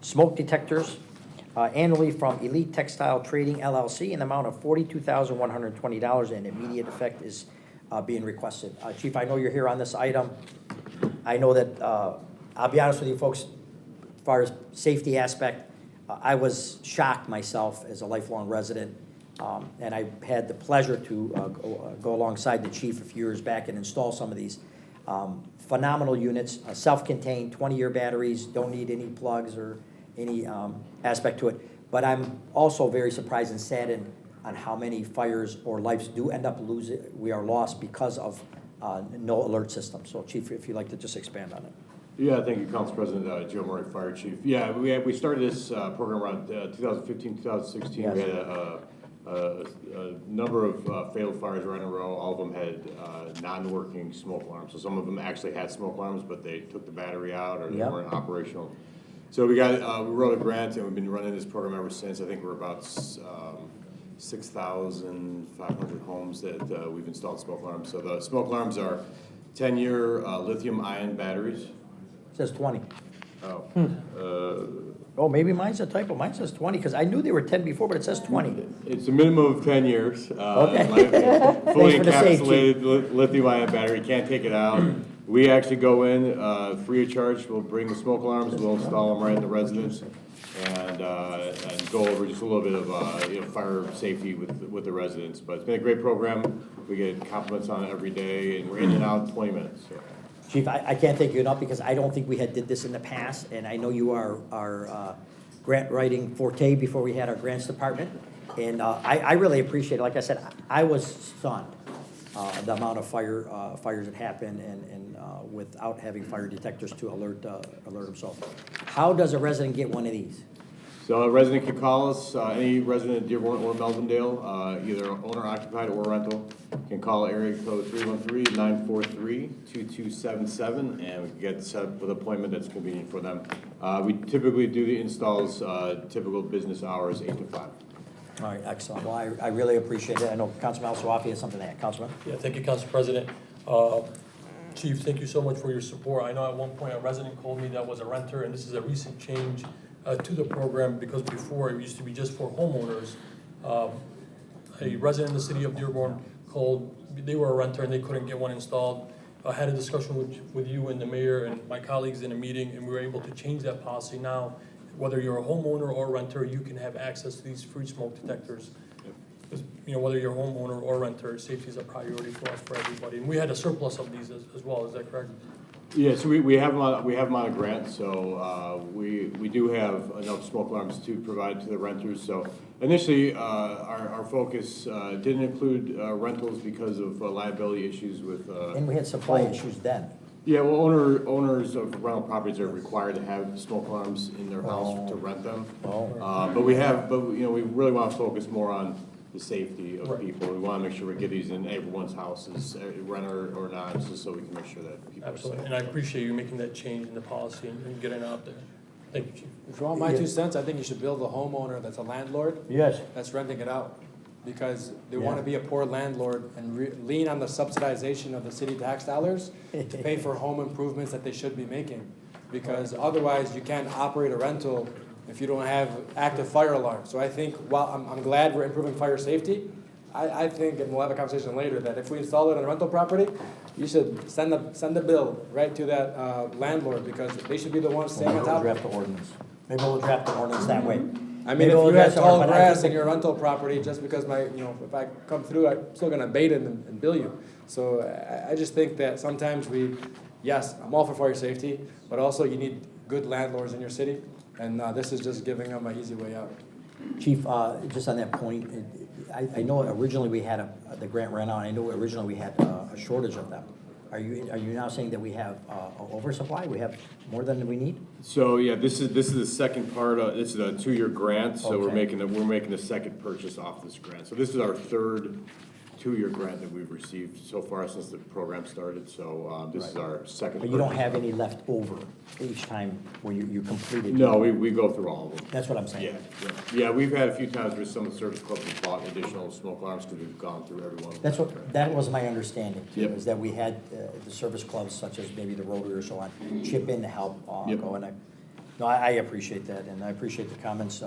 smoke detectors annually from Elite Textile Trading LLC in the amount of $42,120, and immediate effect is being requested. Chief, I know you're here on this item. I know that, I'll be honest with you folks, as far as safety aspect, I was shocked myself as a lifelong resident. And I had the pleasure to go alongside the chief a few years back and install some of these phenomenal units, self-contained, 20-year batteries, don't need any plugs or any aspect to it. But I'm also very surprised and saddened on how many fires or lives do end up we are lost because of no alert system. So Chief, if you'd like to just expand on it. Yeah, thank you, Council President Joe Murray, Fire Chief. Yeah, we started this program around 2015, 2016. Yes. We had a number of failed fires right in a row. All of them had non-working smoke alarms. So some of them actually had smoke alarms, but they took the battery out or they Yep. weren't operational. So we wrote a grant and we've been running this program ever since. I think we're about 6,500 homes that we've installed smoke alarms. So the smoke alarms are 10-year lithium-ion batteries. It says 20. Oh. Oh, maybe mine's a typo. Mine says 20, because I knew they were 10 before, but it says 20. It's a minimum of 10 years. Okay. Fully Thanks for the safety. encapsulated lithium-ion battery, can't take it out. We actually go in free of charge. We'll bring the smoke alarms, we'll install them right in the residence, and go over just a little bit of fire safety with the residents. But it's been a great program. We get compliments on it every day, and we're in and out in 20 minutes. So. Chief, I can't thank you enough, because I don't think we had did this in the past, and I know you are our grant writing forte before we had our grants department. And I really appreciate it. Like I said, I was stunned the amount of fires that happen, and without having fire detectors to alert them. So how does a resident get one of these? So a resident can call us, any resident of Dearborn or Melvindale, either owner occupied or rental, can call area code 313-943-2277, and we can get set up with an appointment that's convenient for them. We typically do the installs, typical business hours, 8 to 5. All right, excellent. Well, I really appreciate it. I know Councilman Al-Sawafi has something to add. Councilman? Yeah, thank you, Council President. Chief, thank you so much for your support. I know at one point a resident called me that was a renter, and this is a recent change to the program, because before it used to be just for homeowners. A resident in the city of Dearborn called, they were a renter and they couldn't get one installed. I had a discussion with you and the mayor and my colleagues in a meeting, and we were able to change that policy. Now, whether you're a homeowner or a renter, you can have access to these free smoke detectors. Because, whether you're a homeowner or renter, safety is a priority for us, for everybody. And we had a surplus of these as well, is that correct? Yeah, so we have them on a grant, so we do have enough smoke alarms to provide to the renters. So initially, our focus didn't include rentals because of liability issues with. And we had supply issues then. Yeah, well, owners of rental properties are required to have smoke alarms in their house to rent them. But we really want to focus more on the safety of people. We want to make sure we get these in everyone's houses, renter or not, just so we can make sure that people Absolutely. are safe. And I appreciate you making that change in the policy and getting it out there. Thank you, Chief. If you want my 2 cents, I think you should build a homeowner that's a landlord. Yes. That's renting it out. Because they want to be a poor landlord and lean on the subsidization of the city tax dollars to pay for home improvements that they should be making. Because otherwise, you can't operate a rental if you don't have active fire alarms. So I think, while I'm glad we're improving fire safety, I think, and we'll have a conversation later, that if we install it on a rental property, you should send the bill right to that landlord, because they should be the ones staying on top of it. Draft the ordinance. Maybe we'll draft the ordinance that way. I mean, if you have tall grass in your rental property, just because if I come through, I'm still gonna abate it and bill you. So I just think that sometimes yes, I'm all for fire safety, but also you need good landlords in your city, and this is just giving them an easy way out. Chief, just on that point, I know originally we had the grant ran out. I know originally we had a shortage of them. Are you now saying that we have an oversupply? We have more than we need? So yeah, this is the second part. This is a 2-year grant. So Okay. we're making the second purchase off this grant. So this is our third 2-year grant that we've received so far since the program started. So this is our second. But you don't purchase. have any left over each time where you completed? No, we go through all of them. That's what I'm saying. Yeah, we've had a few times where some of the service clubs have bought additional smoke alarms because we've gone through every one of them. That was my understanding too, Yep. is that we had the service clubs such as maybe the Rotary or so on chip in to help Yep. go. And I appreciate that, and I appreciate the comments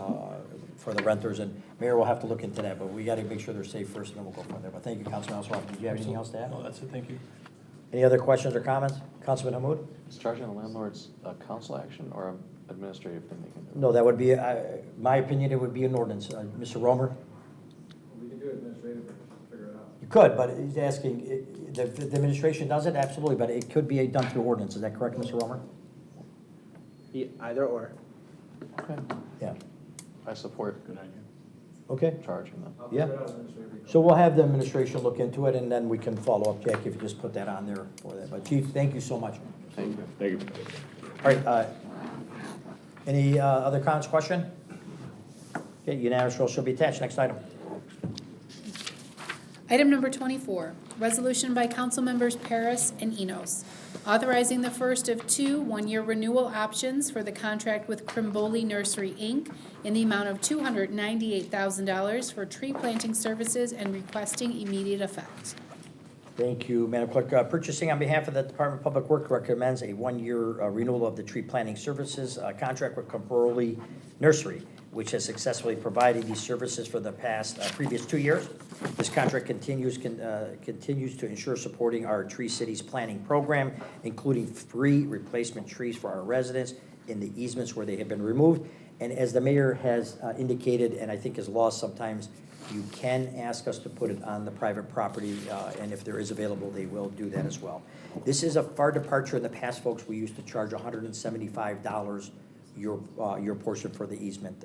for the renters, and Mayor will have to look into that, but we got to make sure they're safe first, and then we'll go from there. But thank you, Councilman Al-Sawafi. Did you have anything else to add? No, that's it, thank you. Any other questions or comments? Councilman Hamud? Is charging the landlords a council action or an administrative thing they can do? No, that would be, my opinion, it would be an ordinance. Mr. Romer? We can do it administratively, figure it out. You could, but he's asking, the administration does it, absolutely, but it could be done through ordinance. Is that correct, Mr. Romer? Either or. Okay. Yeah. I support. Good idea. Okay? charging them. Yeah. So we'll have the administration look into it, and then we can follow up, Jack, if you just put that on there for that. But Chief, thank you so much. Thank you. Thank you. All right, any other comments, question? Okay, unanimous roll shall be attached. Next item. Item number 24, resolution by council members Paris and Enos, authorizing the first of two one-year renewal options for the contract with Crimboli Nursery, Inc. in the amount of $298,000 for tree planting services and requesting immediate effect. Thank you, Madam Clerk. Purchasing on behalf of the Department of Public Works recommends a one-year renewal of the tree planting services contract with Crimboli Nursery, which has successfully provided these services for the previous 2 years. This contract continues to ensure supporting our Tree Cities planning program, including free replacement trees for our residents in the easements where they have been removed. And as the mayor has indicated, and I think is law sometimes, you can ask us to put it on the private property, and if there is available, they will do that as well. This is a far departure. In the past, folks, we used to charge $175 your portion for the easement.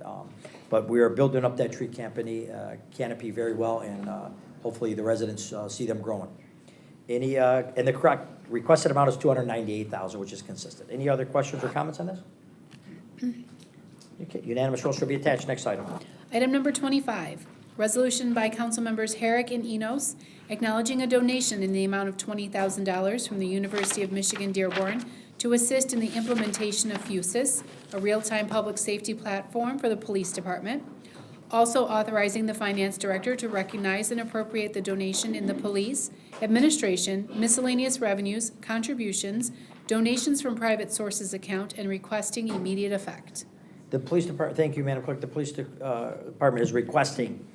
But we are building up that tree canopy very well, and hopefully the residents see them growing. And the correct requested amount is $298,000, which is consistent. Any other questions or comments on this? Okay, unanimous roll shall be attached. Next item. Item number 25, resolution by council members Herrick and Enos, acknowledging a donation in the amount of $20,000 from the University of Michigan Dearborn to assist in the implementation of FUSIS, a real-time public safety platform for the police department. Also authorizing the finance director to recognize and appropriate the donation in the police, administration, miscellaneous revenues, contributions, donations from private sources account, and requesting immediate effect. The police department, thank you, Madam Clerk. The police department is requesting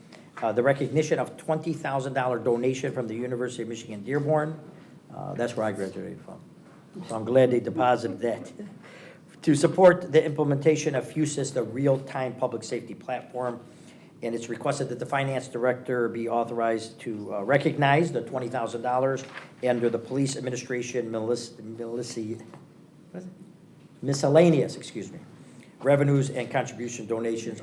the recognition of $20,000 donation from the University of Michigan Dearborn. That's where I graduated from. So I'm glad they deposited that. To support the implementation of FUSIS, the real-time public safety platform, and it's requested that the finance director be authorized to recognize the $20,000 under the police administration miscellaneous, revenues and contribution donations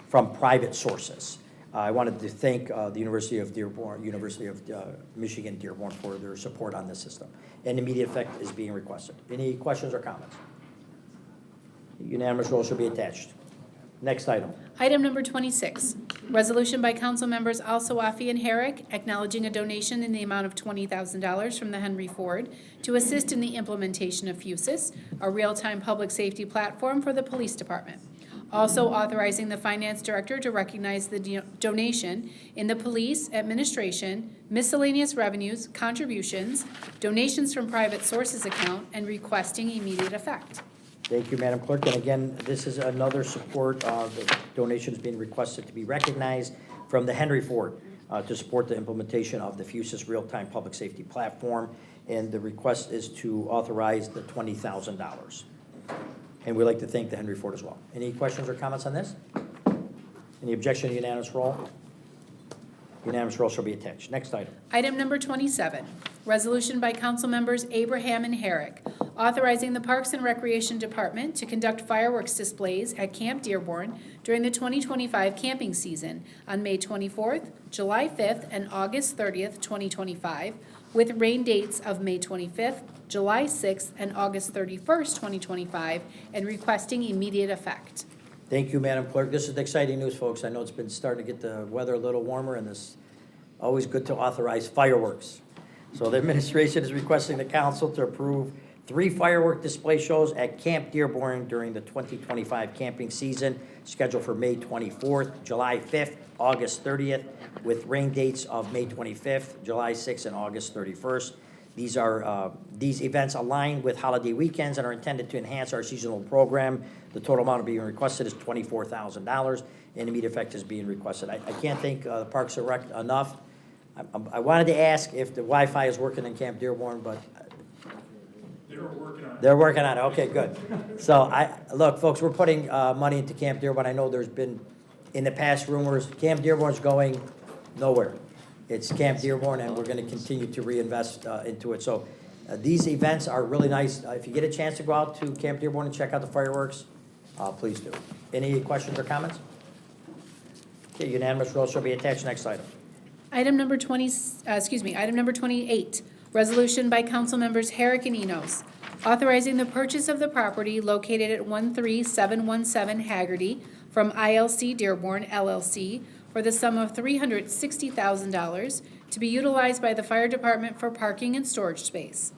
from private sources. I wanted to thank the University of Michigan Dearborn for their support on this system. And immediate effect is being requested. Any questions or comments? Unanimous roll shall be attached. Next item. Item number 26, resolution by council members Al-Sawafi and Herrick, acknowledging a donation in the amount of $20,000 from the Henry Ford to assist in the implementation of FUSIS, a real-time public safety platform for the police department. Also authorizing the finance director to recognize the donation in the police, administration, miscellaneous revenues, contributions, donations from private sources account, and requesting immediate effect. Thank you, Madam Clerk. And again, this is another support of the donations being requested to be recognized from the Henry Ford to support the implementation of the FUSIS real-time public safety platform. And the request is to authorize the $20,000. And we'd like to thank the Henry Ford as well. Any questions or comments on this? Any objection to unanimous roll? Unanimous roll shall be attached. Next item. Item number 27, resolution by council members Abraham and Herrick, authorizing the Parks and Recreation Department to conduct fireworks displays at Camp Dearborn during the 2025 camping season on May 24th, July 5th, and August 30th, 2025, with rain dates of May 25th, July 6th, and August 31st, 2025, and requesting immediate effect. Thank you, Madam Clerk. This is exciting news, folks. I know it's been starting to get the weather a little warmer, and it's always good to authorize fireworks. So the administration is requesting the council to approve 3 firework display shows at Camp Dearborn during the 2025 camping season, scheduled for May 24th, July 5th, August 30th, with rain dates of May 25th, July 6th, and August 31st. These events align with holiday weekends and are intended to enhance our seasonal program. The total amount being requested is $24,000, and immediate effect is being requested. I can't thank the Parks and Rec enough. I wanted to ask if the Wi-Fi is working in Camp Dearborn, but they're working on it. Okay, good. So look, folks, we're putting money into Camp Dearborn. I know there's been in the past rumors Camp Dearborn's going nowhere. It's Camp Dearborn, and we're going to continue to reinvest into it. So these events are really nice. If you get a chance to go out to Camp Dearborn and check out the fireworks, please do. Any questions or comments? Okay, unanimous, roll shall be attached. Next item. Item number 28, resolution by council members Herrick and Enos, authorizing the purchase of the property located at 13717 Haggerty from ILC Dearborn LLC for the sum of $360,000 to be utilized by the fire department for parking and storage space.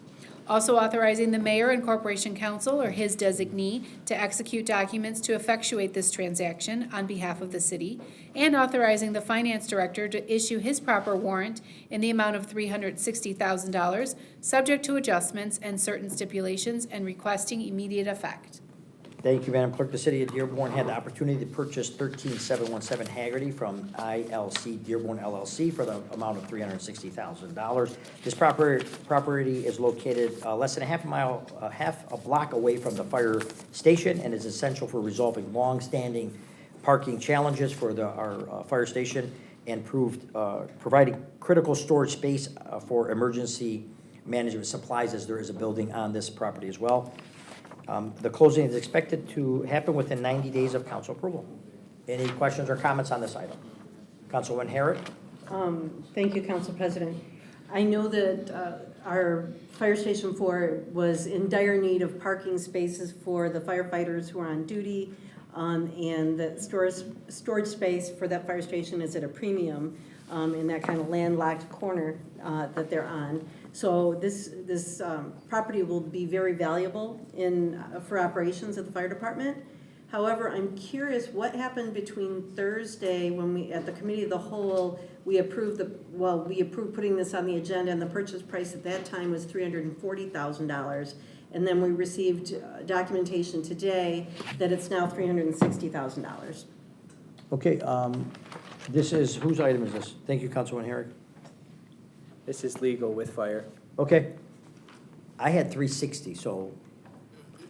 Also authorizing the mayor and corporation council or his designee to execute documents to effectuate this transaction on behalf of the city, and authorizing the finance director to issue his proper warrant in the amount of $360,000, subject to adjustments and certain stipulations, and requesting immediate effect. Thank you, Madam Clerk. The city of Dearborn had the opportunity to purchase 13717 Haggerty from ILC Dearborn LLC for the amount of $360,000. This property is located less than half a block away from the fire station and is essential for resolving long-standing parking challenges for our fire station and providing critical storage space for emergency management supplies, as there is a building on this property as well. The closing is expected to happen within 90 days of council approval. Any questions or comments on this item? Councilwoman Harrod? Thank you, Council President. I know that our Fire Station 4 was in dire need of parking spaces for the firefighters who are on duty, and the storage space for that fire station is at a premium in that kind of landlocked corner that they're on. So this property will be very valuable for operations at the fire department. However, I'm curious what happened between Thursday when we, at the committee of the whole, we approved putting this on the agenda, and the purchase price at that time was $340,000. And then we received documentation today that it's now $360,000. Okay, this is, whose item is this? Thank you, Councilwoman Herrick. This is legal with fire. Okay. I had 360, so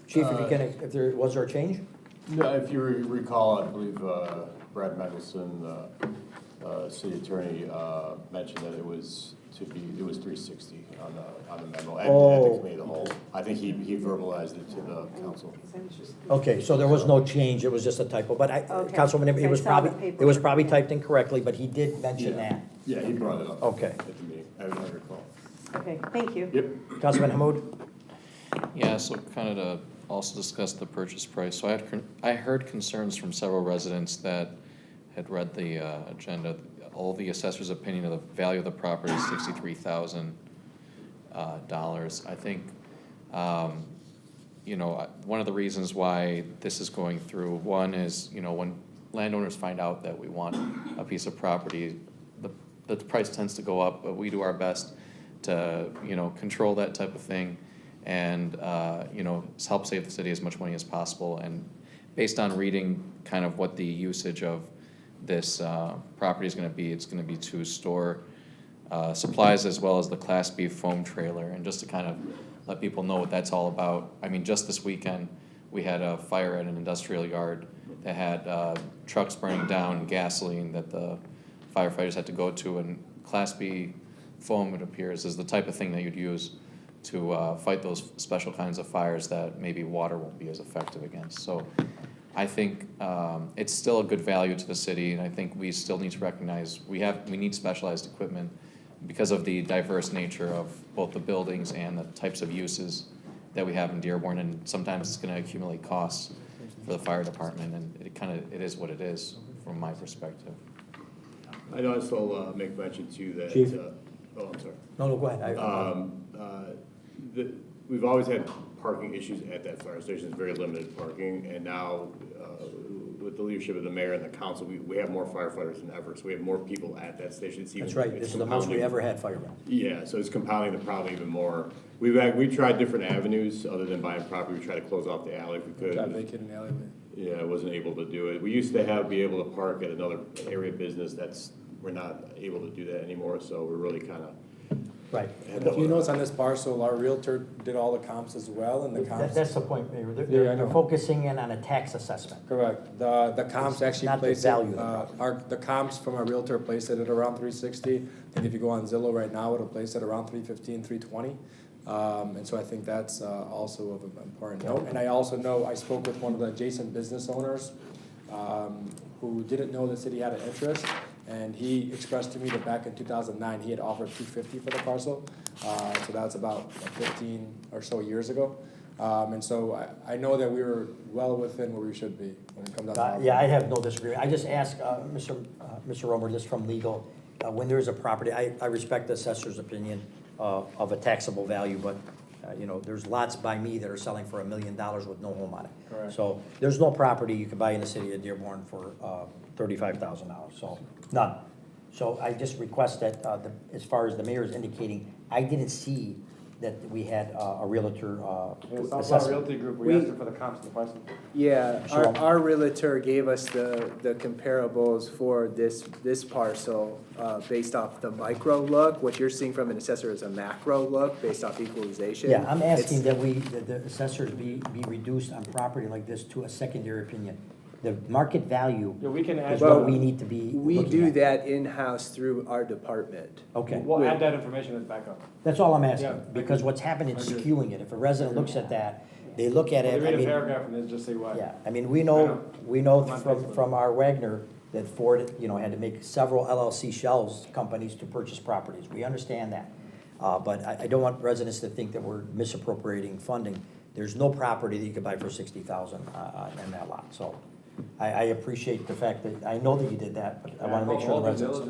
Chief, if there was a change? No, if you recall, I believe Brad Mendelson, city attorney, mentioned that it was 360 on the memo at the committee of the whole. I think he verbalized it to the council. Okay, so there was no change, it was just a typo, but Councilwoman, it was probably typed incorrectly, but he did mention that. Yeah, he brought it up. Okay. At the meeting, I recall. Okay, thank you. Yep. Councilman Hamud? Yeah, so kind of to also discuss the purchase price. So I heard concerns from several residents that had read the agenda. All the assessor's opinion of the value of the property is $63,000. I think, one of the reasons why this is going through, one is, when landowners find out that we want a piece of property, the price tends to go up, but we do our best to, control that type of thing and, help save the city as much money as possible. And based on reading kind of what the usage of this property is going to be, it's going to be to store supplies as well as the Class B foam trailer. And just to kind of let people know what that's all about, I mean, just this weekend, we had a fire at an industrial yard that had trucks burning down, gasoline that the firefighters had to go to, and Class B foam, it appears, is the type of thing that you'd use to fight those special kinds of fires that maybe water won't be as effective against. So I think it's still a good value to the city, and I think we still need to recognize we need specialized equipment because of the diverse nature of both the buildings and the types of uses that we have in Dearborn, and sometimes it's going to accumulate costs for the fire department, and it is what it is from my perspective. I'd also make mention too that. Chief? I'm sorry. No, go ahead. We've always had parking issues at that fire station. It's very limited parking, and now with the leadership of the mayor and the council, we have more firefighters than ever. So we have more people at that station. That's right. This is the most we ever had firemen. Yeah, so it's compounding the problem even more. We've tried different avenues other than buying property. We tried to close off the alley if we could. Vacate an alleyway. Yeah, I wasn't able to do it. We used to be able to park at another area of business. We're not able to do that anymore. So we're really kind of. Right. If you notice on this parcel, our realtor did all the comps as well, and the comps. That's the point, Mayor. They're focusing in on a tax assessment. Correct. The comps actually not place the value. The comps from our realtor place it at around 360. I think if you go on Zillow right now, it'll place it around 315, 320. And so I think that's also of important note. And I also know I spoke with one of the adjacent business owners who didn't know the city had an interest, and he expressed to me that back in 2009, he had offered $250 for the parcel. So that's about 15 or so years ago. And so I know that we were well within where we should be when it comes down to. Yeah, I have no disagreement. I just ask, Mr. Romer, just from legal, when there is a property, I respect the assessor's opinion of a taxable value, but you know, there's lots by me that are selling for $1 million with no home on it. Correct. So there's no property you can buy in the city of Dearborn for $35,000, so none. So I just request that, as far as the mayor is indicating, I didn't see that we had a realtor assessment. Realty Group, we asked for the comps to the price. Yeah, Sure. our realtor gave us the comparables for this parcel based off the micro look. What you're seeing from an assessor is a macro look based off equalization. Yeah, I'm asking that the assessors be reduced on property like this to a secondary opinion. The market value Yeah, we can add. is what we need to be We looking do at. that in-house through our department. Okay. We'll add that information as backup. That's all I'm asking, Yeah, because what's happening is skewing it. If a resident looks at that, they look at They it, I read a mean, paragraph and then just say why. yeah, I mean, we know from our Wagner that Ford, you know, had to make several LLC shells companies to purchase properties. We understand that. But I don't want residents to think that we're misappropriating funding. There's no property that you could buy for $60,000 in that lot, so. I appreciate the fact that, I know that you did that, but I want to make sure the residents.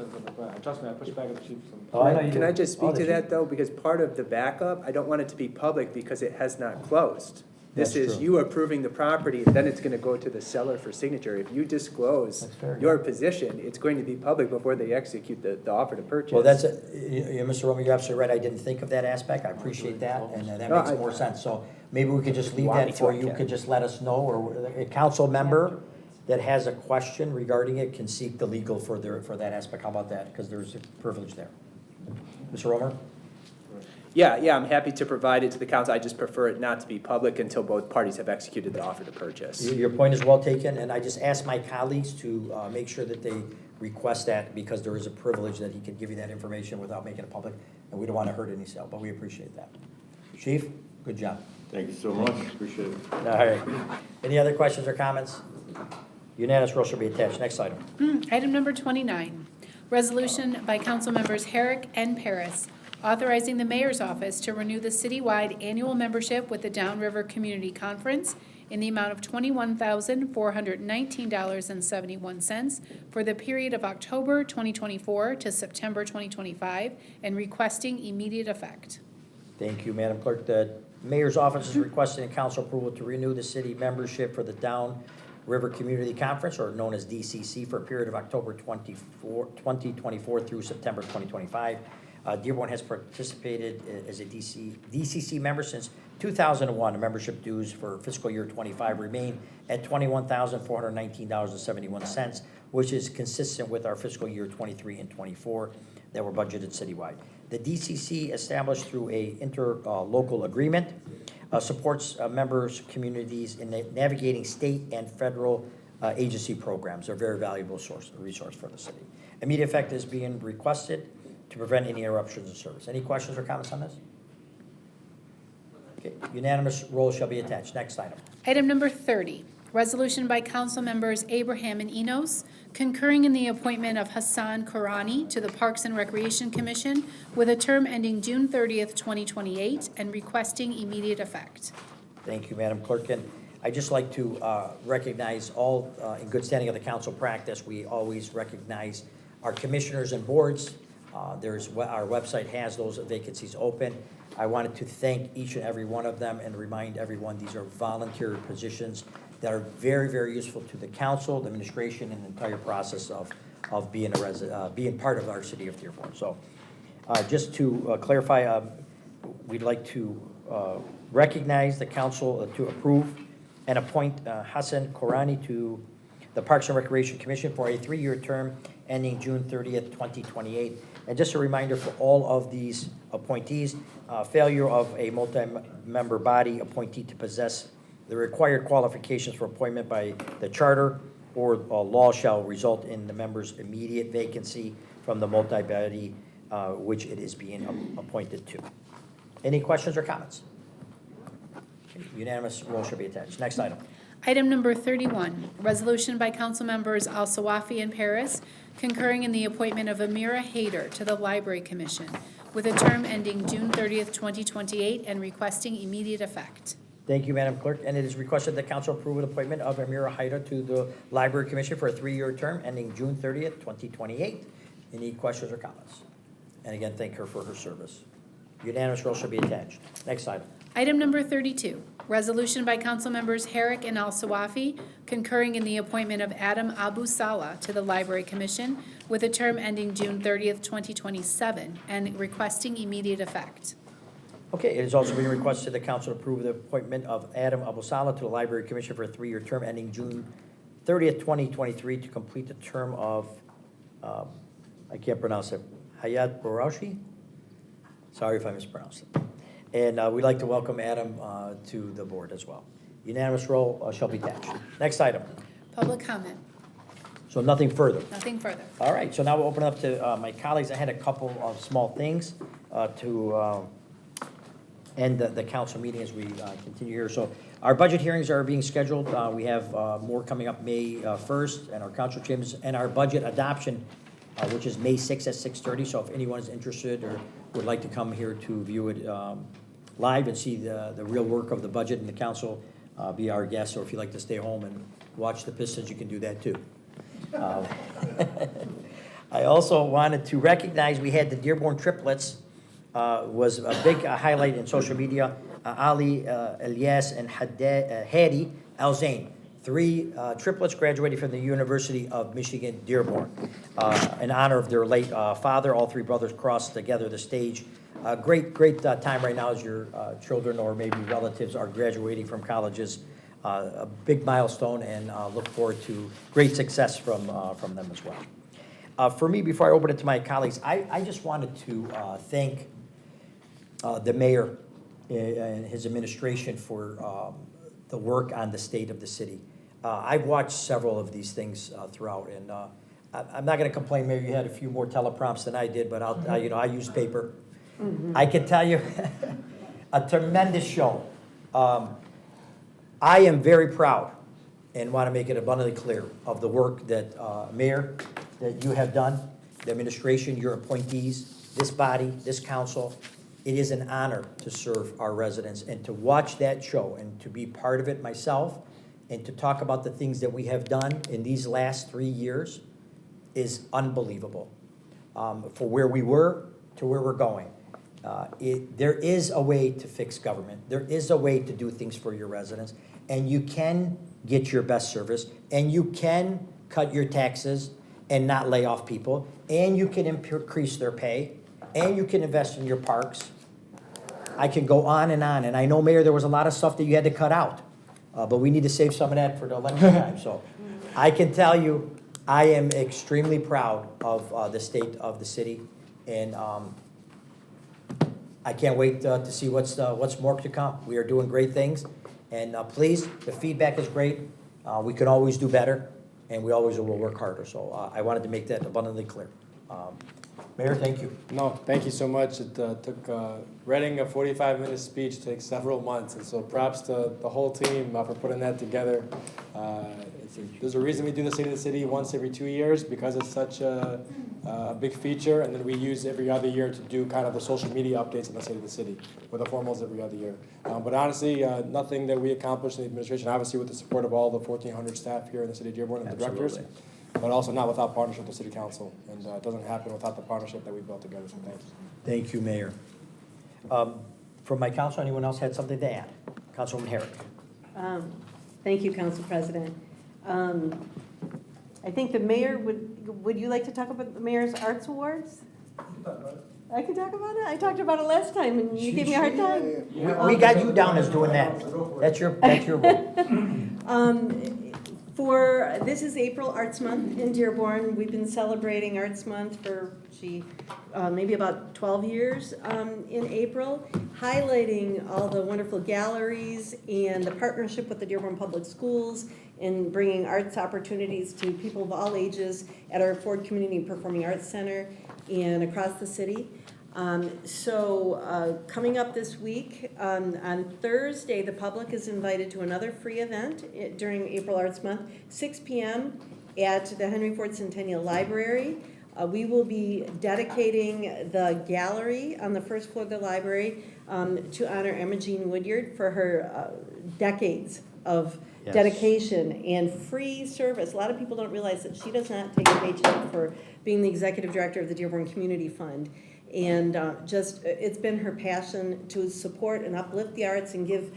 Trust me, I pushed back at the chief. Oh, I know you Can did. I just Oh, speak to did you? that though? Because part of the backup, I don't want it to be public because it has not closed. This That's is true. you approving the property, and then it's gonna go to the seller for signature. If you disclose That's fair, your position, it's going to be public before they execute the offer to purchase. Well, that's, Mr. Roman, you're absolutely right. I didn't think of that aspect. I appreciate that, and that No, makes I- more sense. So maybe we could just leave Want me that to, for I you, can. could just let us know, or a council member that has a question regarding it can seek the legal for that aspect. How about that? Because there's a privilege there. Mr. Romer? Yeah, I'm happy to provide it to the council. I just prefer it not to be public until both parties have executed the offer to purchase. Your point is well taken, and I just asked my colleagues to make sure that they request that, because there is a privilege that he could give you that information without making it public, and we don't want to hurt any sale, but we appreciate that. Chief, good job. Thank you so much, appreciate it. All right. Any other questions or comments? Unanimous roll shall be attached. Next item. Item number 29, resolution by council members Herrick and Paris, authorizing the mayor's office to renew the citywide annual membership with the Downriver Community Conference in the amount of $21,419.71 for the period of October 2024 to September 2025, and requesting immediate effect. Thank you, Madam Clerk. The mayor's office is requesting council approval to renew the city membership for the Down River Community Conference, or known as DCC, for a period of October 2024 through September 2025. Dearborn has participated as a DCC member since 2001. The membership dues for fiscal year 25 remain at $21,419.71, which is consistent with our fiscal year 23 and 24 that were budgeted citywide. The DCC, established through a interlocal agreement, supports members' communities in navigating state and federal agency programs. They're a very valuable resource for the city. Immediate effect is being requested to prevent any interruptions in service. Any questions or comments on this? Okay, unanimous roll shall be attached. Next item. Item number 30, resolution by council members Abraham and Enos, concurring in the appointment of Hassan Korani to the Parks and Recreation Commission with a term ending June 30th, 2028, and requesting immediate effect. Thank you, Madam Clerk. And I'd just like to recognize all, in good standing of the council practice, we always recognize our commissioners and boards. Our website has those vacancies open. I wanted to thank each and every one of them and remind everyone these are volunteer positions that are very, very useful to the council, the administration, and the entire process of being being part of our city of Dearborn. So just to clarify, we'd like to recognize the council to approve and appoint Hassan Korani to the Parks and Recreation Commission for a 3-year term ending June 30th, 2028. And just a reminder for all of these appointees, failure of a multi-member body appointee to possess the required qualifications for appointment by the charter or law shall result in the member's immediate vacancy from the multi-body which it is being appointed to. Any questions or comments? Unanimous roll shall be attached. Next item. Item number 31, resolution by council members Al Sawafi and Paris concurring in the appointment of Amira Hayter to the Library Commission with a term ending June 30th, 2028, and requesting immediate effect. Thank you, Madam Clerk. And it is requested that council approve the appointment of Amira Haida to the Library Commission for a 3-year term ending June 30th, 2028. Any questions or comments? And again, thank her for her service. Unanimous roll shall be attached. Next item. Item number 32, resolution by council members Herrick and Al Sawafi concurring in the appointment of Adam Abu Salah to the Library Commission with a term ending June 30th, 2027, and requesting immediate effect. Okay, it is also being requested that council approve the appointment of Adam Abu Salah to the Library Commission for a 3-year term ending June 30th, 2023 to complete the term of, I can't pronounce it, Hayat Bourashi? Sorry if I mispronounced it. And we'd like to welcome Adam to the board as well. Unanimous roll shall be attached. Next item. Public comment. So nothing further. Nothing further. All right, so now we'll open up to my colleagues. I had a couple of small things to end the council meeting as we continue here. So our budget hearings are being scheduled. We have more coming up May 1st, and our council chambers, and our budget adoption, which is May 6th at 6:30. So if anyone is interested or would like to come here to view it live and see the real work of the budget and the council, be our guest. Or if you'd like to stay home and watch the Pistons, you can do that too. I also wanted to recognize we had the Dearborn triplets. Was a big highlight in social media. Ali, Elias, and Hadi Al-Zain. 3 triplets graduated from the University of Michigan, Dearborn. In honor of their late father, all 3 brothers crossed together the stage. Great time right now as your children or maybe relatives are graduating from colleges. A big milestone, and look forward to great success from them as well. For me, before I open it to my colleagues, I just wanted to thank the mayor and his administration for the work on the state of the city. I've watched several of these things throughout, and I'm not going to complain. Maybe you had a few more teleprompts than I did, but I used paper. I can tell you, a tremendous show. I am very proud and want to make it abundantly clear of the work that Mayor, that you have done, the administration, your appointees, this body, this council. It is an honor to serve our residents and to watch that show and to be part of it myself and to talk about the things that we have done in these last 3 years is unbelievable. For where we were to where we're going. There is a way to fix government. There is a way to do things for your residents, and you can get your best service, and you can cut your taxes and not lay off people, and you can increase their pay, and you can invest in your parks. I can go on, and I know, Mayor, there was a lot of stuff that you had to cut out, but we need to save some of that for the election time. So I can tell you, I am extremely proud of the state of the city, and I can't wait to see what's more to come. We are doing great things, and please, the feedback is great. We can always do better, and we always will work harder. So I wanted to make that abundantly clear. Mayor, thank you. No, thank you so much. It took, writing a 45-minute speech takes several months, and so props to the whole team for putting that together. There's a reason we do the State of the City once every 2 years, because it's such a big feature, and then we use every other year to do kind of the social media updates in the State of the City, with the formals every other year. But honestly, nothing that we accomplished in the administration, obviously with the support of all the 1,400 staff here in the City of Dearborn and the directors, but also not without partnership with the City Council, and it doesn't happen without the partnership that we built together, so thank you. Thank you, Mayor. From my council, anyone else had something to add? Councilwoman Herrick. Thank you, Council President. I think the mayor would you like to talk about the Mayor's Arts Awards? I can talk about it? I talked about it last time and you gave me a hard time. We got you down as doing that. That's your vote. This is April Arts Month in Dearborn. We've been celebrating Arts Month for, maybe about 12 years in April, highlighting all the wonderful galleries and the partnership with the Dearborn Public Schools in bringing arts opportunities to people of all ages at our Ford Community Performing Arts Center and across the city. Coming up this week, on Thursday, the public is invited to another free event during April Arts Month, 6 p.m. at the Henry Ford Centennial Library. We will be dedicating the gallery on the first floor of the library to honor Emma Jean Woodyard for her decades of dedication and free service. A lot of people don't realize that she does not take a paycheck for being the executive director of the Dearborn Community Fund. And it's been her passion to support and uplift the arts and give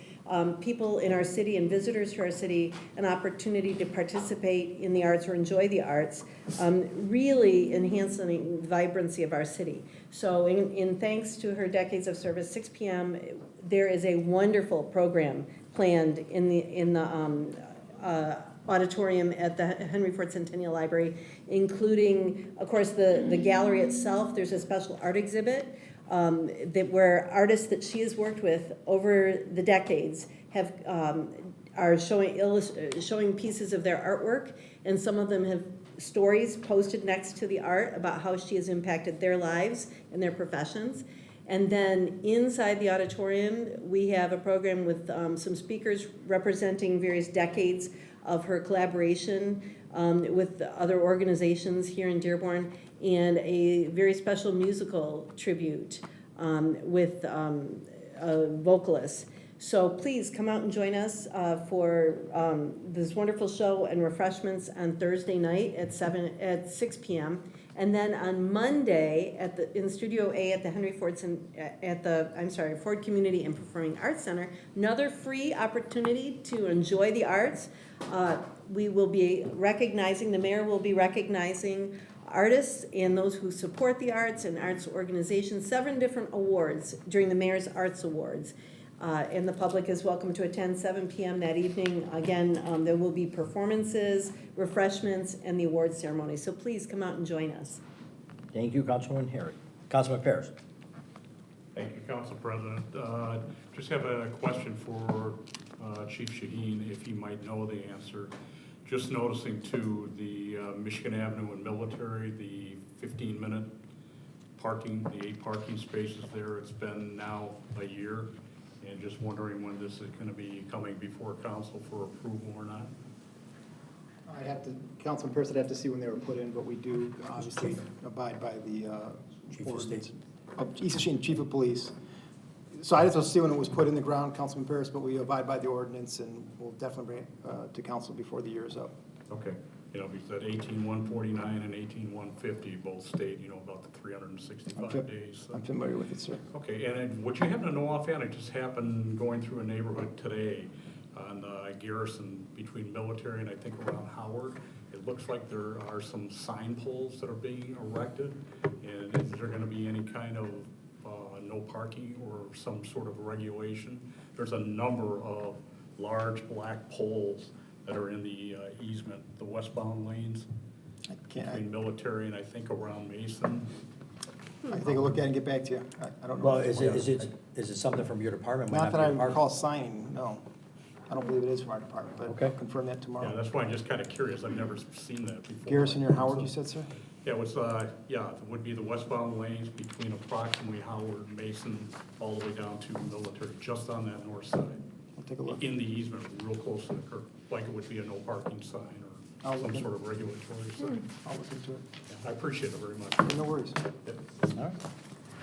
people in our city and visitors to our city an opportunity to participate in the arts or enjoy the arts, really enhancing the vibrancy of our city. So in thanks to her decades of service, 6 p.m., there is a wonderful program planned in the auditorium at the Henry Ford Centennial Library, including, of course, the gallery itself. There's a special art exhibit where artists that she has worked with over the decades are showing pieces of their artwork, and some of them have stories posted next to the art about how she has impacted their lives and their professions. And then inside the auditorium, we have a program with some speakers representing various decades of her collaboration with other organizations here in Dearborn, and a very special musical tribute with vocalists. So please come out and join us for this wonderful show and refreshments on Thursday night at 6 p.m. And then on Monday in Studio A at the Ford Community and Performing Arts Center, another free opportunity to enjoy the arts. We will be recognizing, the mayor will be recognizing artists and those who support the arts and arts organizations, 7 different awards during the Mayor's Arts Awards. And the public is welcome to attend 7 p.m. that evening. Again, there will be performances, refreshments, and the award ceremony. So please come out and join us. Thank you, Councilwoman Harry. Councilman Paris. Thank you, Council President. Just have a question for Chief Shaheen, if he might know the answer. Just noticing too, the Michigan Avenue and Military, the 15-minute parking, the 8 parking spaces there, it's been now a year. And just wondering when this is going to be coming before council for approval or not. Councilman Pierce, I'd have to see when they were put in, but we do obviously abide by the Chief of Police. So I just want to see when it was put in the ground, Councilman Pierce, but we abide by the ordinance, and we'll definitely bring it to council before the year is up. Okay. We said 18,149 and 18,150 both state, about the 365 days. So. I'm familiar with it, sir. Okay, and what you happen to know offhand, it just happened going through a neighborhood today on Garrison between Military and I think around Howard. It looks like there are some sign poles that are being erected. And is there going to be any kind of no parking or some sort of regulation? There's a number of large black poles that are in the easement, the westbound lanes between Military and I think around Mason. I can take a look at it and get back to you. I don't know. Well, is it something from your department? Not that I recall signing, no. I don't believe it is from our department, but I'll confirm that tomorrow. Yeah, that's why I'm just kind of curious. I've never seen that before. Garrison or Howard, you said, sir? Yeah, it would be the westbound lanes between approximately Howard and Mason all the way down to Military, just on that north side. I'll take a look. In the easement, real close to the curb, like it would be a no parking sign or some sort of regulatory sign. I'll look into it. I appreciate it very much. No worries. All right.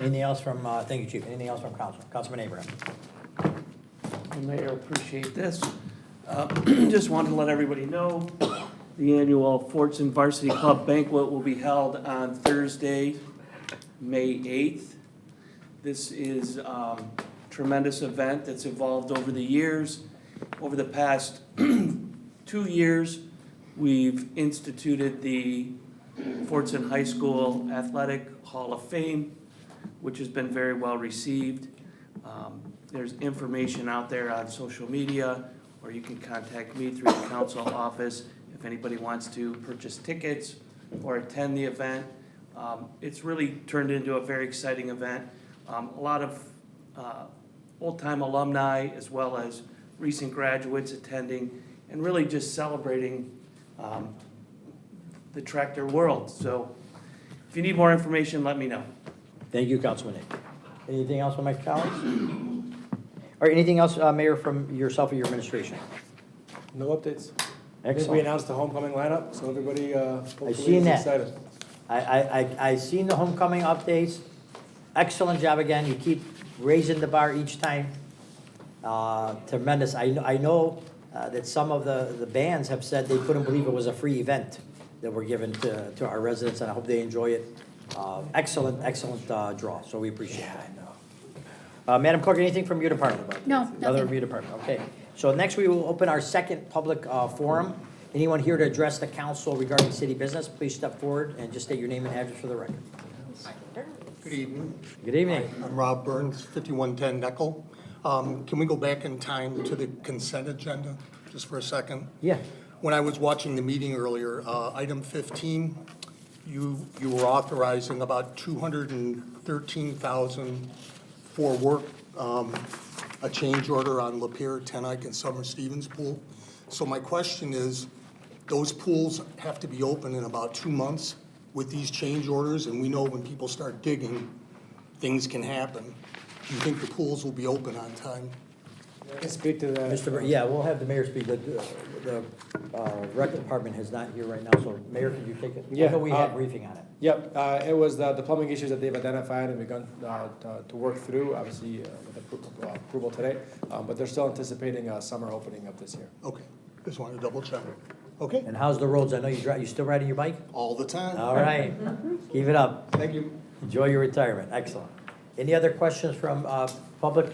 Anything else from, thank you, Chief. Anything else from Council? Councilman Abraham. Mayor, appreciate this. Just wanted to let everybody know the annual Fortson Varsity Club banquet will be held on Thursday, May 8th. This is a tremendous event that's evolved over the years. Over the past 2 years, we've instituted the Fortson High School Athletic Hall of Fame, which has been very well received. There's information out there on social media, or you can contact me through the council office if anybody wants to purchase tickets or attend the event. It's really turned into a very exciting event. A lot of old-time alumni as well as recent graduates attending, and really just celebrating the tractor world. So if you need more information, let me know. Thank you, Councilman Nick. Anything else from my colleagues? All right, anything else, Mayor, from yourself or your administration? No updates. I think we Excellent. announced the homecoming lineup, so everybody hopefully seen is that. excited. I seen the homecoming updates. Excellent job again. You keep raising the bar each time. Tremendous. I know that some of the bands have said they couldn't believe it was a free event that we're giving to our residents, and I hope they enjoy it. Excellent draw, so we appreciate that. Madam Clerk, anything from your department? No, Another nothing. from your department, okay. So next we will open our second public forum. Anyone here to address the council regarding city business, please step forward and just state your name and address for the record. Good evening. Good evening. I'm Rob Burns, 5110 Neckel. Can we go back in time to the consent agenda, just for a second? Yeah. When I was watching the meeting earlier, item 15, you were authorizing about $213,000 for work, a change order on Lapeer, Ten Eyck, and Summer Stevens Pool. So my question is, those pools have to be open in about 2 months with these change orders, and we know when people start digging, things can happen. Do you think the pools will be open on time? I can speak to that. Yeah, we'll have the mayor speak. The rec department is not here right now, so Mayor, could you take it? Yeah, I know we had a briefing on it. Yep, it was the plumbing issues that they've identified and begun to work through, obviously with approval today, but they're still anticipating a summer opening of this year. Okay, just wanted to double check. Okay. And how's the roads? I know you still riding your bike? All the time. All right, keep it up. Thank you. Enjoy your retirement, excellent. Any other questions from public?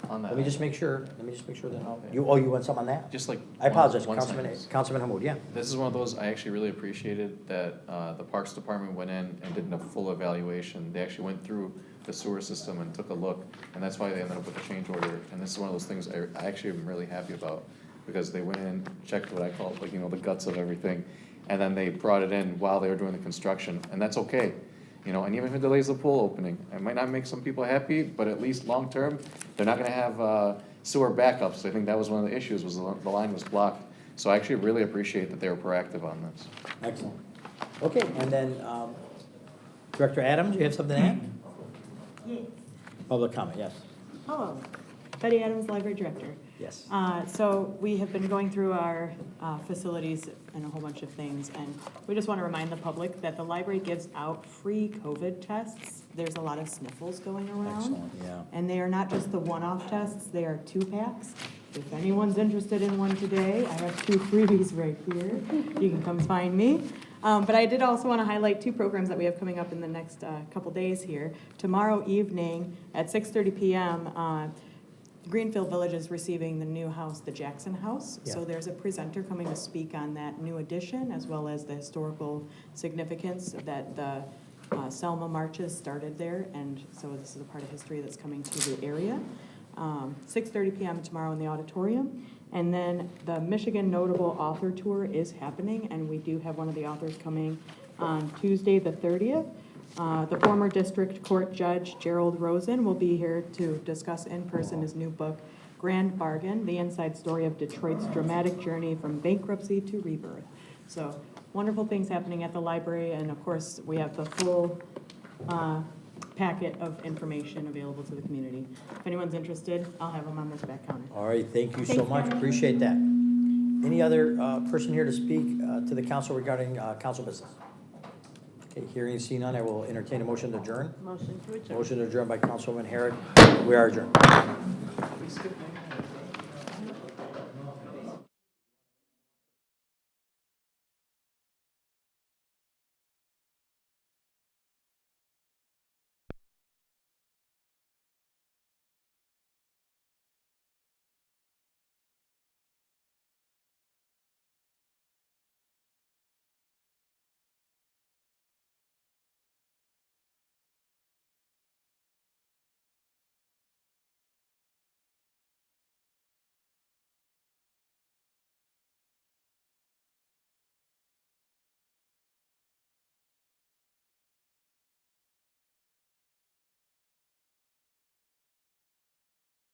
On that. Let me just make sure that, you want some on that? Just like. I apologize, one Councilman Hamud, yeah. This is one of those, I actually really appreciated that the Parks Department went in and did a full evaluation. They actually went through the sewer system and took a look, and that's why they ended up with a change order. And this is one of those things I actually am really happy about, because they went in, checked what I call, like, the guts of everything, and then they brought it in while they were doing the construction, and that's okay. And even if it delays the pool opening, it might not make some people happy, but at least long-term, they're not gonna have sewer backups. I think that was one of the issues, was the line was blocked. So I actually really appreciate that they were proactive on this. Excellent. Okay, and then Director Adams, you have something to add? Yes. Public comment, yes. Hello, Betty Adams, Library Director. Yes. So we have been going through our facilities and a whole bunch of things, and we just want to remind the public that the library gives out free COVID tests. There's a lot of sniffles going around. Excellent, yeah. And they are not just the one-off tests, they are 2-packs. If anyone's interested in one today, I have 2 freebies right here. You can come find me. But I did also want to highlight 2 programs that we have coming up in the next couple days here. Tomorrow evening at 6:30 p.m., Greenfield Village is receiving the new house, the Jackson House. Yeah. So there's a presenter coming to speak on that new addition, as well as the historical significance that the Selma marches started there. And so this is a part of history that's coming to the area. 6:30 p.m. tomorrow in the auditorium. And then the Michigan Notable Author Tour is happening, and we do have one of the authors coming on Tuesday, the 30th. The former district court judge, Gerald Rosen, will be here to discuss in person his new book, Grand Bargain, the inside story of Detroit's dramatic journey from bankruptcy to rebirth. So wonderful things happening at the library, and of course, we have the full packet of information available to the community. If anyone's interested, I'll have them on this back counter. All right, thank you so much, appreciate that. Any other person here to speak to the council regarding council business? Okay, hearing and seeing none, I will entertain a motion to adjourn. Motion to adjourn. Motion to adjourn by Councilwoman Herrick. We are adjourned.